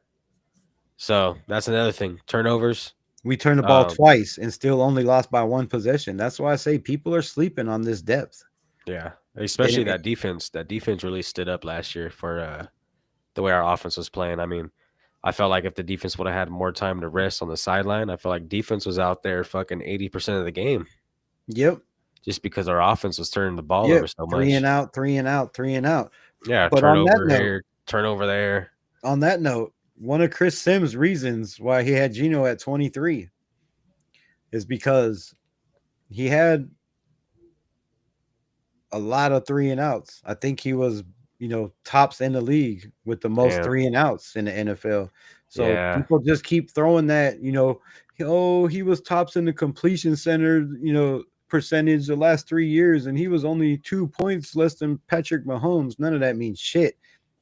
So that's another thing. Turnovers. We turned the ball Um, twice and still only lost by one possession. That's why I say people are sleeping on this depth. yeah. They Especially didn't, that defense. That defense really stood up last year for the way our offense was playing. I mean, I felt like if the defense would have had more time to rest on the sideline, I feel like defense was out there fucking 80% of the game yep, just because our offense was turning the ball over yep, so three and much. out, 3 and out, 3 and out. Yeah, But on that turnover note, here, turnover there. one of Chris Sims' reasons why he had Gino at 23 is because he had a lot of 3 and outs. I think he was, tops in the league with the most Damn. 3 and outs in the NFL. So Yeah. people just keep throwing that, oh, he was tops in the completion center, percentage the last 3 years, and he was only 2 points less than Patrick Mahomes. None of that means shit.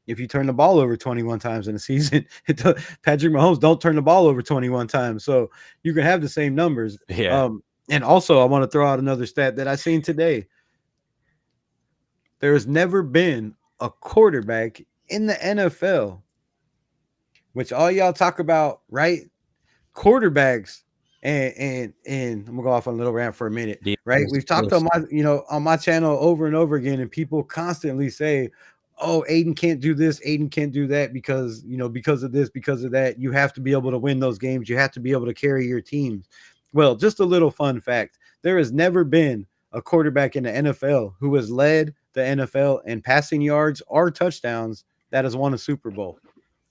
If you turn the ball over 21 times in a season, Patrick Mahomes don't turn the ball over 21 times. So you can have the same numbers. Yeah. And also, I want to throw out another stat that I seen today. There has never been a quarterback in the NFL, which all y'all talk about, right? Quarterbacks and I'm gonna go off on a little rant for a minute, right? Defense, We've talked on yes. my channel over and over again, and people constantly say, "Oh, Aiden can't do this, Aiden can't do that because because of this, because of that. You have to be able to win those games. You have to be able to carry your teams." Well, just a little fun fact: there has never been a quarterback in the NFL who has led the NFL in passing yards or touchdowns that has won a Super Bowl.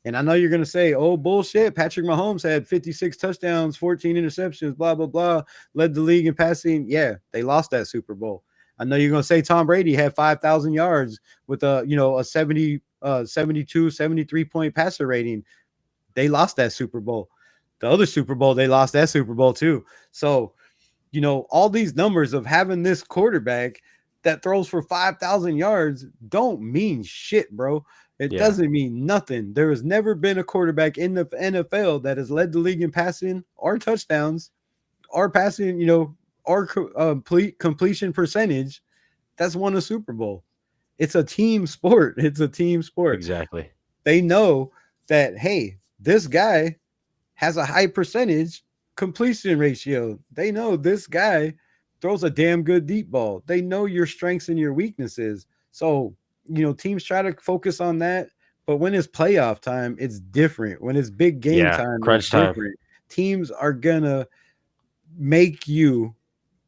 And I know you're going to say, oh, bullshit. Patrick Mahomes had 56 touchdowns, 14 interceptions, blah, blah, blah, led the league in passing. Yeah, they lost that Super Bowl. I know you're going to say Tom Brady had 5,000 yards with a 72, 73-point passer rating. They lost that Super Bowl. The other Super Bowl, they lost that Super Bowl too. So, all these numbers of having this quarterback that throws for 5,000 yards don't mean shit, bro. It Yeah. doesn't mean nothing. There has never been a quarterback in the NFL that has led the league in passing or touchdowns or passing, or completion percentage that's won a Super Bowl. It's a team sport. It's a team sport. Exactly. They know that, hey, this guy has a high percentage completion ratio. They know this guy throws a damn good deep ball. They know your strengths and your weaknesses. So, teams try to focus on that. But when it's playoff time, it's different. When it's big game Yeah. time, it's Crunch time. different. Teams are going to make you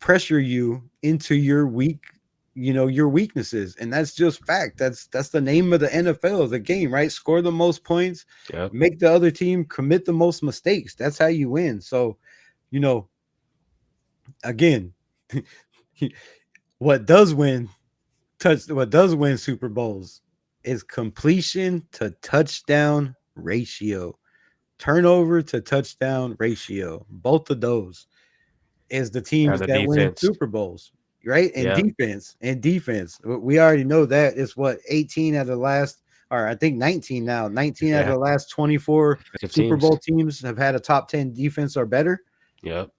pressure you into your weaknesses, and that's just fact. That's the name of the NFL, the game, right? Score the most points, Yep. make the other team commit the most mistakes. That's how you win. So, you know, again, what does win what does win Super Bowls is completion to touchdown ratio, turnover to touchdown ratio. Both of those is the And teams the that win defense. Super Bowls, right? And Yep. defense. We already know that it's what 18 out of the last, or I think 19 now. 19 out of Yeah. the last 24 Defensive Super teams. Bowl teams have had a top 10 defense or better. Yep.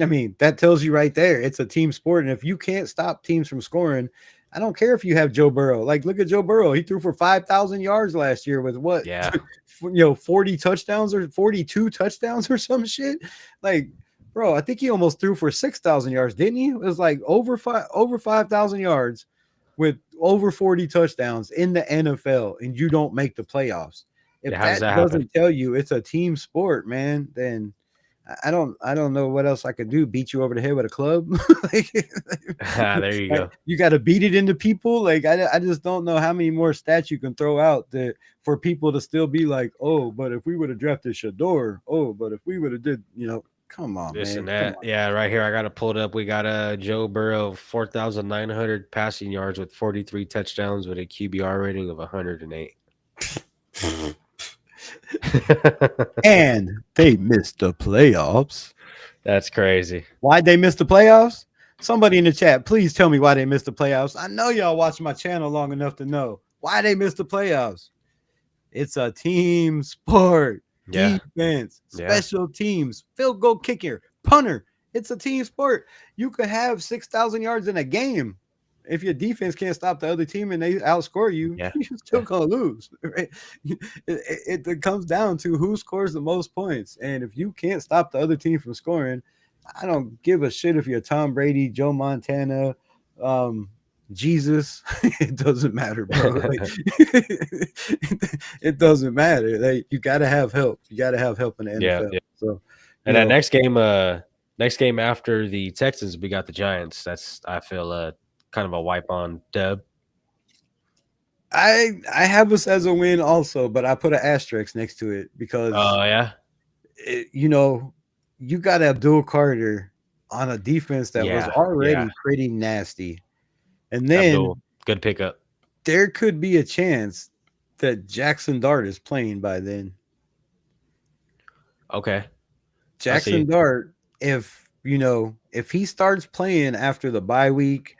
I mean, that tells you right there it's a team sport. And if you can't stop teams from scoring, I don't care if you have Joe Burrow. Like, look at Joe Burrow. He threw for 5,000 yards last year with what, Yeah. 40 touchdowns or 42 touchdowns or some shit. Like, bro, I think he almost threw for 6,000 yards, didn't he? It was like over 5,000 yards with over 40 touchdowns in the NFL, and you don't make the playoffs. Yeah. If How does that that happen? doesn't tell you it's a team sport, man, then I don't know what else I could do. Beat you over the head with a club? Like, There you like, go. you got to beat it into people. Like, I just don't know how many more stats you can throw out that for people to still be like, oh, but if we would have drafted Shador, oh, but if we would have did, come on, This man, and come that. on. Yeah, right here. I got it pulled up. We got Joe Burrow, 4,900 passing yards with 43 touchdowns with a QBR rating of 108. And they missed the playoffs. That's crazy. Why'd they miss the playoffs? Somebody in the chat, please tell me why they missed the playoffs. I know y'all watch my channel long enough to know why they missed the playoffs. It's a team sport. Yeah. Defense, Yeah. special teams, field goal kicker, punter. It's a team sport. You could have 6,000 yards in a game. If your defense can't stop the other team and they outscore you, Yeah. you're still Yeah. going to lose. Right? It comes down to who scores the most points. And if you can't stop the other team from scoring, I don't give a shit if you're Tom Brady, Joe Montana, um, Jesus. It doesn't matter, bro. Like, it doesn't matter. Like, you got to have help. You got to have help in the Yeah. NFL. Yeah. So, you And that know, next game after the Texans, we got the Giants. That's I feel kind of a wipe on dub. I have us as a win also, but I put an asterisk next to it because Oh yeah. you got Abdul Carter on a defense that was Yeah. Yeah. already pretty nasty, and Abdul. then Good pickup. there could be a chance that Jackson Dart is playing by then. Okay. I see. Jackson Dart, if he starts playing after the bye week,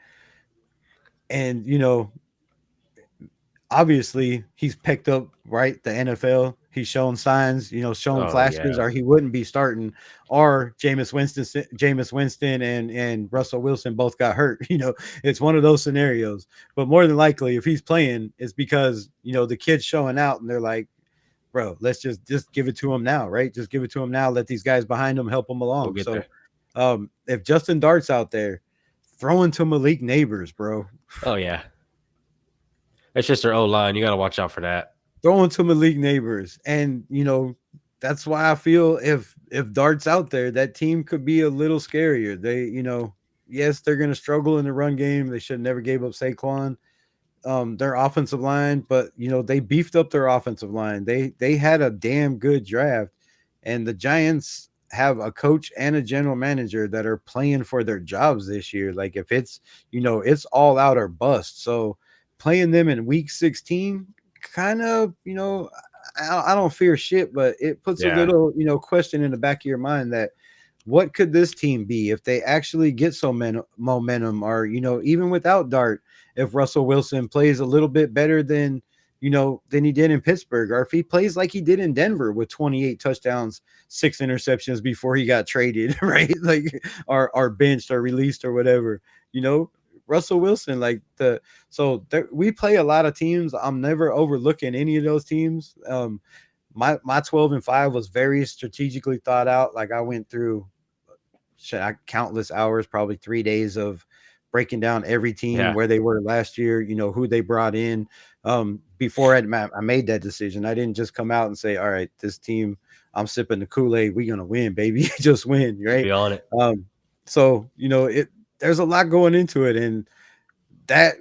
and obviously he's picked up right the NFL. He's shown signs, shown Oh flashes, yeah. or he wouldn't be starting. Or Jameis Winston and Russell Wilson both got hurt. It's one of those scenarios. But more than likely, if he's playing, it's because the kid's showing out, and they're like, "Bro, let's just give it to him now, right? Just give it to him now. Let these guys behind him help him We'll along." get So, there. if Justin Dart's out there, throwing to Malik Neighbors, bro. Oh yeah. It's just their O line. You got to watch out for that. Throwing to Malik Neighbors. And that's why I feel if Dart's out there, that team could be a little scarier. They, yes, they're gonna struggle in the run game. They should have never gave up Saquon. Their offensive line, but they beefed up their offensive line. They had a damn good draft, and the Giants have a coach and a general manager that are playing for their jobs this year. Like, if it's all out or bust. So playing them in week 16, kind of, I don't fear shit, but it puts a Yeah. little, question in the back of your mind that what could this team be if they actually get some momentum, or even without Dart, if Russell Wilson plays a little bit better than he did in Pittsburgh, or if he plays like he did in Denver with 28 touchdowns, 6 interceptions before he got traded, right? Like, or benched or released or whatever. Russell Wilson, like, we play a lot of teams. I'm never overlooking any of those teams. My 12-5 was very strategically thought out. Like, I went through countless hours, probably 3 days of breaking down every team, Yeah. where they were last year, who they brought in. Before I made that decision, I didn't just come out and say, all right, this team, I'm sipping the Kool-Aid, we're gonna win, baby. Just win, right? Be on it. So there's a lot going into it, and that,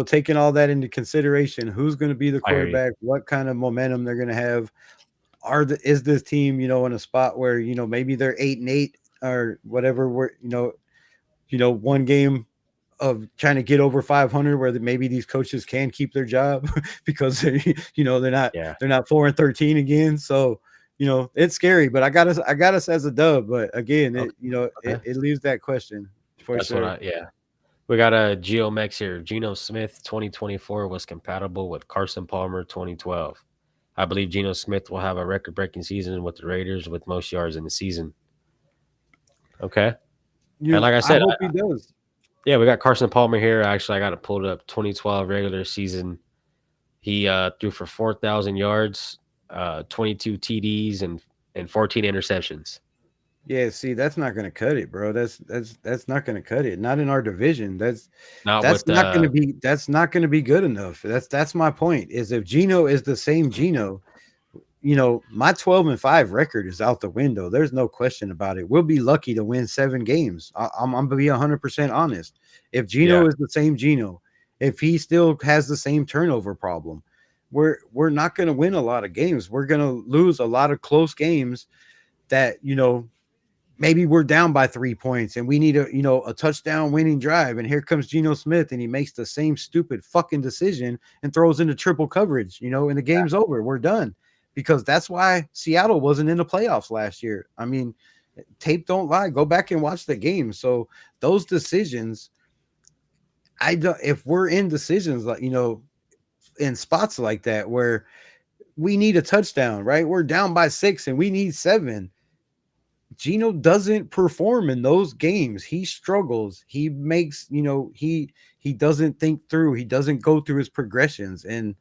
taking all that into consideration, who's going to be the I hear you. quarterback, what kind of momentum they're going to have, is this team, in a spot where, maybe they're 8-8 or whatever, where, one game of trying to get over 500, where maybe these coaches can keep their job because they're not Yeah. they're not 4-13 again. So, it's scary, but I got us as a dub. But again, Okay. Okay. it leaves that question for That's what sure. I. Yeah. We got a GeoMex here. Geno Smith 2024 was compatible with Carson Palmer 2012. I believe Geno Smith will have a record breaking season with the Raiders with most yards in the season. Okay. And like I I said, hope he does. yeah, we got Carson Palmer here. Actually, I got it pulled up. 2012 regular season, he threw for 4,000 yards, 22 TDs, and 14 interceptions. Yeah, see, that's not gonna cut it, bro. That's not gonna cut it. Not in our division. Not with That's not gonna be good enough. That's my point. Is if Gino is the same Gino, my 12-5 record is out the window. There's no question about it. We'll be lucky to win 7 games. I'm gonna be 100% honest. If Gino yeah, is the same Gino, if he still has the same turnover problem, we're not gonna win a lot of games. We're gonna lose a lot of close games that maybe we're down by 3 points and we need a touchdown winning drive. And here comes Geno Smith and he makes the same stupid fucking decision and throws into triple coverage, and the game's over. We're done. Because that's why Seattle wasn't in the playoffs last year. I mean, tape don't lie. Go back and watch the game. So those decisions, I don't, if we're in decisions like, in spots like that where we need a touchdown, right? We're down by 6 and we need 7. Gino doesn't perform in those games. He struggles. He makes, he doesn't think through. He doesn't go through his progressions. And,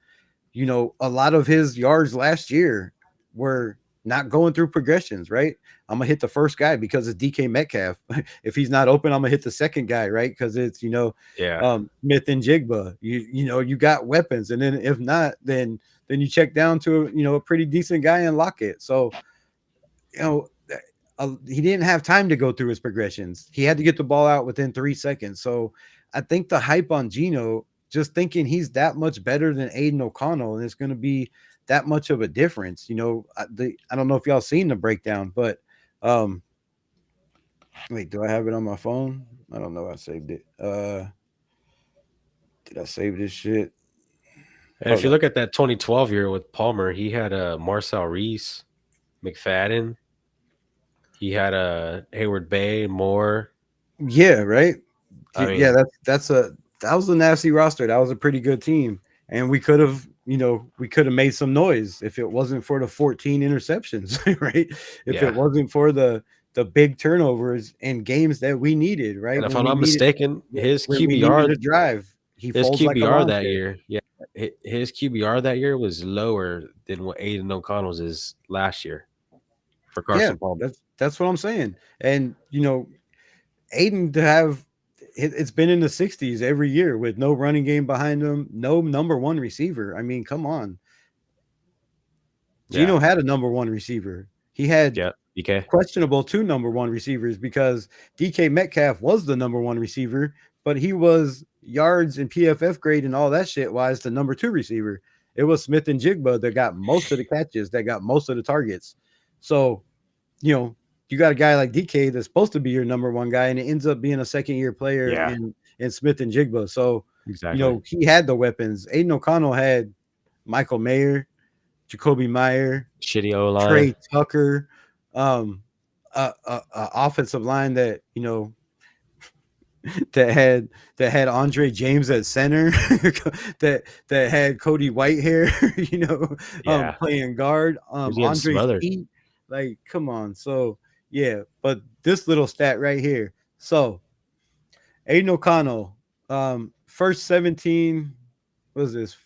a lot of his yards last year were not going through progressions, right? I'm gonna hit the first guy because it's DK Metcalf. If he's not open, I'm gonna hit the second guy, right? Because it's yeah, Smith and Jigba. You got weapons, and then if not, then you check down to a pretty decent guy and lock it. So you know he didn't have time to go through his progressions. He had to get the ball out within 3 seconds. So I think the hype on Gino, just thinking he's that much better than Aiden O'Connell, and it's going to be that much of a difference. I don't know if y'all seen the breakdown, but wait, do I have it on my phone? I don't know. I saved it. Did I save this shit? and if Hold you up. look at that 2012 year with Palmer, he had Marcel Reese, McFadden, he had Hayward Bay, Moore. Yeah, right. I Yeah, mean, that was a nasty roster. That was a pretty good team, and we could have made some noise if it wasn't for the 14 interceptions, right? If yeah. it wasn't for the big turnovers in games that we needed, right? And if I'm not mistaken, When we needed a drive, he his folds like a QBR lawn that chair. year, yeah, his QBR that year was lower than what Aiden O'Connell's is last year for Yeah, Carson Palmer. that's what I'm saying. And Aiden to have it's been in the 60s every year with no running game behind him, no number one receiver. I mean, come on. Yeah, Gino had a number one receiver. He had yeah, DK. questionable two number one receivers because DK Metcalf was the number one receiver, but he was yards and PFF grade and all that shit wise the number two receiver. It was Smith and Jigba that got most of the catches, that got most of the targets. So, you know, you got a guy like DK that's supposed to be your number one guy, and it ends up being a second year player Yeah, in Smith and Jigba. So, exactly. he had the weapons. Aiden O'Connell had Michael Mayer, Jacoby Meyer, Shitty O line. Trey Tucker, offensive line that that had Andre James at center, that had Cody Whitehair, Yeah, playing guard, he was getting Andre smothered. Feet, like come on. So yeah, but this little stat right here. So Aiden O'Connell, first 17, what was this?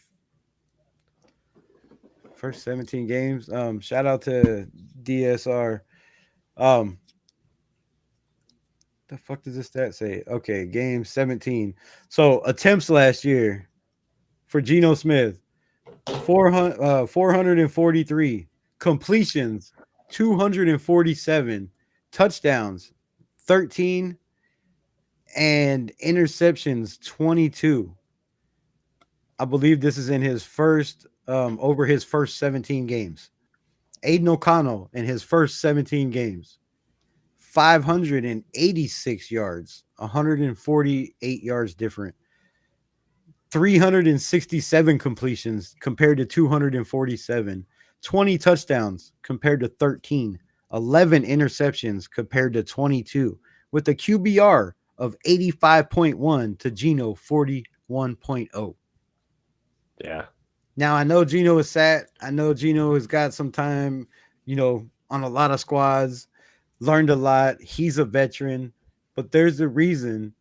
First 17 games. Shout out to DSR. Um, the fuck does this stat say? Okay, game 17. So attempts last year for Geno Smith, 443 completions, 247 touchdowns, 13 and interceptions, 22. I believe this is in his first over his first 17 games. Aiden O'Connell in his first 17 games, 586 yards, 148 yards different, 367 completions compared to 247, 20 touchdowns compared to 13, 11 interceptions compared to 22, with a QBR of 85.1 to Geno 41.0. Yeah, Now I know Geno is sat. I know Geno has got some time, on a lot of squads, learned a lot. He's a veteran. but there's a reason,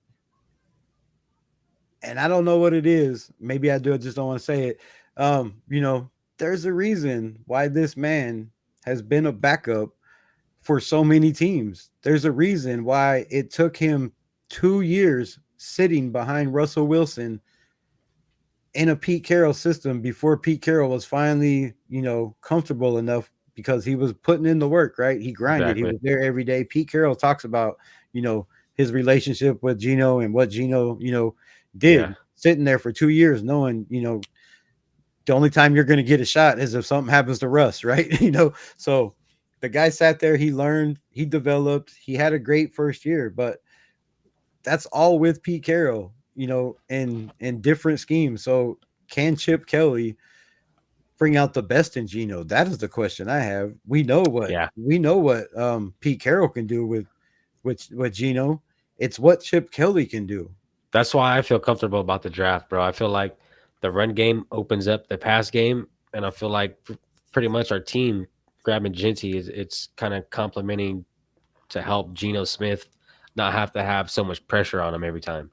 and I don't know what it is. Maybe I do. I just don't want to say it. You know, there's a reason why this man has been a backup for so many teams. There's a reason why it took him 2 years sitting behind Russell Wilson in a Pete Carroll system before Pete Carroll was finally, comfortable enough because he was putting in the work, right? He grinded. He Exactly. was there every day. Pete Carroll talks about, his relationship with Gino and what Gino, Yeah. did sitting there for 2 years, knowing, the only time you're going to get a shot is if something happens to Russ, right? So the guy sat there, he learned, he developed, he had a great first year, but that's all with Pete Carroll, in different schemes. So can Chip Kelly bring out the best in Gino? That is the question I have. Yeah. We know what Pete Carroll can do with Gino. It's what Chip Kelly can do. That's why I feel comfortable about the draft, bro. I feel like the run game opens up the pass game, and I feel like pretty much our team grabbing Genty is it's kind of complementing to help Geno Smith not have to have so much pressure on him every time.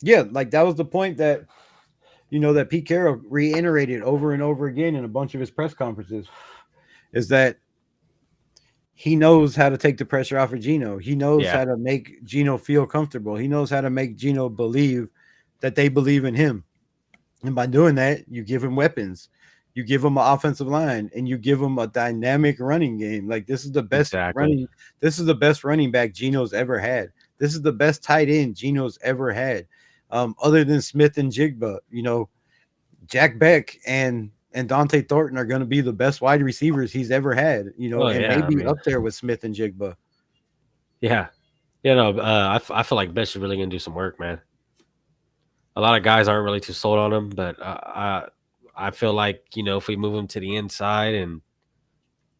Yeah, like that was the point that that Pete Carroll reiterated over and over again in a bunch of his press conferences is that he knows how to take the pressure off of Gino. He knows Yeah, how to make Gino feel comfortable. He knows how to make Gino believe that they believe in him. And by doing that, you give him weapons. You give him an offensive line and you give him a dynamic running game. Like exactly. this is the best running back Gino's ever had. This is the best tight end Gino's ever had. Other than Smith and Jigba, Jack Beck and Dante Thornton are going to be the best wide receivers he's ever had, Oh and yeah, I maybe mean, up there with Smith and Jigba. yeah, no, I feel like Best is really gonna do some work, man. A lot of guys aren't really too sold on him, but I feel like if we move him to the inside and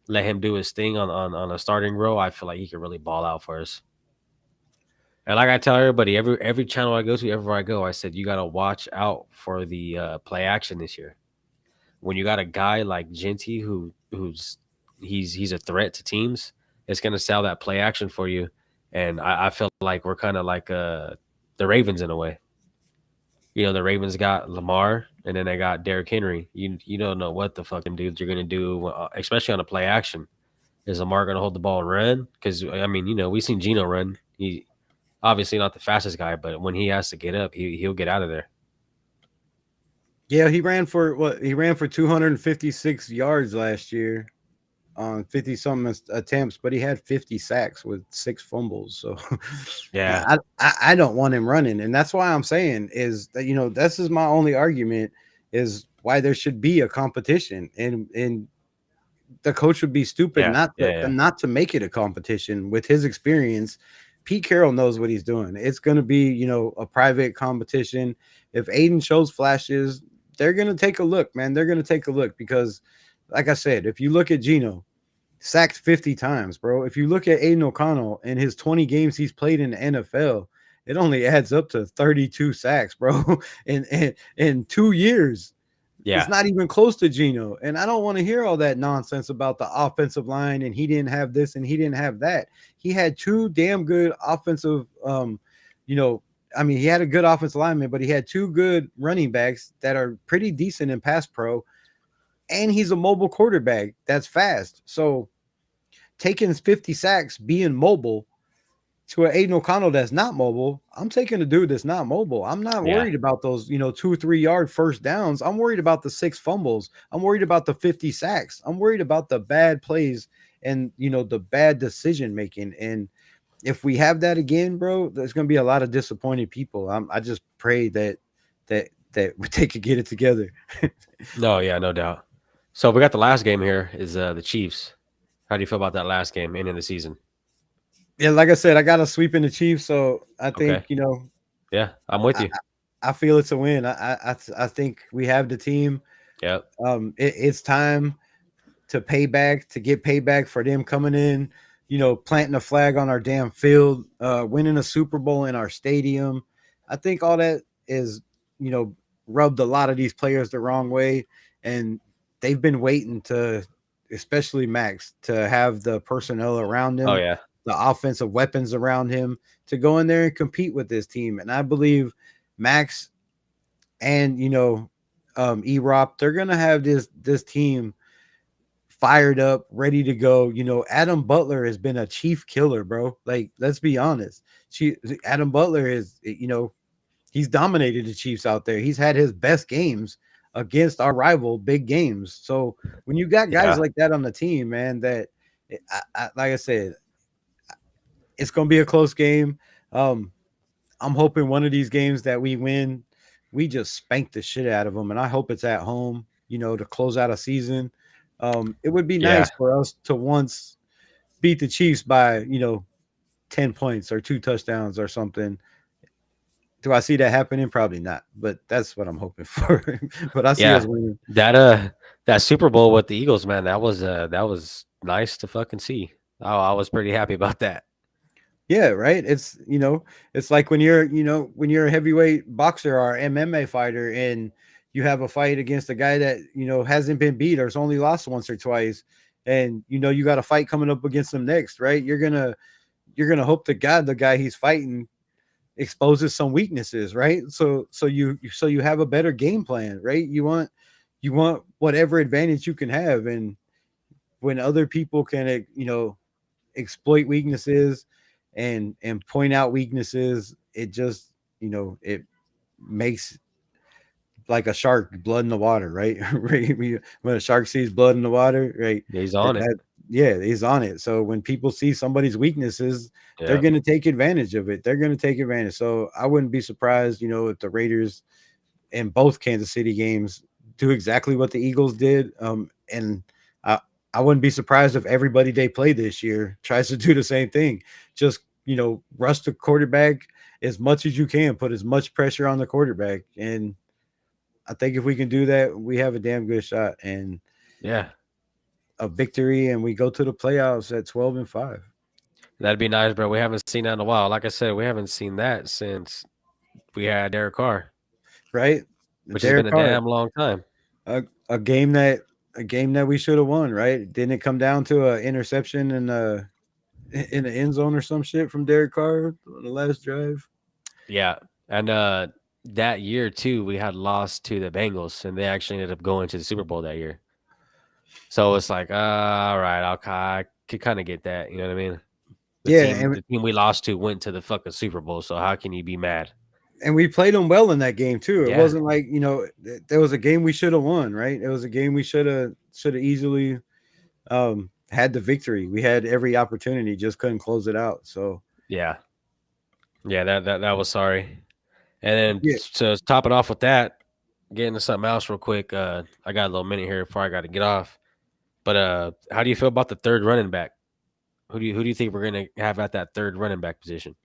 let him do his thing on a starting role, I feel like he could really ball out for us. And like I tell everybody, every channel I go to, everywhere I go, I said you gotta watch out for the play action this year. When you got a guy like Genty who's he's a threat to teams, it's gonna sell that play action for you. And I feel like we're kind of like the Ravens in a way. The Ravens got Lamar and then they got Derrick Henry. You don't know what the fuck them dudes are gonna do, especially on a play action. Is Lamar gonna hold the ball and run? Because I mean, we seen Geno run. He obviously not the fastest guy, but when he has to get up, he'll get out of there. Yeah, he ran for what? He ran for 256 yards last year on 50 something attempts, but he had 50 sacks with 6 fumbles. So Yeah, I don't want him running, and that's why I'm saying is that this is my only argument is why there should be a competition, and the coach would be stupid yeah, yeah, yeah, not to make it a competition with his experience. Pete Carroll knows what he's doing. It's going to be, a private competition. If Aiden shows flashes, they're going to take a look, man. They're going to take a look because, like I said, if you look at Gino, sacked 50 times, bro. If you look at Aiden O'Connell and his 20 games he's played in the NFL, it only adds up to 32 sacks, bro, in 2 years. It's yeah. not even close to Gino. And I don't want to hear all that nonsense about the offensive line and he didn't have this and he didn't have that. He had two damn good offensive, you know, I mean, he had a good offensive lineman, but he had two good running backs that are pretty decent in pass pro. And he's a mobile quarterback that's fast. So taking 50 sacks, being mobile, to an Aiden O'Connell that's not mobile, I'm taking a dude that's not mobile. I'm not Yeah. worried about those, 2, 3 yard first downs. I'm worried about the 6 fumbles. I'm worried about the 50 sacks. I'm worried about the bad plays and, the bad decision making. And if we have that again, bro, there's going to be a lot of disappointed people. I just pray that they could get it together. No, yeah, no doubt. So we got the last game here is the Chiefs. How do you feel about that last game ending the season? Yeah, like I said, I got a sweep in the Chiefs, so I Okay. think Yeah, I'm with I, you. I feel it's a win. I think we have the team. Yep. It's time to pay back, to get payback for them coming in, planting a flag on our damn field, winning a Super Bowl in our stadium. I think all that is, you know, rubbed a lot of these players the wrong way. And they've been waiting to, especially Max, to have the personnel around Oh him, yeah. the offensive weapons around him to go in there and compete with this team. And I believe Max and Erop, they're gonna have this team fired up, ready to go. Adam Butler has been a chief killer, bro. Like, let's be honest. Adam Butler is, he's dominated the Chiefs out there. He's had his best games against our rival big games. So when you got guys Yeah. like that on the team, man, that like I said, it's gonna be a close game. Um, I'm hoping one of these games that we win, we just spank the shit out of them, and I hope it's at home. To close out a season. It would be Yeah. nice for us to once beat the Chiefs by 10 points or 2 touchdowns or something. Do I see that happening? Probably not, but that's what I'm hoping for. But I see us Yeah. winning. That that Super Bowl with the Eagles, man, that was nice to fucking see. I was pretty happy about that. Yeah, right. It's like when you're a heavyweight boxer or MMA fighter, and you have a fight against a guy that hasn't been beat or has only lost once or twice, and you got a fight coming up against him next, right? You're gonna hope to God the guy he's fighting exposes some weaknesses, right? So you have a better game plan, right? You want whatever advantage you can have, and when other people can exploit weaknesses and point out weaknesses, it just it makes like a shark blood in the water, right? Right? When a shark sees blood in the water, right? He's That, on it. that yeah, he's on it. So when people see somebody's weaknesses, they're Yeah. going to take advantage of it. They're going to take advantage. So I wouldn't be surprised, if the Raiders in both Kansas City games do exactly what the Eagles did. And I, I wouldn't be surprised if everybody they play this year tries to do the same thing. Just, rush the quarterback as much as you can, put as much pressure on the quarterback. And I think if we can do that, we have a damn good shot and Yeah. a victory, and we go to the playoffs at 12-5. That'd be nice, bro. We haven't seen that in a while. Like I said, we haven't seen that since we had Derek Carr, Right? which has been Derek a Carr, damn long time. a, a game that a game that we should have won, right? Didn't it come down to a interception in the end zone or some shit from Derek Carr on the last drive? Yeah. And that year too, we had lost to the Bengals, and they actually ended up going to the Super Bowl that year. So it's like, all right, I could kind of get that. You know what I mean? The Yeah, team, the team we lost to went to the fucking Super Bowl. So how can you be mad? and we played them well in that game too. It Yeah. wasn't like there was a game we should have won, right? It was a game we should have easily had the victory. We had every opportunity, just couldn't close it out. So Yeah. Yeah. That was sorry. And then yeah, to top it off with that, get into something else real quick. I got a little minute here before I got to get off. But how do you feel about the third running back? Who do you think we're gonna have at that third running back position?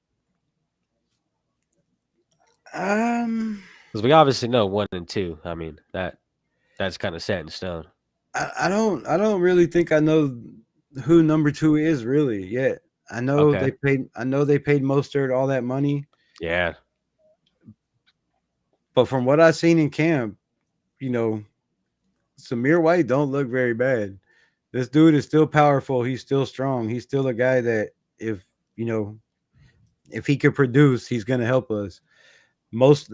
um, Because we obviously know 1 and 2. I mean that's kind of set in stone. I don't really think I know who number two is really yet. Okay. I know they paid Mostert all that money, Yeah. but from what I've seen in camp, you know, Samir White don't look very bad. This dude is still powerful. He's still strong. He's still a guy that you know if he could produce, he's gonna help us. Most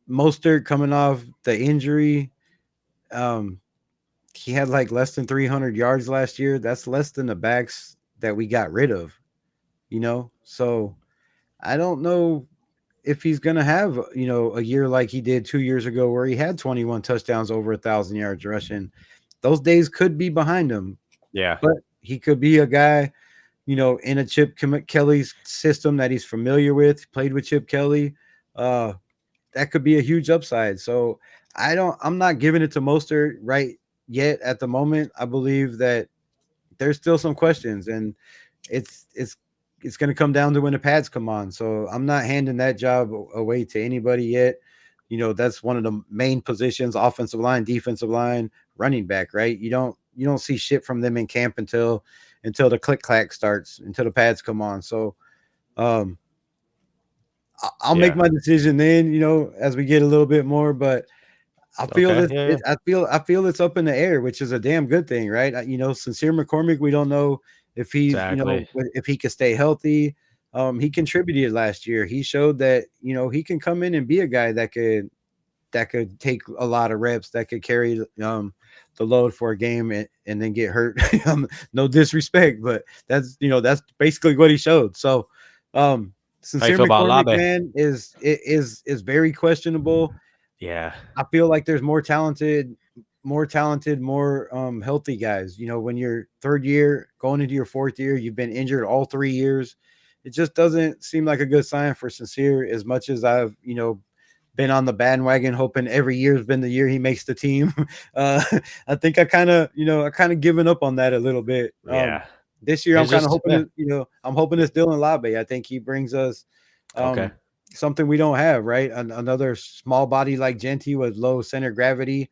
Mostert coming off the injury, um, he had like less than 300 yards last year. That's less than the backs that we got rid of. So I don't know if he's gonna have a year like he did 2 years ago, where he had 21 touchdowns, over 1,000 yards rushing. Those days could be behind him, Yeah. but he could be a guy, in a Chip Kelly's system that he's familiar with. Played with Chip Kelly. Uh, that could be a huge upside. So I'm not giving it to Mostert right yet at the moment. I believe that there's still some questions, and it's it's it's going to come down to when the pads come on. So I'm not handing that job away to anybody yet. That's one of the main positions: offensive line, defensive line, running back. Right? You don't see shit from them in camp until the click clack starts, until the pads come on. So um, I'll make Yeah. my decision then. As we get a little bit more, but I feel Okay. that Yeah. I feel it's up in the air, which is a damn good thing, right? Sincere McCormick, we don't know if he's, Exactly. if he could stay healthy. He contributed last year. He showed that, he can come in and be a guy that could take a lot of reps, that could carry the load for a game and then get hurt. No disrespect, but that's basically what he showed. So, How you Sincere feel about McCormick, Labe? man, is very questionable. Yeah. I feel like there's more talented, more healthy guys. When you're third year going into your fourth year, you've been injured all 3 years. It just doesn't seem like a good sign for Sincere. As much as I've been on the bandwagon, hoping every year's been the year he makes the team. uh, I think I kind of given up on that a little bit. Yeah. This year, I'm It's kind of just hoping yeah. I'm hoping it's Dylan Labe. I think he brings us Okay. um, something we don't have, right? Another small body like Genty with low center gravity.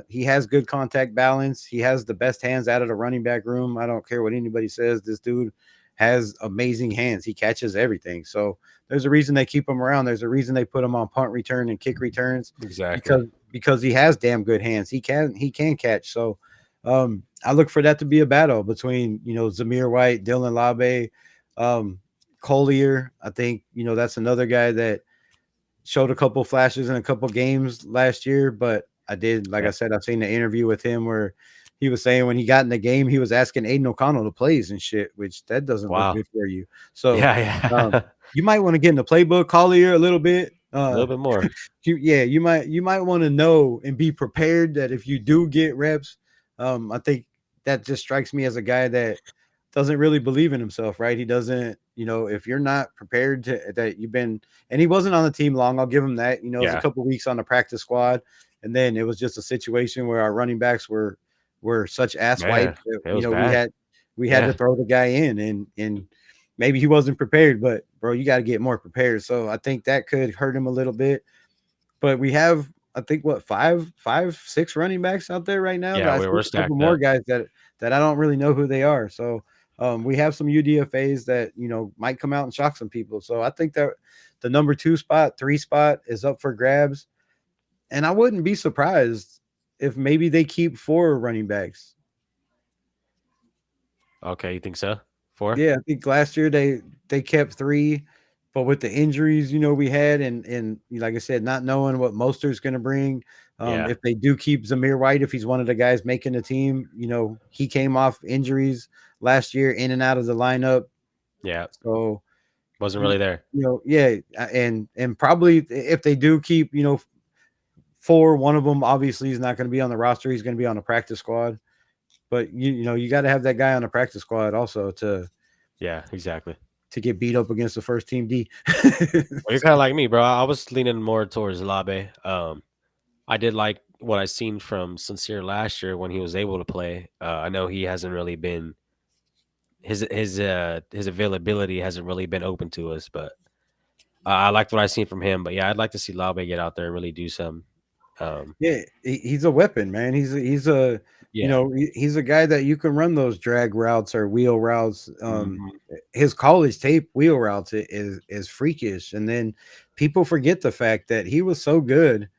He has good contact balance. He has the best hands out of the running back room. I don't care what anybody says. This dude has amazing hands. He catches everything. So there's a reason they keep him around. There's a reason they put him on punt return and kick returns Exactly. because he has damn good hands. He can catch. So I look for that to be a battle between Zamir White, Dylan Labe, um, Collier. I think that's another guy that showed a couple flashes in a couple games last year, but like I Yeah. said, I've seen the interview with him where he was saying when he got in the game, he was asking Aiden O'Connell to plays and shit, which that doesn't look Wow. good for you. So Yeah, um, yeah. you might want to get in the playbook, Collier, a little bit. A little bit more. You might want to know and be prepared that if you do get reps, I think that just strikes me as a guy that doesn't really believe in himself, right? He doesn't, if you're not prepared that you've been, and he wasn't on the team long. I'll give him that. It was a Yeah. couple weeks on the practice squad, and then it was just a situation where our running backs were such ass Man, wipes that it was we bad. had to Yeah. throw the guy in, and maybe he wasn't prepared, but bro, you got to get more prepared. So I think that could hurt him a little bit. But we have, I think, what, five, six running backs out there right now. Yeah, I we're think a couple stacked more up. guys that I don't really know who they are. So we have some UDFAs that might come out and shock some people. So I think that the number 2 spot, 3 spot is up for grabs, and I wouldn't be surprised if maybe they keep 4 running backs. Okay, you think so? 4? Yeah, I think last year they kept 3, but with the injuries, we had, and like I said, not knowing what Mostert's going to bring, Yeah. if they do keep Zamir White, if he's one of the guys making the team, he came off injuries last year, in and out of the lineup. Yeah. So Wasn't you, really there. yeah, and probably if they do keep 4, one of them obviously is not going to be on the roster. He's going to be on the practice squad. But you got to have that guy on the practice squad also Yeah, exactly. to get beat up against the first team D. Well, you're kinda like me, bro. I was leaning more towards Labe. I did like what I seen from Sincere last year when he was able to play. I know he hasn't really been his availability hasn't really been open to us, but I liked what I seen from him. But yeah, I'd like to see Labe get out there and really do some. Um, Yeah, he's a weapon, man. yeah. He's a guy that you can run those drag routes or wheel routes. Mhm. His college tape wheel routes is freakish, and then people forget the fact that he was so good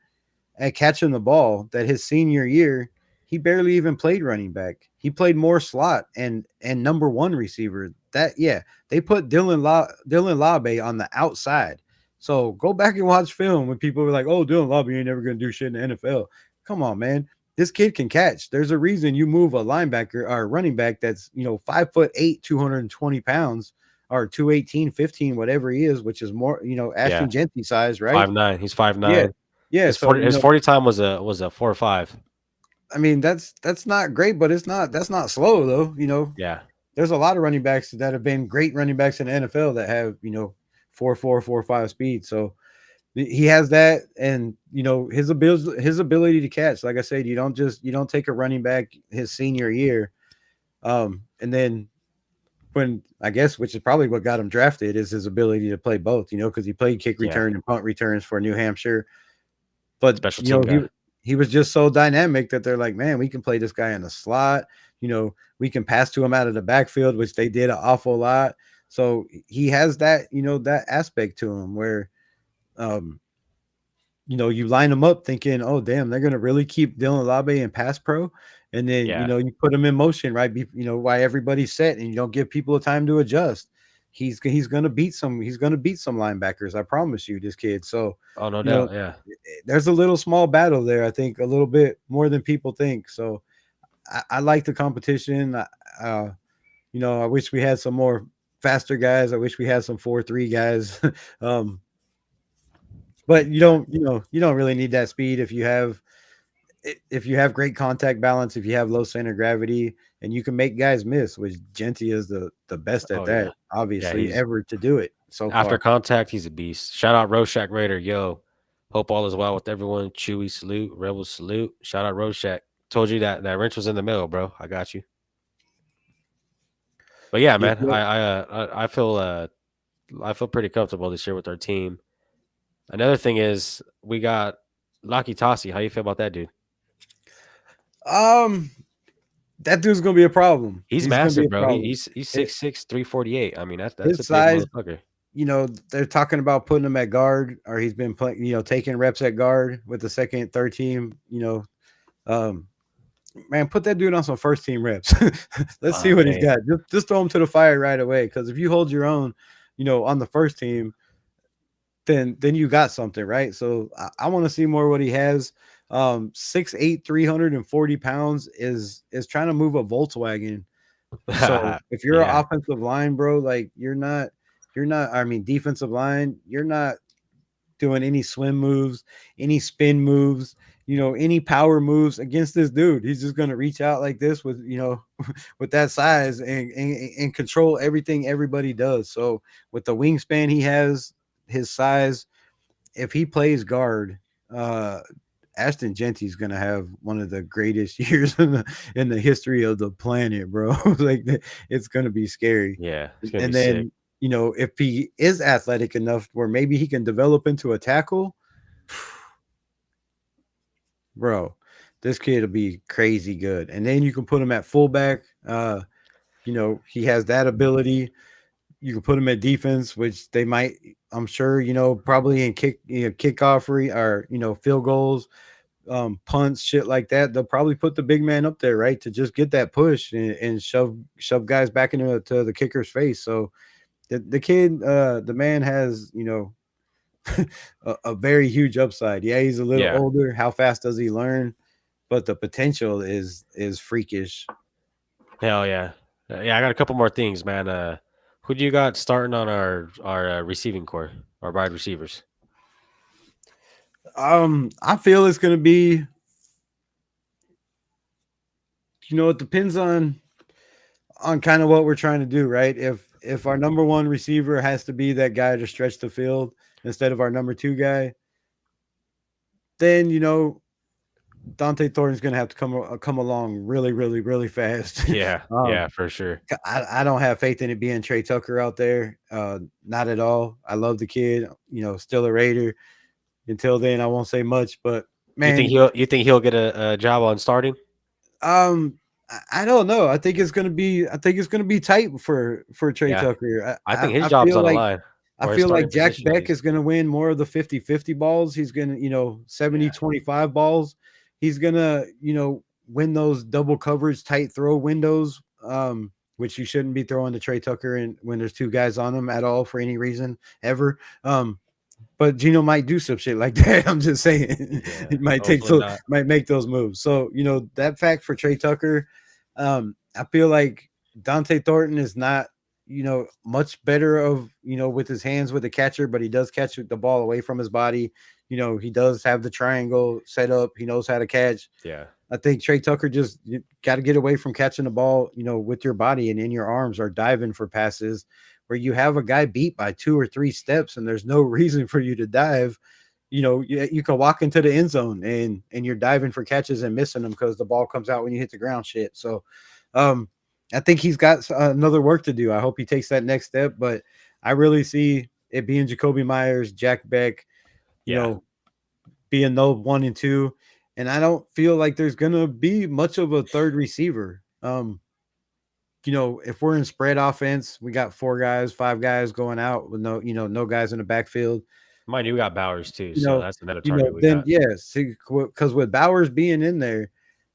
at catching the ball that his senior year he barely even played running back. He played more slot and number 1 receiver. They put Dylan Labe on the outside. So go back and watch film when people were like, "Oh, Dylan Labe ain't never gonna do shit in the NFL." Come on, man. This kid can catch. There's a reason you move a linebacker or a running back that's 5'8", 220 pounds, or 218, 15, whatever he is, which is more Yeah. Ashton Genty size, right? 5'9". He's Yeah, 5'9". yeah. His So 40 time was a 4.5. I mean, that's not great, but that's not slow though. Yeah. There's a lot of running backs that have been great running backs in the NFL that have 4.4, 4.5 speed. So he has that, and his ability to catch. Like I said, you don't take a running back his senior year, and then when I guess, which is probably what got him drafted, is his ability to play both. Because he played kick Yeah. return and punt returns for New Hampshire. But Special team he guy. he was just so dynamic that they're like, man, we can play this guy in the slot. We can pass to him out of the backfield, which they did an awful lot. So he has that, that aspect to him where, um, you line him up thinking, oh damn, they're gonna really keep Dylan Labe in pass pro, and then Yeah. you put them in motion, right? Why everybody's set, and you don't give people a time to adjust. He's gonna beat some. He's gonna beat some linebackers. I promise you, this kid. So Oh, no you know, doubt. Yeah. there's a little small battle there. I think a little bit more than people think. So I like the competition. Uh, I wish we had some more faster guys. I wish we had some 4-3 guys. um, but Yeah. you don't really need that speed if you have great contact balance, if you have low center gravity, and you can make guys miss, which Genty is the best at Oh, yeah. that, Yeah. obviously, He's ever to do it so after far. contact, he's a beast. Shout out Rorschach Raider. Yo, hope all is well with everyone. Chewy salute. Rebel salute. Shout out Rorschach. Told you that wrench was in the mail, bro. I got you. But yeah, Yeah, man, I feel pretty comfortable this year with our team. Another thing is we got Lucky Tossi. How you feel about that dude? um, that dude's gonna be a problem. He's He's gonna be massive, a bro. problem. He's It, 6'6", 348. I mean, that's a his big size, motherfucker. they're talking about putting him at guard, or he's been playing, taking reps at guard with the second, third team. Um, man, put that dude on some first team reps. Let's see what he's Hey. got. Just throw him to the fire right away. Because if you hold your own, on the first team, then you got something, right? So I want to see more what he has. 6'8", 340 pounds is trying to move a Volkswagen. So if you're an Yeah. offensive line, bro, like you're not. I mean, defensive line, you're not doing any swim moves, any spin moves, any power moves against this dude. He's just gonna reach out like this with with that size and control everything everybody does. So with the wingspan he has, his size, if he plays guard, uh Ashton Genty's gonna have one of the greatest years in the history of the planet, bro. Like it's gonna be scary. Yeah. It's gonna be And sick. then if he is athletic enough where maybe he can develop into a tackle, bro, this kid will be crazy good. And then you can put him at fullback. He has that ability. You can put him at defense, which they might, I'm sure, probably in kickoff or field goals, punts, shit like that. They'll probably put the big man up there, right, to just get that push and shove guys back into to the kicker's face. So the kid, the man has, a very huge upside. Yeah, he's a little Yeah. older. How fast does he learn? But the potential is freakish. Hell yeah. Yeah, I got a couple more things, man. Who do you got starting on our receiving core, our wide receivers? I feel it's gonna be, it depends on kind of what we're trying to do, right? If our number one receiver has to be that guy to stretch the field instead of our number two guy, then Dante Thornton's gonna have to come along really, really, really fast. Yeah. um, Yeah, for sure. I don't have faith in it being Trey Tucker out there. Not at all. I love the kid. Still a Raider. Until then, I won't say much. But man, You think he'll get a job on starting? um, I don't know. I think it's gonna be tight for Trey Yeah. Tucker. I I, think his I job's feel on the like line I or his feel starting like Jack position at Beck least. is going to win more of the 50-50 balls. He's going to, 70-25 balls. He's going to, win those double coverage tight throw windows, which you shouldn't be throwing to Trey Tucker and when there's two guys on him at all for any reason ever. But Gino might do some shit like that. I'm just saying, Yeah. it might Hopefully not. might make those moves. So that fact for Trey Tucker, I feel like Dante Thornton is not much better of with his hands with the catcher, but he does catch the ball away from his body. He does have the triangle set up. He knows how to catch. Yeah. I think Trey Tucker just got to get away from catching the ball, with your body and in your arms or diving for passes where you have a guy beat by 2 or 3 steps and there's no reason for you to dive. You can walk into the end zone and you're diving for catches and missing them because the ball comes out when you hit the ground shit. So, I think he's got another work to do. I hope he takes that next step, but I really see it being Jacoby Myers, Jack Beck, you Yeah. know, being no 1 and 2. And I don't feel like there's gonna be much of a third receiver. If we're in spread offense, we got 4 guys, 5 guys going out with no guys in the backfield. Mind you, we got Bowers too, You so know, that's another target we then got. yeah, because with Bowers being in there,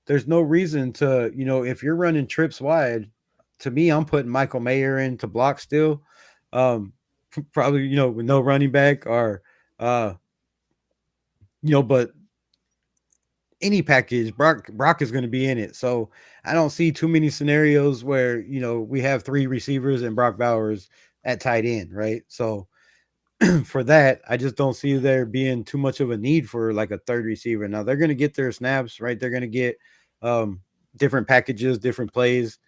there's no reason to, if you're running trips wide, to me, I'm putting Michael Mayer in to block still. Probably, with no running back or, uh, but any package, Brock is going to be in it. So I don't see too many scenarios where, we have three receivers and Brock Bowers at tight end, right? So for that, I just don't see there being too much of a need for like a third receiver. Now they're going to get their snaps, right? They're going to get um, different packages, different plays,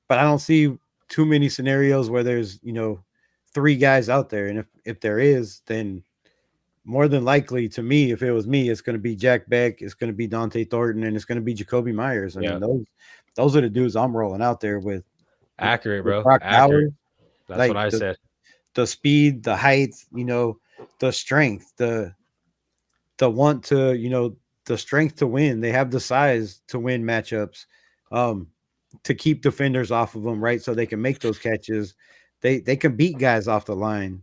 but I don't see too many scenarios where there's three guys out there. And if there is, then more than likely, to me, if it was me, it's going to be Jack Beck, it's going to be Dante Thornton, and it's going to be Jacoby Myers. I mean, Yeah, those are the dudes I'm rolling out there with, accurate, with bro. Brock Accurate. Bowers, That's what like I said. the speed, the height, the strength, the want to, the strength to win. They have the size to win matchups, um, to keep defenders off of them, right? So they can make those catches. They can beat guys off the line.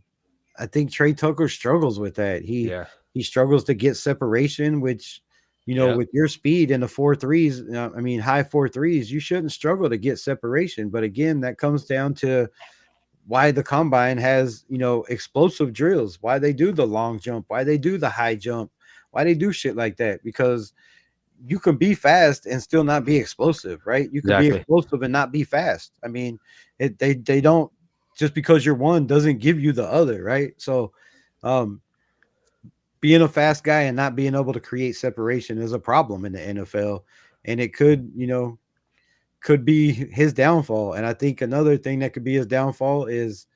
I think Trey Tucker struggles with that. Yeah. He struggles to get separation, which, Yep. with your speed and the 4.3s, I mean high 4.3s, you shouldn't struggle to get separation. But again, that comes down to why the combine has, explosive drills, why they do the long jump, why they do the high jump, why they do shit like that. Because you can be fast and still not be explosive, right? You could be Exactly. explosive and not be fast. I mean, they don't, just because you're one doesn't give you the other, right? So, um, being a fast guy and not being able to create separation is a problem in the NFL, and it could be his downfall. And I think another thing that could be his downfall is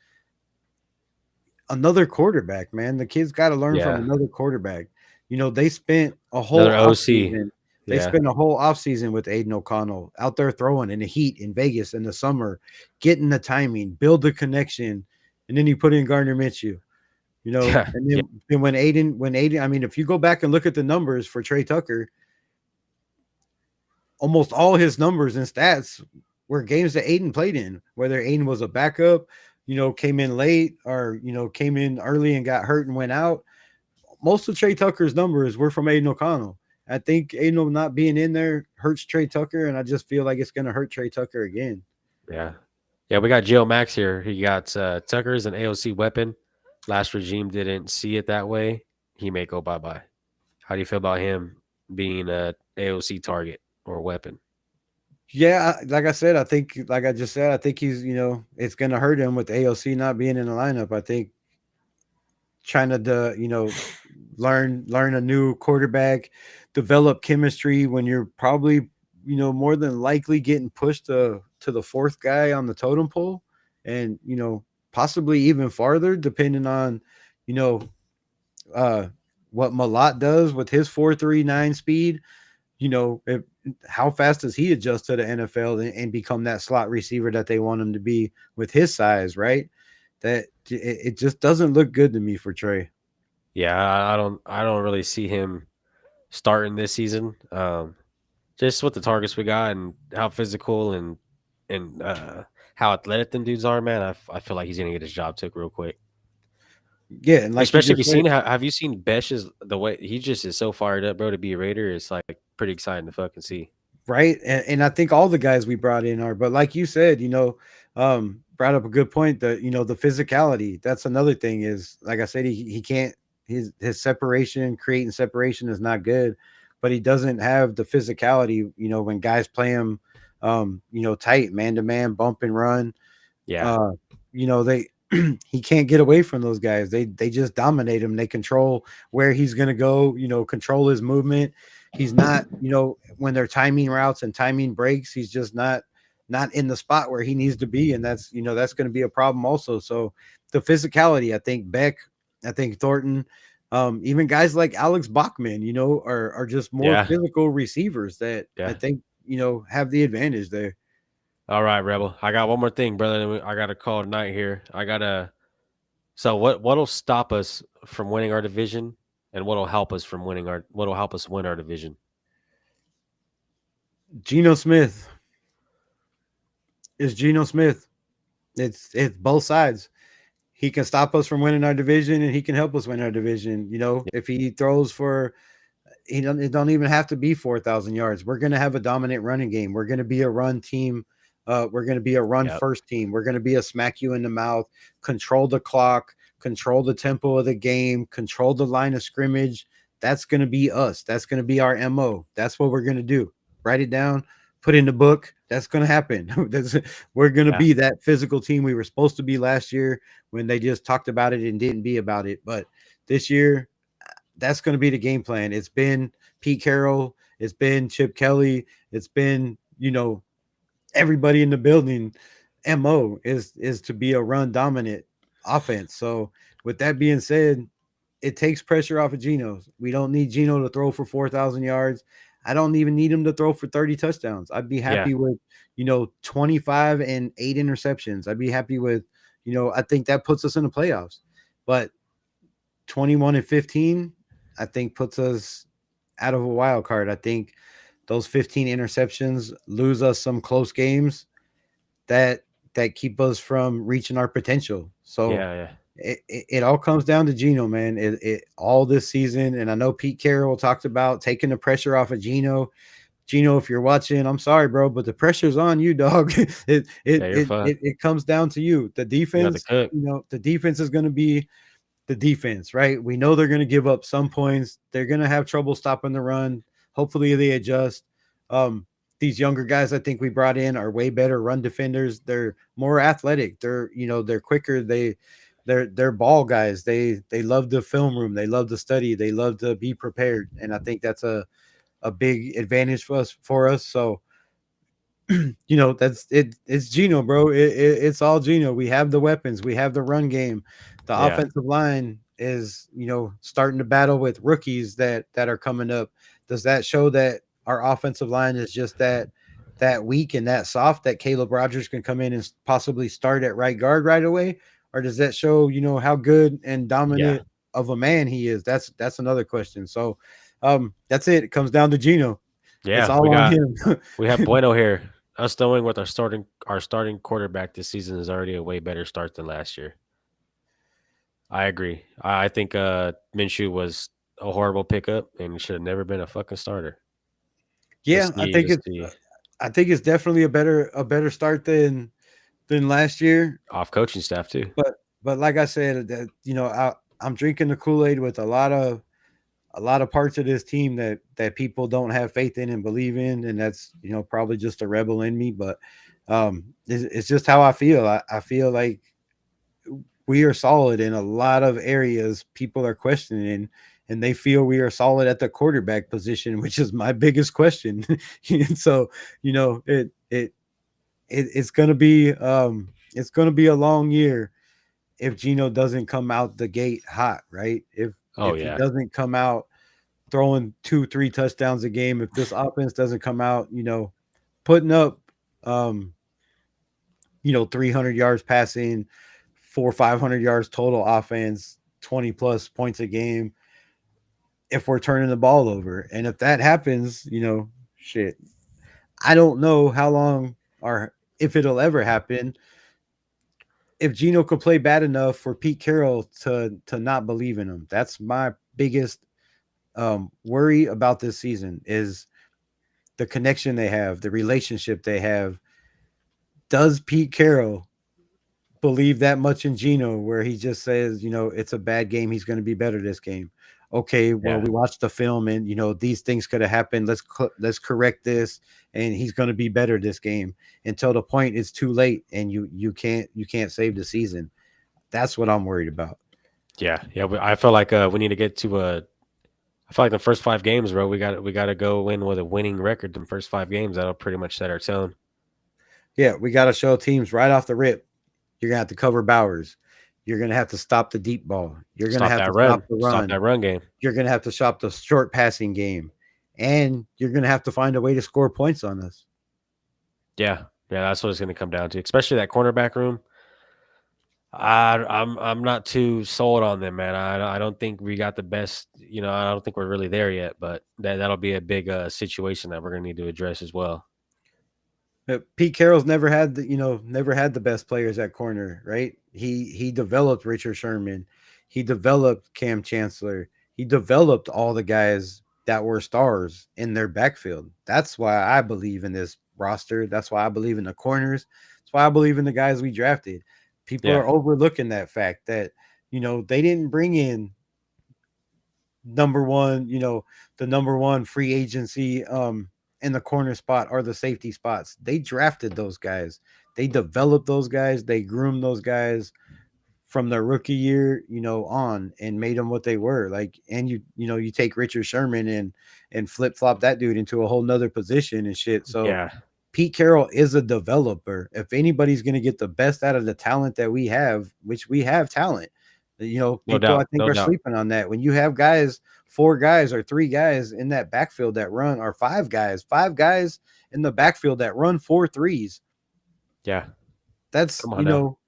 another quarterback, man. The kid's got to learn from Yeah. another quarterback. They spent a Another whole OC. offseason. They Yeah. spent a whole offseason with Aiden O'Connell out there throwing in the heat in Vegas in the summer, getting the timing, build the connection, and then you put in Gardner Minshew. Yeah. And Yeah. then when Aiden, I mean, if you go back and look at the numbers for Trey Tucker, almost all his numbers and stats were games that Aiden played in, whether Aiden was a backup, came in late or, came in early and got hurt and went out. Most of Trey Tucker's numbers were from Aiden O'Connell. I think Aiden not being in there hurts Trey Tucker, and I just feel like it's going to hurt Trey Tucker again. Yeah. Yeah. We got Joe Max here. He got Tucker's an AOC weapon. Last regime didn't see it that way. He may go bye bye. How do you feel about him being a AOC target or weapon? Yeah, like I said, I think, like I just said, I think he's, it's going to hurt him with AOC not being in the lineup. I think trying to, learn a new quarterback, develop chemistry when you're probably, more than likely getting pushed to the fourth guy on the totem pole, and possibly even farther depending on, you know, uh, what Malat does with his 4.39 speed. If, how fast does he adjust to the NFL and become that slot receiver that they want him to be with his size, right? That it just doesn't look good to me for Trey. Yeah, I don't really see him starting this season. Just with the targets we got and how physical and how athletic them dudes are, man. I feel like he's gonna get his job took real quick. Yeah, and like you Especially if just you said, seen have you seen Besh's the way he just is so fired up, bro, to be a Raider. It's like pretty exciting to fucking see. right? And I think all the guys we brought in are, but like you said, brought up a good point that the physicality. That's another thing is, like I said, he can't, his separation, creating separation is not good, but he doesn't have the physicality. When guys play him, tight man to man, bump and run. Yeah, uh they he can't get away from those guys. They just dominate him. They control where he's going to go, control his movement. He's not, when they're timing routes and timing breaks, he's just not in the spot where he needs to be, and that's going to be a problem also. So the physicality, I think Beck, I think Thornton, even guys like Alex Bachman, are just more yeah, physical receivers that I yeah. think have the advantage there. All right, Rebel. I got one more thing, brother. I got to call tonight here. I gotta. So what'll stop us from winning our division, and what'll help us from winning our what'll help us win our division? Geno Smith is Geno Smith. It's both sides. He can stop us from winning our division, and he can help us win our division. If he throws for it don't even have to be 4,000 yards. We're going to have a dominant running game. We're going to be a run team. We're going to be a run Yep. first team. We're going to be a smack you in the mouth, control the clock, control the tempo of the game, control the line of scrimmage. That's going to be us. That's going to be our MO. That's what we're going to do. Write it down, put in the book. That's going to happen. We're going to Yeah. be that physical team we were supposed to be last year when they just talked about it and didn't be about it. But this year, that's going to be the game plan. It's been Pete Carroll, it's been Chip Kelly, it's been, everybody in the building. MO is to be a run dominant offense. So with that being said, it takes pressure off of Geno. We don't need Geno to throw for 4,000 yards. I don't even need him to throw for 30 touchdowns. I'd be Yeah. happy with, 25 and 8 interceptions. I'd be happy with, I think that puts us in the playoffs. But 21 and 15, I think puts us out of a wild card. I think those 15 interceptions lose us some close games that keep us from reaching our potential. So Yeah. Yeah. it all comes down to Geno, man. It all this season, and I know Pete Carroll talked about taking the pressure off of Geno. Geno, if you're watching, I'm sorry, bro, but the pressure's on you, dog. Yeah. You're fine. It comes down to you. The You got the defense, cook. the defense is going to be the defense, right? We know they're going to give up some points. They're going to have trouble stopping the run. Hopefully they adjust. These younger guys I think we brought in are way better run defenders. They're more athletic. They're quicker. They're ball guys. They love the film room. They love to study. They love to be prepared. And I think that's a big advantage for us. So that's it. It's Geno, bro. It's all Geno. We have the weapons. We have the run game. The Yeah. offensive line is, starting to battle with rookies that are coming up. Does that show that our offensive line is just that weak and that soft that Caleb Rogers can come in and possibly start at right guard right away? Or does that show, how good and Yeah. dominant of a man he is? That's another question. So that's it. It comes down to Geno. It's Yeah. all on him. We have Bueno here. Us knowing with our starting quarterback this season is already a way better start than last year. I agree. I think Minshew was a horrible pickup and should have never been a fucking starter. Yeah, Let's see. Let's see. I think it's definitely a better start than last year. Off coaching staff too. But like I said, that I'm drinking the Kool-Aid with a lot of parts of this team that people don't have faith in and believe in, and that's probably just a rebel in me. But it's just how I feel. I feel like we are solid in a lot of areas. People are questioning, and they feel we are solid at the quarterback position, which is my biggest question. And so it's gonna be a long year if Geno doesn't come out the gate hot, right? Oh If he yeah. doesn't come out throwing 2-3 touchdowns a game, if this offense doesn't come out, putting up 300 yards passing, 500 yards total offense, 20 plus points a game, if we're turning the ball over. And if that happens, shit, I don't know how long or if it'll ever happen. If Geno could play bad enough for Pete Carroll to not believe in him, that's my biggest worry about this season is the connection they have, the relationship they have. Does Pete Carroll believe that much in Geno where he just says, it's a bad game, he's going to be better this game? Okay, well, Yeah. we watched the film and these things could have happened. Let's correct this, and he's going to be better this game. Until the point it's too late and you can't save the season. That's what I'm worried about. Yeah. Yeah. I feel like we need to get to a. I feel like the first 5 games, bro. We got to go in with a winning record. The first 5 games that'll pretty much set our tone. Yeah, we got to show teams right off the rip. You're going to have to cover Bowers. You're going to have to stop the deep ball. You're going to Stop have that to stop run. the Stop run. that run game. You're going to have to stop the short passing game. And you're going to have to find a way to score points on us. Yeah. Yeah. That's what it's going to come down to, especially that cornerback room. I'm not too sold on them, man. I don't think we got the best. I don't think we're really there yet. But that'll be a big situation that we're gonna need to address as well. Pete Carroll's never had the best players at corner, right? He developed Richard Sherman. He developed Cam Chancellor. He developed all the guys that were stars in their backfield. That's why I believe in this roster. That's why I believe in the corners. That's why I believe in the guys we drafted. People Yeah. are overlooking that fact that, they didn't bring in number one, the number one free agency in the corner spot or the safety spots. They drafted those guys. They developed those guys. They groomed those guys from their rookie year, on and made them what they were. Like, and you take Richard Sherman and flip flop that dude into a whole nother position and shit. So Yeah. Pete Carroll is a developer. If anybody's going to get the best out of the talent that we have, which we have talent, No people I doubt. think No are doubt. sleeping on that. When you have guys, four guys or three guys in that backfield that run, or five guys in the backfield that run four threes, Yeah. that's, Come on now.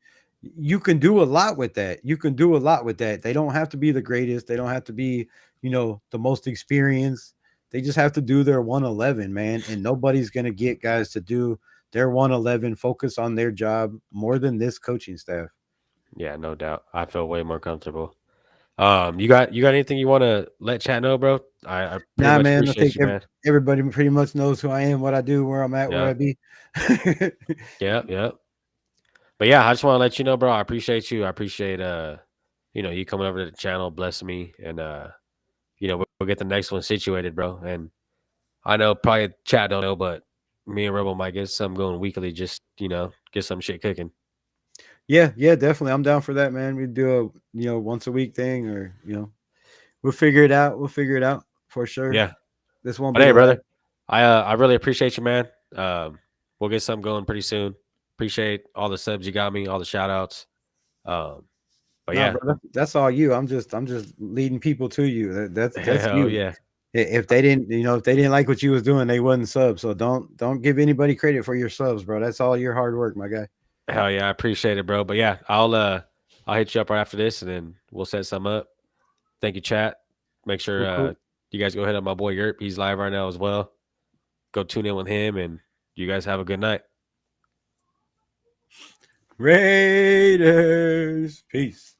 you can do a lot with that. You can do a lot with that. They don't have to be the greatest. They don't have to be, the most experienced. They just have to do their 111, man. And nobody's going to get guys to do their 111, focus on their job more than this coaching staff. Yeah, no doubt. I feel way more comfortable. You got anything you want to let chat know, bro? I pretty Nah, much man. I appreciate think you, man. everybody pretty much knows who I am, what I do, where I'm at, where Yeah. I be. Yeah. Yeah. But yeah, I just want to let you know, bro. I appreciate you. I appreciate you coming over to the channel, blessing me, and we'll get the next one situated, bro. And I know probably chat don't know, but me and Rebel might get something going weekly. Just get some shit cooking. Yeah, yeah, definitely. I'm down for that, man. We do a once a week thing, or we'll figure it out. We'll figure it out for sure. Yeah. This won't But be hey, the last. brother, I really appreciate you, man. We'll get something going pretty soon. Appreciate all the subs you got me, all the shout outs. Um, but No, yeah, bro, that's all you. I'm just leading people to you. That's hell you. yeah, If they didn't, if they didn't like what you was doing, they wouldn't sub. So don't give anybody credit for your subs, bro. That's all your hard work, my guy. hell yeah, I appreciate it, bro. But yeah, I'll hit you up right after this, and then we'll set some up. Thank you, chat. Make sure Cool, cool. you guys go hit up my boy Yerp. He's live right now as well. Go tune in with him, and you guys have a good night. Raiders, peace.